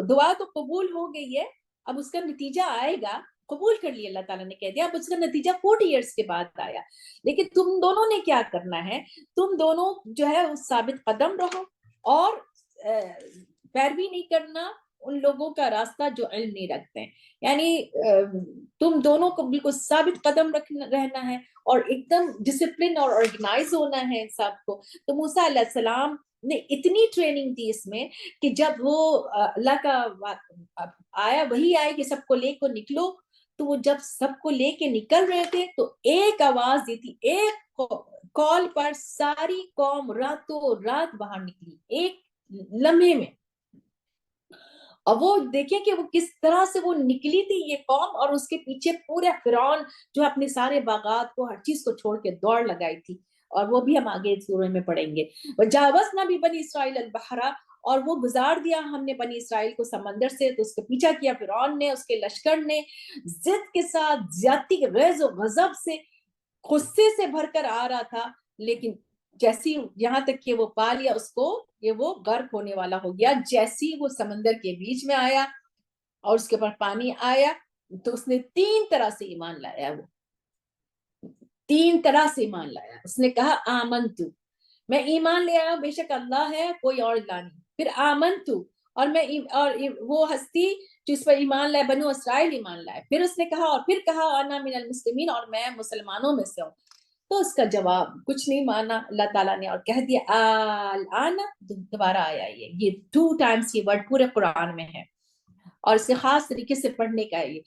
Speaker 1: دعا تو قبول ہو گئی ہے، اب اس کا نتیجہ آئے گا، قبول کر لیا اللہ تعالیٰ نے کہہ دیا، اب اس کا نتیجہ 40 ایئرس کے بعد آیا، لیکن تم دونوں نے کیا کرنا ہے، تم دونوں جو ہے ثابت قدم رہو، اور پیروی نہیں کرنا ان لوگوں کا راستہ جو علم نہیں رکھتے ہیں، یعنی تم دونوں کو بالکل ثابت قدم رہنا ہے، اور ایک دم ڈسپلن اور آرگنائز ہونا ہے سب کو۔ تو موسیٰ علیہ السلام نے اتنی ٹریننگ دی اس میں کہ جب وہ اللہ کا آیا، وہی آئے کہ سب کو لے کو نکلو، تو وہ جب سب کو لے کے نکل رہے تھے تو ایک آواز دی تھی، ایک کال پر ساری قوم راتوں رات باہر نکلی، ایک لمحے میں، اور وہ دیکھیں کہ وہ کس طرح سے وہ نکلی تھی یہ قوم، اور اس کے پیچھے پورے فرعون جو اپنے سارے باغات کو، ہر چیز کو چھوڑ کے دوڑ لگائی تھی، اور وہ بھی ہم آگے سورہ میں پڑھیں گے۔ وجاوزنا بھی بنی اسرائیل البحر، اور وہ گزار دیا ہم نے بنی اسرائیل کو سمندر سے، تو اس کا پیچھا کیا فرعون نے، اس کے لشکر نے، ضد کے ساتھ، زیادتی، غیظ و غضب سے، غصے سے بھر کر آ رہا تھا، لیکن جیسی یہاں تک کہ وہ پا لیا اس کو، یہ وہ غرق ہونے والا ہو گیا، جیسی وہ سمندر کے بیچ میں آیا اور اس کے اوپر پانی آیا، تو اس نے 3 طرح سے ایمان لایا، وہ 3 طرح سے ایمان لایا، اس نے کہا آمنتو، میں ایمان لے آیا، بے شک اللہ ہے، کوئی اور اللہ نہیں، پھر آمنتو، اور میں اور وہ ہستی جو اس پر ایمان لائے، بنو اسرائیل ایمان لائے، پھر اس نے کہا، اور پھر کہا انا من المسلمین، اور میں مسلمانوں میں سے ہوں۔ تو اس کا جواب کچھ نہیں مانا اللہ تعالیٰ نے، اور کہہ دیا الآن، دوبارہ آیا یہ 2 ٹائمز یہ ورڈ پورے قرآن میں ہے، اور اسے خاص طریقے سے پڑھنے کا ہے یہ۔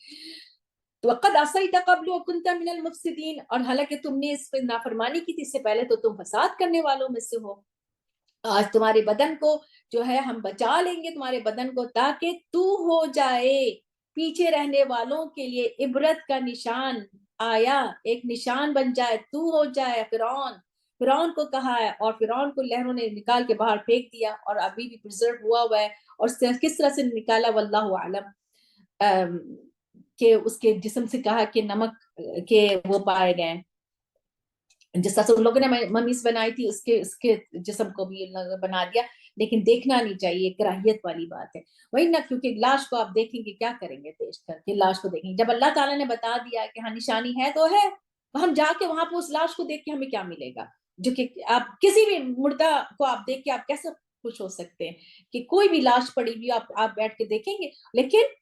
Speaker 1: وَقَدْ عَصَيْتَ قَبْلُ وَكُنْتَ مِنَ الْمُفْسِدِينَ، اور حالانکہ تم نے اس پہ نافرمانی کی تھی، اس سے پہلے تو تم فساد کرنے والوں میں سے ہو، آج تمہارے بدن کو جو ہے ہم بچا لیں گے، تمہارے بدن کو، تاکہ تو ہو جائے پیچھے رہنے والوں کے لیے عبرت کا نشان، آیا ایک نشان بن جائے، تو ہو جائے فرعون کو کہا ہے، اور فرعون کو لہروں نے نکال کے باہر پھینک دیا، اور ابھی بھی پرزرو ہوا ہوا ہے، اور کس طرح سے نکالا واللہ عالم، کہ اس کے جسم سے کہا کہ نمک کے وہ پائے گئے، جس طرح سے ان لوگوں نے ممیز بنائی تھی، اس کے جسم کو بھی بنا دیا، لیکن دیکھنا نہیں چاہیے، کراہیت والی بات ہے، وہی نا، کیونکہ لاش کو آپ دیکھیں گے کیا کریں گے، پیش کر کے لاش کو دیکھیں گے، جب اللہ تعالیٰ نے بتا دیا کہ ہاں نشانی ہے تو ہے، ہم جا کے وہاں پہ اس لاش کو دیکھ کے ہمیں کیا ملے گا، جو کہ آپ کسی بھی مردہ کو آپ دیکھ کے آپ کیسے خوش ہو سکتے ہیں کہ کوئی بھی لاش پڑی ہوئی آپ بیٹھ کے دیکھیں گے، لیکن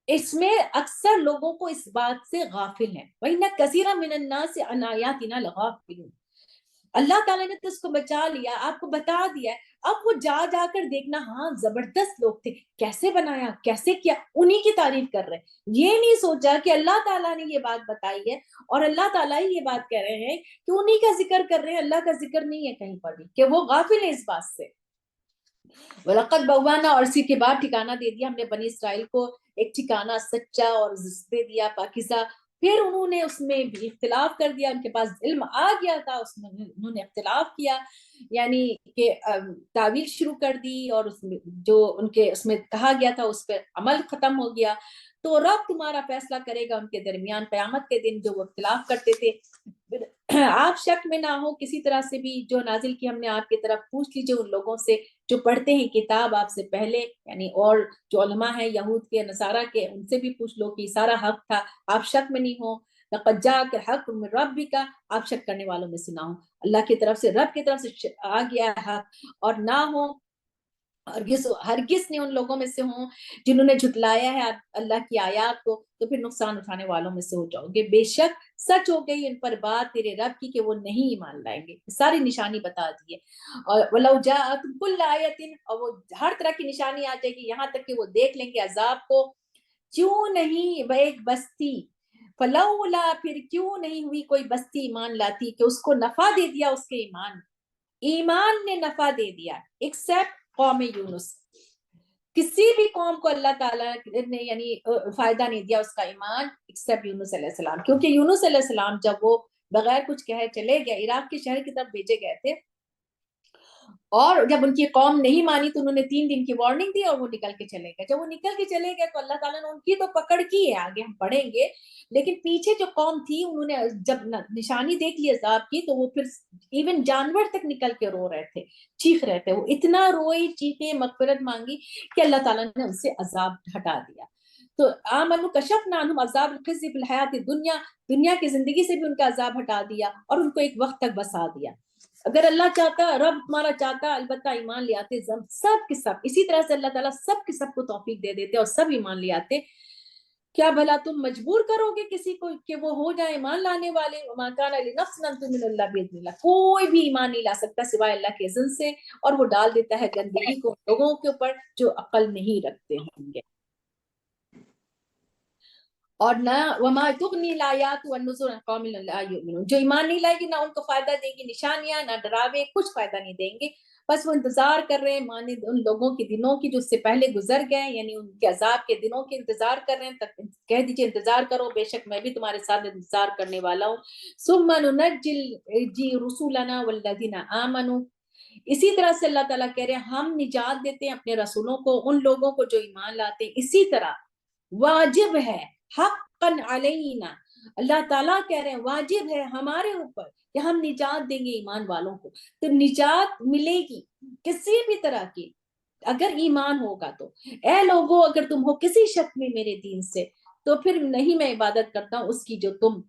Speaker 1: اس میں اکثر لوگوں کو اس بات سے غافل ہیں، وَإِنَّ كَثِيرًا مِنَ النَّاسِ عَنْ آيَاتِنَا لَغَافِلُونَ، اللہ تعالیٰ نے تو اس کو بچا لیا، آپ کو بتا دیا ہے، اب وہ جا جا کر دیکھنا، ہاں زبردست لوگ تھے، کیسے بنایا، کیسے کیا، انہی کی تعریف کر رہے ہیں، یہ نہیں سوچا کہ اللہ تعالیٰ نے یہ بات بتائی ہے، اور اللہ تعالیٰ ہی یہ بات کہہ رہے ہیں کہ انہی کا ذکر کر رہے ہیں، اللہ کا ذکر نہیں ہے کہیں پر بھی، کہ وہ غافل ہیں اس بات سے۔ وَلَقَدْ بَوَّأْنَا، اور اسی کے بعد ٹھکانہ دے دیا ہم نے بنی اسرائیل کو ایک ٹھکانہ سچا اور دے دیا پاکیزہ، پھر انہوں نے اس میں بھی اختلاف کر دیا، ان کے پاس علم آ گیا تھا، اس میں انہوں نے اختلاف کیا، یعنی کہ تعویل شروع کر دی، اور اس میں جو ان کے اس میں کہا گیا تھا اس پہ عمل ختم ہو گیا، تو رب تمہارا فیصلہ کرے گا ان کے درمیان قیامت کے دن، جو وہ اختلاف کرتے تھے، آپ شک میں نہ ہو کسی طرح سے بھی، جو نازل کی ہم نے آپ کی طرف، پوچھ لیجئے ان لوگوں سے جو پڑھتے ہیں کتاب آپ سے پہلے، یعنی اور جو علماء ہیں یہود کے، نصارہ کے، ان سے بھی پوچھ لو کہ سارا حق تھا، آپ شک میں نہیں ہو، لقد جاءک الحق من ربک، آپ شک کرنے والوں میں سے نہ ہو، اللہ کی طرف سے، رب کی طرف سے آ گیا ہے حق، اور نہ ہو ہرگز نے ان لوگوں میں سے ہوں جنہوں نے جھٹلایا ہے اللہ کی آیات کو، تو پھر نقصان اٹھانے والوں میں سے ہو جاؤ گے۔ بے شک سچ ہو گئی ان پر بات تیرے رب کی کہ وہ نہیں ایمان لائیں گے۔ ساری نشانی بتا دی ہے۔ اور وَلَوْ جَاءَتْهُمْ كُلُّ آیَةٍ، اور وہ ہر طرح کی نشانی آ جائے گی، یہاں تک کہ وہ دیکھ لیں گے عذاب کو۔ کیوں نہیں وہ ایک بستی، فلولا، پھر کیوں نہیں ہوئی کوئی بستی ایمان لاتی کہ اس کو نفع دے دیا اس کے ایمان نے نفع دے دیا، ایکسپٹ قوم یونس۔ کسی بھی قوم کو اللہ تعالیٰ نے یعنی فائدہ نہیں دیا اس کا ایمان ایکسپٹ یونس علیہ السلام، کیونکہ یونس علیہ السلام جب وہ بغیر کچھ کہے چلے گئے، عراق کے شہر کی طرف بھیجے گئے تھے، اور جب ان کی قوم نہیں مانی تو انہوں نے 3 دن کی وارننگ دی اور وہ نکل کے چلے گئے۔ جب وہ نکل کے چلے گئے تو اللہ تعالیٰ نے ان کی تو پکڑ کی ہے، آگے ہم پڑھیں گے، لیکن پیچھے جو قوم تھی انہوں نے جب نشانی دیکھ لی عذاب کی تو وہ پھر ایون جانور تک نکل کے رو رہے تھے، چیخ رہے تھے، وہ اتنا روئی چیخے مغفرت مانگی کہ اللہ تعالیٰ نے ان سے عذاب ہٹا دیا۔ تو آمنوا کشفنا عنہم عذاب الخزي فی الحیات الدنیا، دنیا کی زندگی سے بھی ان کا عذاب ہٹا دیا اور ان کو ایک وقت تک بسا دیا۔ اگر اللہ چاہتا، رب تمہارا چاہتا، البتہ ایمان لے آتے سب کے سب، اسی طرح سے اللہ تعالیٰ سب کے سب کو توفیق دے دیتے اور سب ایمان لے آتے۔ کیا بھلا تم مجبور کرو گے کسی کو کہ وہ ہو جائے ایمان لانے والے؟ وما کان لنفس ان تؤمن الا باذن اللہ، کوئی بھی ایمان نہیں لا سکتا سوائے اللہ کے اذن سے، اور وہ ڈال دیتا ہے گندگی کو لوگوں کے اوپر جو عقل نہیں رکھتے ہوں گے۔ اور نہ وما تغنی الآیات والنذر عن قوم لا یؤمنون، جو ایمان نہیں لائے گی نہ ان کو فائدہ دیں گی نشانیاں، نہ ڈراوے، کچھ فائدہ نہیں دیں گے۔ بس وہ انتظار کر رہے ہیں مانند ان لوگوں کے دنوں کی جو اس سے پہلے گزر گئے، یعنی ان کے عذاب کے دنوں کے انتظار کر رہے ہیں، تک کہہ دیجئے انتظار کرو، بے شک میں بھی تمہارے ساتھ انتظار کرنے والا ہوں۔ ثم ننجی رسولنا والذین آمنوا، اسی طرح سے اللہ تعالیٰ کہہ رہے ہیں ہم نجات دیتے ہیں اپنے رسولوں کو، ان لوگوں کو جو ایمان لاتے ہیں۔ اسی طرح واجب ہے، حقا علینا، اللہ تعالیٰ کہہ رہے ہیں واجب ہے ہمارے اوپر کہ ہم نجات دیں گے ایمان والوں کو۔ تو نجات ملے گی کسی بھی طرح کی اگر ایمان ہوگا تو۔ اے لوگو اگر تم ہو کسی شک میں میرے دین سے تو پھر نہیں میں عبادت کرتا ہوں اس کی جو تم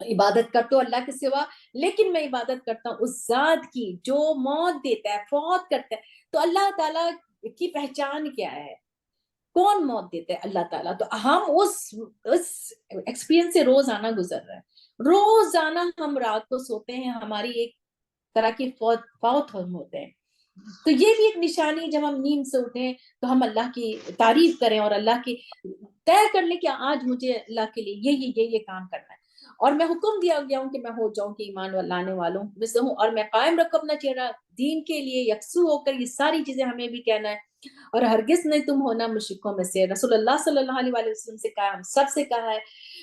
Speaker 1: عبادت کرتے ہو اللہ کے سوا، لیکن میں عبادت کرتا ہوں اس ذات کی جو موت دیتا ہے، فوت کرتا ہے۔ تو اللہ تعالیٰ کی پہچان کیا ہے؟ کون موت دیتا ہے؟ اللہ تعالیٰ۔ تو ہم اس ایکسپیرینس سے روزانہ گزر رہے ہیں، روزانہ ہم رات کو سوتے ہیں، ہماری ایک طرح کی فوت ہم ہوتے ہیں۔ تو یہ بھی ایک نشانی ہے، جب ہم نیند سے اٹھیں تو ہم اللہ کی تعریف کریں اور اللہ کی طے کر لیں کہ آج مجھے اللہ کے لیے یہ کام کرنا ہے، اور میں حکم دیا گیا ہوں کہ میں ہو جاؤں کہ ایمان لانے والوں میں سے ہوں، اور میں قائم رکھوں اپنا چہرہ دین کے لیے یکسو ہو کر۔ یہ ساری چیزیں ہمیں بھی کہنا ہے، اور ہرگز نہیں تم ہونا مشرکوں میں سے۔ رسول اللہ صلی اللہ علیہ وآلہ وسلم سے کہا، ہم سب سے کہا ہے،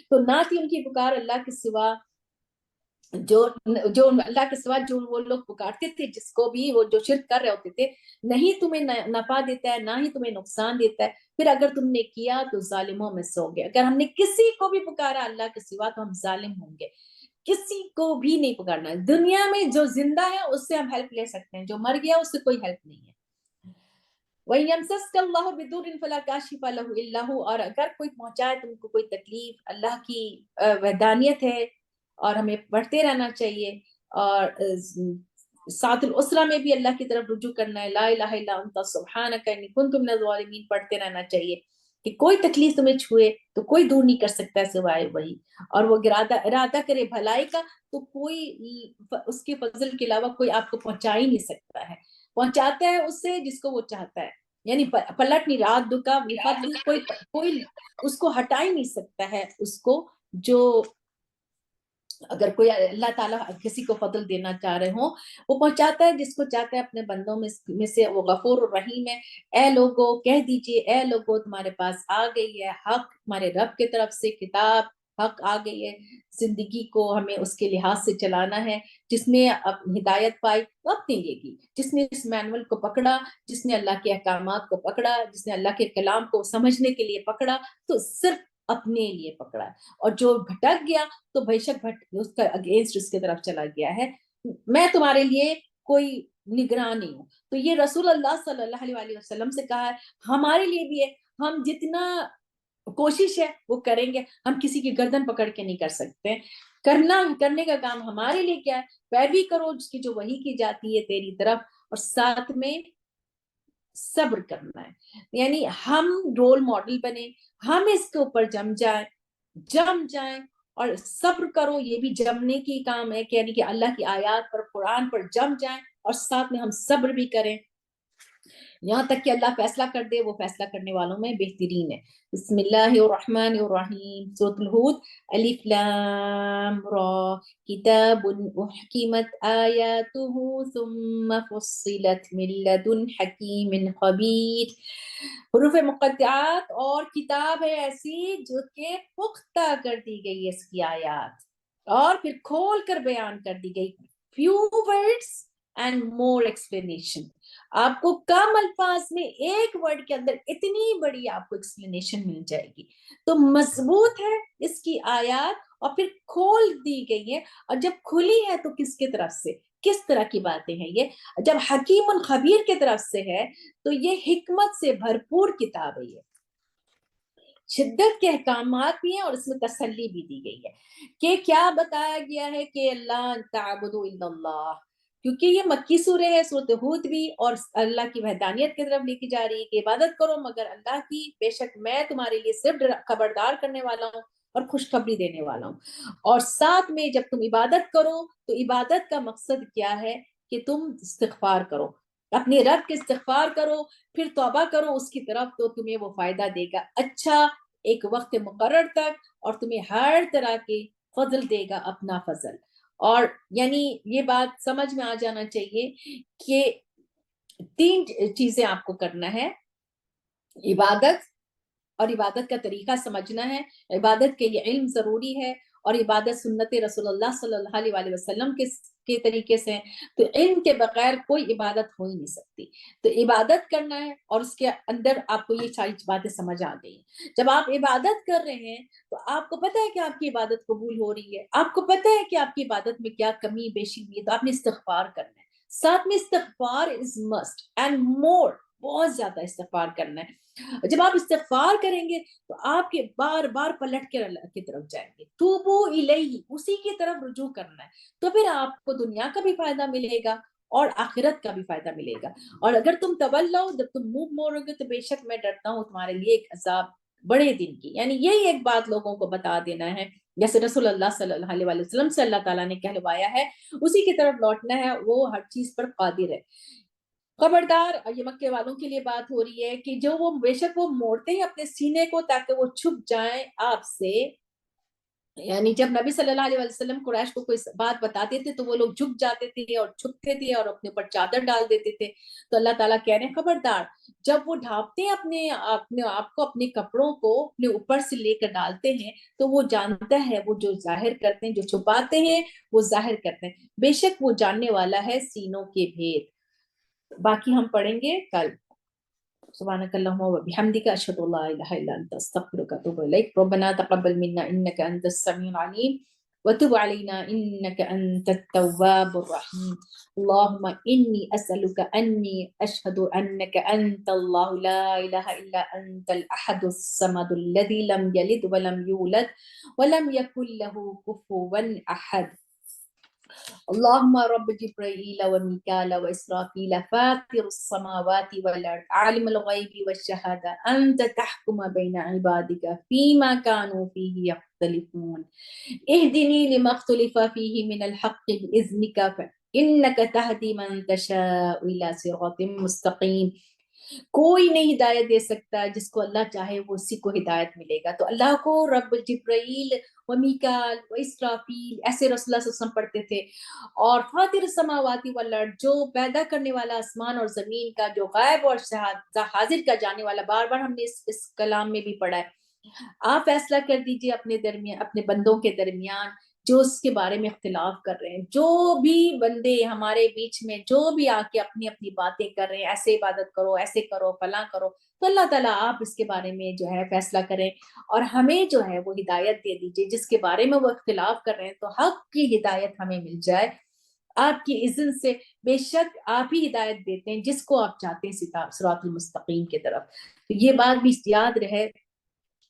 Speaker 1: تو نہ تھی ان کی پکار اللہ کے سوا، جو اللہ کے سوا جو وہ لوگ پکارتے تھے، جس کو بھی وہ جو شرک کر رہے ہوتے تھے، نہیں تمہیں نفع دیتا ہے نہ ہی تمہیں نقصان دیتا ہے، پھر اگر تم نے کیا تو ظالموں میں سو گے۔ اگر ہم نے کسی کو بھی پکارا اللہ کے سوا تو ہم ظالم ہوں گے۔ کسی کو بھی نہیں پکارنا۔ دنیا میں جو زندہ ہے اس سے ہم ہیلپ لے سکتے ہیں، جو مر گیا اس سے کوئی ہیلپ نہیں ہے۔ وَيَمْسَسْكَ اللَّهُ بِضُرٍّ فَلَا كَاشِفَ لَهُ إِلَّا هُوَ، اور اگر کوئی پہنچائے تم کو کوئی تکلیف، اللہ کی وحدانیت ہے، اور ہمیں پڑھتے رہنا چاہیے، اور ساتھ الاسرہ میں بھی اللہ کی طرف رجوع کرنا ہے، لا الہ الا انت سبحانک انی کنت من الظالمین پڑھتے رہنا چاہیے، کہ کوئی تکلیف تمہیں چھوئے تو کوئی دور نہیں کر سکتا سوائے وہی، اور وہ ارادہ کرے بھلائی کا تو کوئی اس کے فضل کے علاوہ کوئی آپ کو پہنچا ہی نہیں سکتا ہے۔ پہنچاتا ہے اس سے جس کو وہ چاہتا ہے، یعنی پلٹ نہیں، رات دکا کوئی اس کو ہٹا ہی نہیں سکتا ہے اس کو، جو اگر کوئی اللہ تعالیٰ کسی کو فضل دینا چاہ رہے ہوں وہ پہنچاتا ہے جس کو چاہتا ہے اپنے بندوں میں سے، وہ غفور الرحیم ہے۔ اے لوگو کہہ دیجئے، اے لوگو تمہارے پاس آ گئی ہے حق، تمہارے رب کی طرف سے کتاب حق آ گئی ہے، زندگی کو ہمیں اس کے لحاظ سے چلانا ہے۔ جس نے ہدایت پائی وہ اپنے لیے کی، جس نے اس مینول کو پکڑا، جس نے اللہ کے احکامات کو پکڑا، جس نے اللہ کے کلام کو سمجھنے کے لیے پکڑا، تو صرف اپنے لیے پکڑا، اور جو بھٹک گیا تو بے شک اس کا اگینسٹ اس کی طرف چلا گیا ہے۔ میں تمہارے لیے کوئی نگراں نہیں ہوں۔ تو یہ رسول اللہ صلی اللہ علیہ وآلہ وسلم سے کہا ہے، ہمارے لیے بھی ہے، ہم جتنا کوشش ہے وہ کریں گے، ہم کسی کی گردن پکڑ کے نہیں کر سکتے۔ کرنے کا کام ہمارے لیے کیا ہے؟ پیروی کرو جس کی جو وحی کی جاتی ہے تیری طرف، اور ساتھ میں صبر کرنا ہے، یعنی ہم رول ماڈل بنے، ہم اس کے اوپر جم جائیں اور صبر کرو، یہ بھی جمنے کی کام ہے کہ یعنی کہ اللہ کی آیات پر، قرآن پر جم جائیں اور ساتھ میں ہم صبر بھی کریں یہاں تک کہ اللہ فیصلہ کر دے، وہ فیصلہ کرنے والوں میں بہترین ہے۔ بسم اللہ الرحمن الرحیم، سورۃ الہود، الف لام را، کتاب احکمت آیاتہ ثم فصلت من لدن حکیم خبیر۔ حروف مقطعات اور کتاب ہے ایسی جو کہ پختہ کر دی گئی ہے اس کی آیات، اور پھر کھول کر بیان کر دی گئی، few words and more explanation، آپ کو کم الفاظ میں ایک ورڈ کے اندر اتنی بڑی آپ کو ایکسپلینیشن مل جائے گی۔ تو مضبوط ہے اس کی آیات، اور پھر کھول دی گئی ہے، اور جب کھلی ہے تو کس کی طرف سے، کس طرح کی باتیں ہیں یہ؟ جب حکیم خبیر کی طرف سے ہے تو یہ حکمت سے بھرپور کتاب ہے، یہ شدت کے احکامات بھی ہیں اور اس میں تسلی بھی دی گئی ہے کہ کیا بتایا گیا ہے کہ اللہ تعبدوا الا اللہ، کیونکہ یہ مکی سورہ ہے، سورۃ ہود بھی، اور اللہ کی وحدانیت کی طرف لے کے جا رہی ہے کہ عبادت کرو مگر اللہ کی، بے شک میں تمہارے لیے صرف خبردار کرنے والا ہوں اور خوشخبری دینے والا ہوں۔ اور ساتھ میں جب تم عبادت کرو تو عبادت کا مقصد کیا ہے کہ تم استغفار کرو، اپنے رب کے استغفار کرو، پھر توبہ کرو اس کی طرف، تو تمہیں وہ فائدہ دے گا اچھا ایک وقت مقرر تک، اور تمہیں ہر طرح کے فضل دے گا، اپنا فضل۔ اور یعنی یہ بات سمجھ میں آ جانا چاہیے کہ 3 چیزیں آپ کو کرنا ہے، عبادت، اور عبادت کا طریقہ سمجھنا ہے، عبادت کے لیے علم ضروری ہے، اور عبادت سنت رسول اللہ صلی اللہ علیہ وسلم کے طریقے سے، تو علم کے بغیر کوئی عبادت ہو ہی نہیں سکتی۔ تو عبادت کرنا ہے، اور اس کے اندر آپ کو یہ ساری باتیں سمجھ آ گئی۔ جب آپ عبادت کر رہے ہیں تو آپ کو پتہ ہے کہ آپ کی عبادت قبول ہو رہی ہے، آپ کو پتہ ہے کہ آپ کی عبادت میں کیا کمی بیشی ہوئی ہے، تو آپ نے استغفار کرنا ہے، ساتھ میں استغفار از مسٹ اینڈ مور، بہت زیادہ استغفار کرنا ہے۔ جب آپ استغفار کریں گے تو آپ کے بار بار پلٹ کے اللہ کی طرف جائیں گے، توبو الیہ، اسی کی طرف رجوع کرنا ہے، تو پھر آپ کو دنیا کا بھی فائدہ ملے گا اور آخرت کا بھی فائدہ ملے گا۔ اور اگر تم تولو، جب تم منہ موڑو گے، تو بے شک میں ڈرتا ہوں تمہارے لیے ایک عذاب بڑے دن کی، یعنی یہی ایک بات لوگوں کو بتا دینا ہے، جیسے رسول اللہ صلی اللہ علیہ وسلم سے اللہ تعالیٰ نے کہلوایا ہے، اسی کی طرف لوٹنا ہے، وہ ہر چیز پر قادر ہے۔ خبردار، یہ مکے والوں کے لیے بات ہو رہی ہے کہ جو وہ بے شک وہ موڑتے ہیں اپنے سینے کو تاکہ وہ چھپ جائیں آپ سے، یعنی جب نبی صلی اللہ علیہ وسلم قریش کو کوئی بات بتاتے تھے تو وہ لوگ جھک جاتے تھے اور چھپتے تھے اور اپنے اوپر چادر ڈال دیتے تھے، تو اللہ تعالیٰ کہہ رہے ہیں خبردار، جب وہ ڈھانپتے ہیں اپنے آپ کو، اپنے کپڑوں کو اپنے اوپر سے لے کر ڈالتے ہیں، تو وہ جانتا ہے، وہ جو ظاہر کرتے ہیں، جو چھپاتے ہیں وہ ظاہر کرتے ہیں، بے شک وہ جاننے والا ہے سینوں کے بھید۔ باقی ہم پڑھیں گے کل۔ سبحانك اللهم وبحمدك أشهد أن لا إله إلا أنت أستغفرك وأتوب إليك، ربنا تقبل منا إنك أنت السميع العليم وتب علينا إنك أنت التواب الرحيم، اللهم إني أسألك أني أشهد أنك أنت الله لا إله إلا أنت الأحد الصمد الذي لم يلد ولم يولد ولم يكن له كفوا أحد، اللهم رب جبرائيل وميكال وإسرافيل فاطر السماوات والأرض عالم الغيب والشهادة أنت تحكم بين عبادك فيما كانوا فيه يختلفون، اهدني لما اختلف فيه من الحق بإذنك فإنك تهدي من تشاء إلى صراط مستقيم۔ کوئی نہیں ہدایت دے سکتا، جس کو اللہ چاہے وہ اسی کو ہدایت ملے گا، تو اللہ کو رب جبرائیل و میکال و اسرافیل، ایسے رسول اللہ صلی اللہ علیہ وسلم پڑھتے تھے، اور فاطر السماواتی والارض، جو پیدا کرنے والا آسمان اور زمین کا، جو غائب اور حاضر کا جانے والا، بار بار ہم نے اس کلام میں بھی پڑھا ہے، آپ فیصلہ کر دیجئے اپنے درمیان، اپنے بندوں کے درمیان جو اس کے بارے میں اختلاف کر رہے ہیں، جو بھی بندے ہمارے بیچ میں جو بھی آ کے اپنی اپنی باتیں کر رہے ہیں، ایسے عبادت کرو، ایسے کرو، فلاں کرو، تو اللہ تعالیٰ آپ اس کے بارے میں جو ہے فیصلہ کریں، اور ہمیں جو ہے وہ ہدایت دے دیجئے، جس کے بارے میں وہ اختلاف کر رہے ہیں تو حق کی ہدایت ہمیں مل جائے آپ کی اذن سے، بے شک آپ ہی ہدایت دیتے ہیں جس کو آپ چاہتے ہیں صراط المستقیم کی طرف۔ تو یہ بات بھی یاد رہے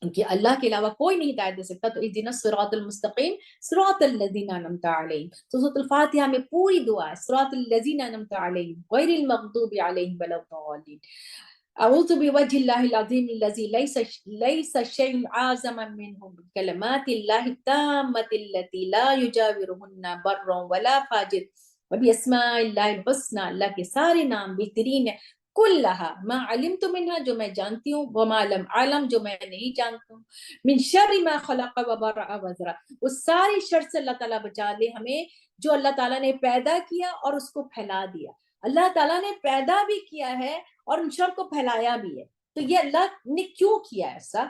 Speaker 1: کہ اللہ کے علاوہ کوئی نہیں ہدایت دے سکتا. تو اہدنا الصراط المستقیم صراط الذین انعمت علیہم. تو سورۃ الفاتحہ میں پوری دعا ہے صراط الذین انعمت علیہم غیر المغضوب علیہم ولا الضالین. اعوذ بوجہ اللہ العظیم الذی لیس شیء اعظم منہ کلمات اللہ التامۃ التي لا یجاورہن بر ولا فاجر وباسماء اللہ الحسنى. اللہ کے سارے نام بہترین ہیں. کلہا ما علمت منہا جو میں جانتی ہوں وما لم علم جو میں نہیں جانتا ہوں. من شر ما خلق وبرأ وزرا. اس ساری شر سے اللہ تعالیٰ بچا لے ہمیں جو اللہ تعالیٰ نے پیدا کیا اور اس کو پھیلا دیا. اللہ تعالیٰ نے پیدا بھی کیا ہے اور ان شر کو پھیلایا بھی ہے. تو یہ اللہ نے کیوں کیا ایسا؟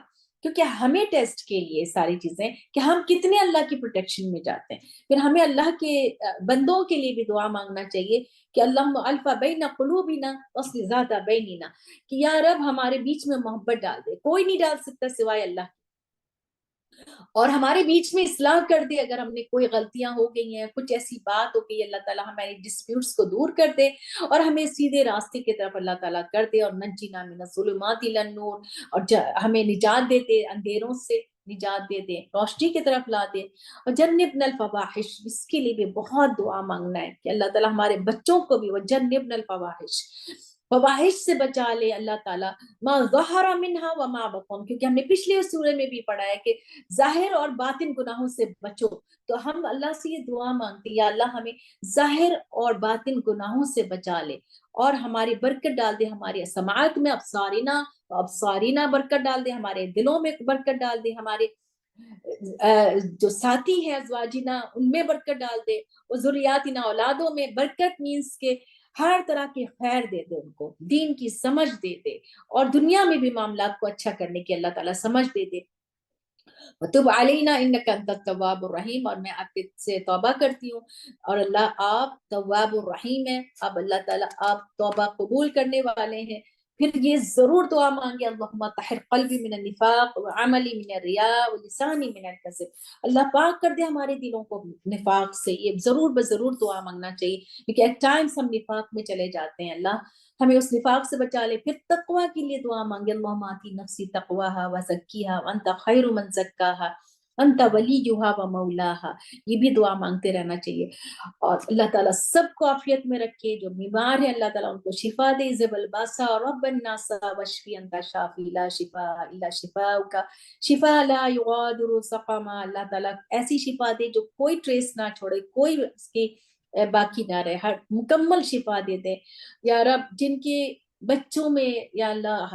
Speaker 1: کیونکہ ہمیں ٹیسٹ کے لیے ساری چیزیں کہ ہم کتنے اللہ کی پروٹیکشن میں جاتے ہیں. پھر ہمیں اللہ کے بندوں کے لیے بھی دعا مانگنا چاہیے کہ اللہم الف بین قلوبنا واصلح ذات بیننا، کہ یا رب ہمارے بیچ میں محبت ڈال دے. کوئی نہیں ڈال سکتا سوائے اللہ، اور ہمارے بیچ میں اصلاح کر دے. اگر ہم نے کوئی غلطیاں ہو گئی ہیں، کچھ ایسی بات ہو گئی، اللہ تعالیٰ ہماری ڈسپیوٹس کو دور کر دے اور ہمیں سیدھے راستے کی طرف اللہ تعالیٰ کر دے. اور نجینا من الظلمات الی النور، اور ہمیں نجات دے دے، اندھیروں سے نجات دے دے، روشنی کی طرف لا دے. اور جنبنا الفواحش، اس کے لیے بھی بہت دعا مانگنا ہے کہ اللہ تعالیٰ ہمارے بچوں کو بھی وجنبنا الفواحش، فواحش سے بچا لے اللہ تعالیٰ. ما ظہر منہا وما بطن، کیونکہ ہم نے پچھلے سورے میں بھی پڑھا ہے کہ ظاہر اور باطن گناہوں سے بچو. تو ہم اللہ سے یہ دعا مانگتے ہیں یا اللہ ہمیں ظاہر اور باطن گناہوں سے بچا لے اور ہماری برکت ڈال دے ہماری سماعت میں، ابصارینا برکت ڈال دے، ہمارے دلوں میں برکت ڈال دے، ہمارے جو ساتھی ہیں ازواجینا ان میں برکت ڈال دے، اور ذریاتنا اولادوں میں برکت مینس کے ہر طرح کی خیر دے دے، ان کو دین کی سمجھ دے دے اور دنیا میں بھی معاملات کو اچھا کرنے کی اللہ تعالیٰ سمجھ دے دے. وتب علینا انک انت التواب الرحیم، اور میں آپ سے توبہ کرتی ہوں اور اللہ آپ تواب الرحیم ہیں. اب اللہ تعالیٰ آپ توبہ قبول کرنے والے ہیں. پھر یہ ضرور دعا مانگے اللہم طہر قلبی من النفاق وعملی من الریاء ولسانی من الکذب. اللہ پاک کر دے ہمارے دلوں کو نفاق سے. یہ ضرور بضرور دعا مانگنا چاہیے کیونکہ ایٹ ٹائمز ہم نفاق میں چلے جاتے ہیں. اللہ ہمیں اس نفاق سے بچا لے. پھر تقوی کے لیے دعا مانگے اللہم آتی نفسی تقواہا وزکیہا وانت خیر من زکاہا انت ولیہا ومولاہا. یہ بھی دعا مانگتے رہنا چاہیے. اور اللہ تعالیٰ سب کو عافیت میں رکھے. جو بیمار ہیں اللہ تعالیٰ ان کو شفا دے. ذب الباسا رب الناس واشفی انت شافی لا شفاء الا شفاؤک شفاء لا یغادر سقما. اللہ تعالیٰ ایسی شفا دے جو کوئی ٹریس نہ چھوڑے، کوئی اس کی باقی نہ رہے، ہر مکمل شفا دے دے. یا رب جن کے بچوں میں یا اللہ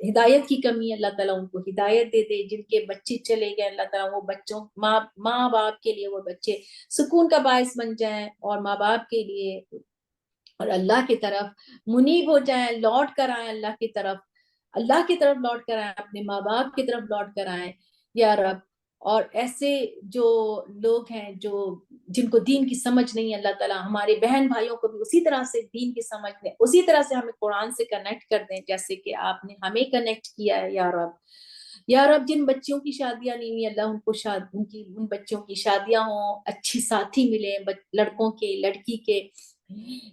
Speaker 1: ہدایت کی کمی ہے اللہ تعالیٰ ان کو ہدایت دے دے. جن کے بچے چلے گئے اللہ تعالیٰ وہ بچوں ماں باپ کے لیے وہ بچے سکون کا باعث بن جائیں اور ماں باپ کے لیے اور اللہ کی طرف منیب ہو جائیں، لوٹ کر آئیں اللہ کی طرف لوٹ کر آئیں، اپنے ماں باپ کی طرف لوٹ کر آئیں یا رب. اور ایسے جو لوگ ہیں جن کو دین کی سمجھ نہیں ہے اللہ تعالیٰ ہمارے بہن بھائیوں کو بھی اسی طرح سے دین کی سمجھ دیں، اسی طرح سے ہمیں قرآن سے کنیکٹ کر دیں جیسے کہ آپ نے ہمیں کنیکٹ کیا ہے یا رب. یا رب جن بچیوں کی شادیاں نہیں ہوئی اللہ ان کو ان بچوں کی شادیاں ہوں، اچھی ساتھی ملے لڑکوں کے لڑکی کے.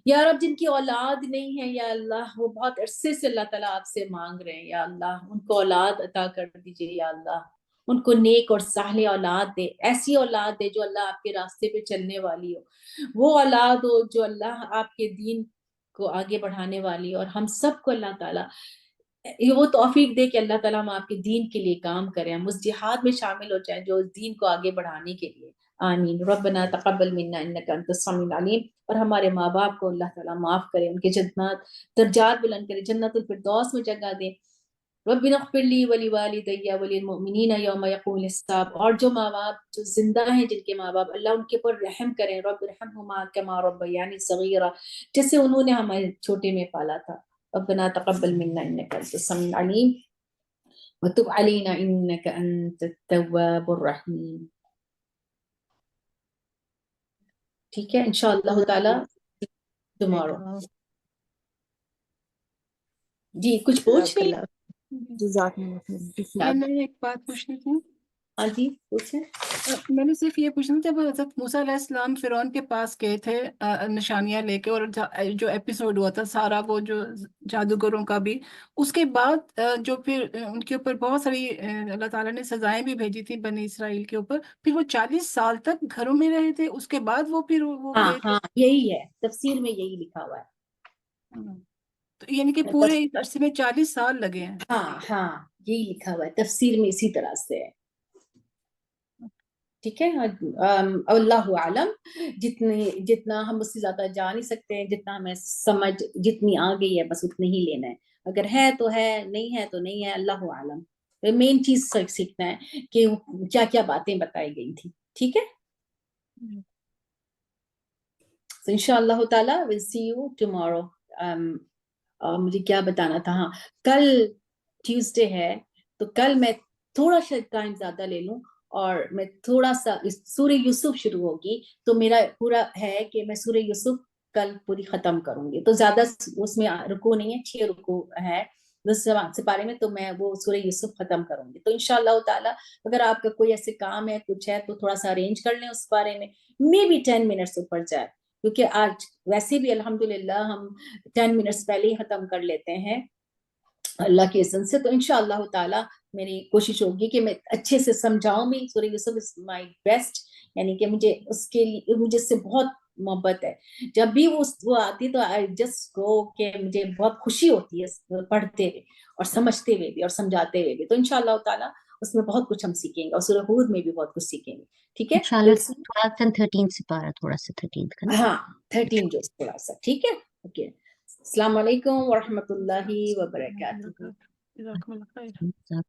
Speaker 1: یا رب جن کی اولاد نہیں ہے یا اللہ وہ بہت عرصے سے اللہ تعالیٰ آپ سے مانگ رہے ہیں یا اللہ ان کو اولاد عطا کر دیجیے. یا اللہ ان کو نیک اور صالح اولاد دے، ایسی اولاد دے جو اللہ آپ کے راستے پہ چلنے والی ہو، وہ اولاد ہو جو اللہ آپ کے دین کو آگے بڑھانے والی. اور ہم سب کو اللہ تعالیٰ وہ توفیق دے کہ اللہ تعالیٰ ہم آپ کے دین کے لیے کام کریں، ہم اس جہاد میں شامل ہو جائیں جو اس دین کو آگے بڑھانے کے لیے. آمین. ربنا تقبل منا انک انت السمیع العلیم. اور ہمارے ماں باپ کو اللہ تعالیٰ معاف کرے، ان کے درجات بلند کرے، جنت الفردوس میں جگہ دے. ربنا اغفر لی ولوالدی وللمؤمنین یوم یقوم الحساب. اور جو ماں باپ جو زندہ ہیں جن کے ماں باپ اللہ ان کے پر رحم کریں. رب ارحمہما کما ربیانی صغیرا، جیسے انہوں نے ہمارے چھوٹے میں پالا تھا. ربنا تقبل منا انك انت السميع العليم وتب علينا انك انت التواب الرحيم. ٹھیک ہے انشاءاللہ تعالی tomorrow. جی کچھ پوچھ رہی
Speaker 2: میں ایک بات پوچھنی تھی.
Speaker 1: ہاں جی پوچھیں.
Speaker 2: میں نے صرف یہ پوچھنا تھا، جب حضرت موسیٰ علیہ السلام فرعون کے پاس گئے تھے نشانیاں لے کے، اور جو ایپیسوڈ ہوا تھا سارا وہ جو جادوگروں کا بھی، اس کے بعد جو پھر ان کے اوپر بہت ساری اللہ تعالیٰ نے سزائیں بھی بھیجی تھی بنی اسرائیل کے اوپر، پھر وہ 40 سال تک گھروں میں رہے تھے، اس کے بعد وہ پھر وہ
Speaker 1: ہاں
Speaker 2: گئے تھے.
Speaker 1: ہاں یہی ہے تفسیر میں یہی لکھا ہوا
Speaker 2: تو یعنی کہ
Speaker 1: ہے.
Speaker 2: پورے اس عرصے میں 40 سال لگے ہیں.
Speaker 1: ہاں ہاں یہی لکھا ہوا ہے تفسیر میں اسی طرح سے ہے. ٹھیک ہے. اللہ عالم، جتنا ہم اس سے زیادہ جا نہیں سکتے ہیں، جتنا ہمیں سمجھ جتنی آ گئی ہے بس اتنی ہی لینا ہے. اگر ہے تو ہے، نہیں ہے تو نہیں ہے. اللہ عالم. مین چیز سیکھنا ہے کہ کیا کیا باتیں بتائی گئی تھی. ٹھیک ہے. So انشاءاللہ تعالی we'll see you tomorrow. مجھے کیا بتانا تھا، ہاں کل ٹیوزڈے ہے تو کل میں تھوڑا سا ٹائم زیادہ لے لوں اور میں تھوڑا سا سورہ یوسف شروع ہوگی تو میرا پورا ہے کہ میں سورہ یوسف کل پوری ختم کروں گی. تو زیادہ اس میں رکوع نہیں ہے، 6 رکوع ہے 10 سپارے میں، تو میں وہ سورہ یوسف ختم کروں گی. تو انشاءاللہ تعالی اگر آپ کا کوئی ایسے کام ہے کچھ ہے تو تھوڑا سا ارینج کر لیں اس بارے میں، مے بی 10 منٹس اوپر جائے، کیونکہ آج ویسے بھی الحمدللہ ہم 10 منٹس پہلے ہی ختم کر لیتے ہیں اللہ کے اذن سے. تو انشاءاللہ تعالی میری کوشش ہوگی کہ میں اچھے سے سمجھاؤں بھی. سورہ یوسف از مائی بیسٹ، یعنی کہ مجھے اس کے لیے مجھے اس سے بہت محبت ہے. جب بھی وہ آتی تو آئی جسٹ گو کہ مجھے بہت خوشی ہوتی ہے پڑھتے ہوئے اور سمجھتے ہوئے بھی اور سمجھاتے ہوئے بھی. تو انشاءاللہ تعالی اس میں بہت کچھ ہم سیکھیں گے اور سورہ ہود میں بھی بہت کچھ سیکھیں گے. ٹھیک ہے.
Speaker 3: انشاءاللہ 12 13 سپارہ تھوڑا سا 13 کا نا.
Speaker 1: ہاں 13 جو تھوڑا سا. ٹھیک ہے. اوکے. السلام علیکم ورحمۃ اللہ وبرکاتہ.
Speaker 2: جزاکم اللہ خیر.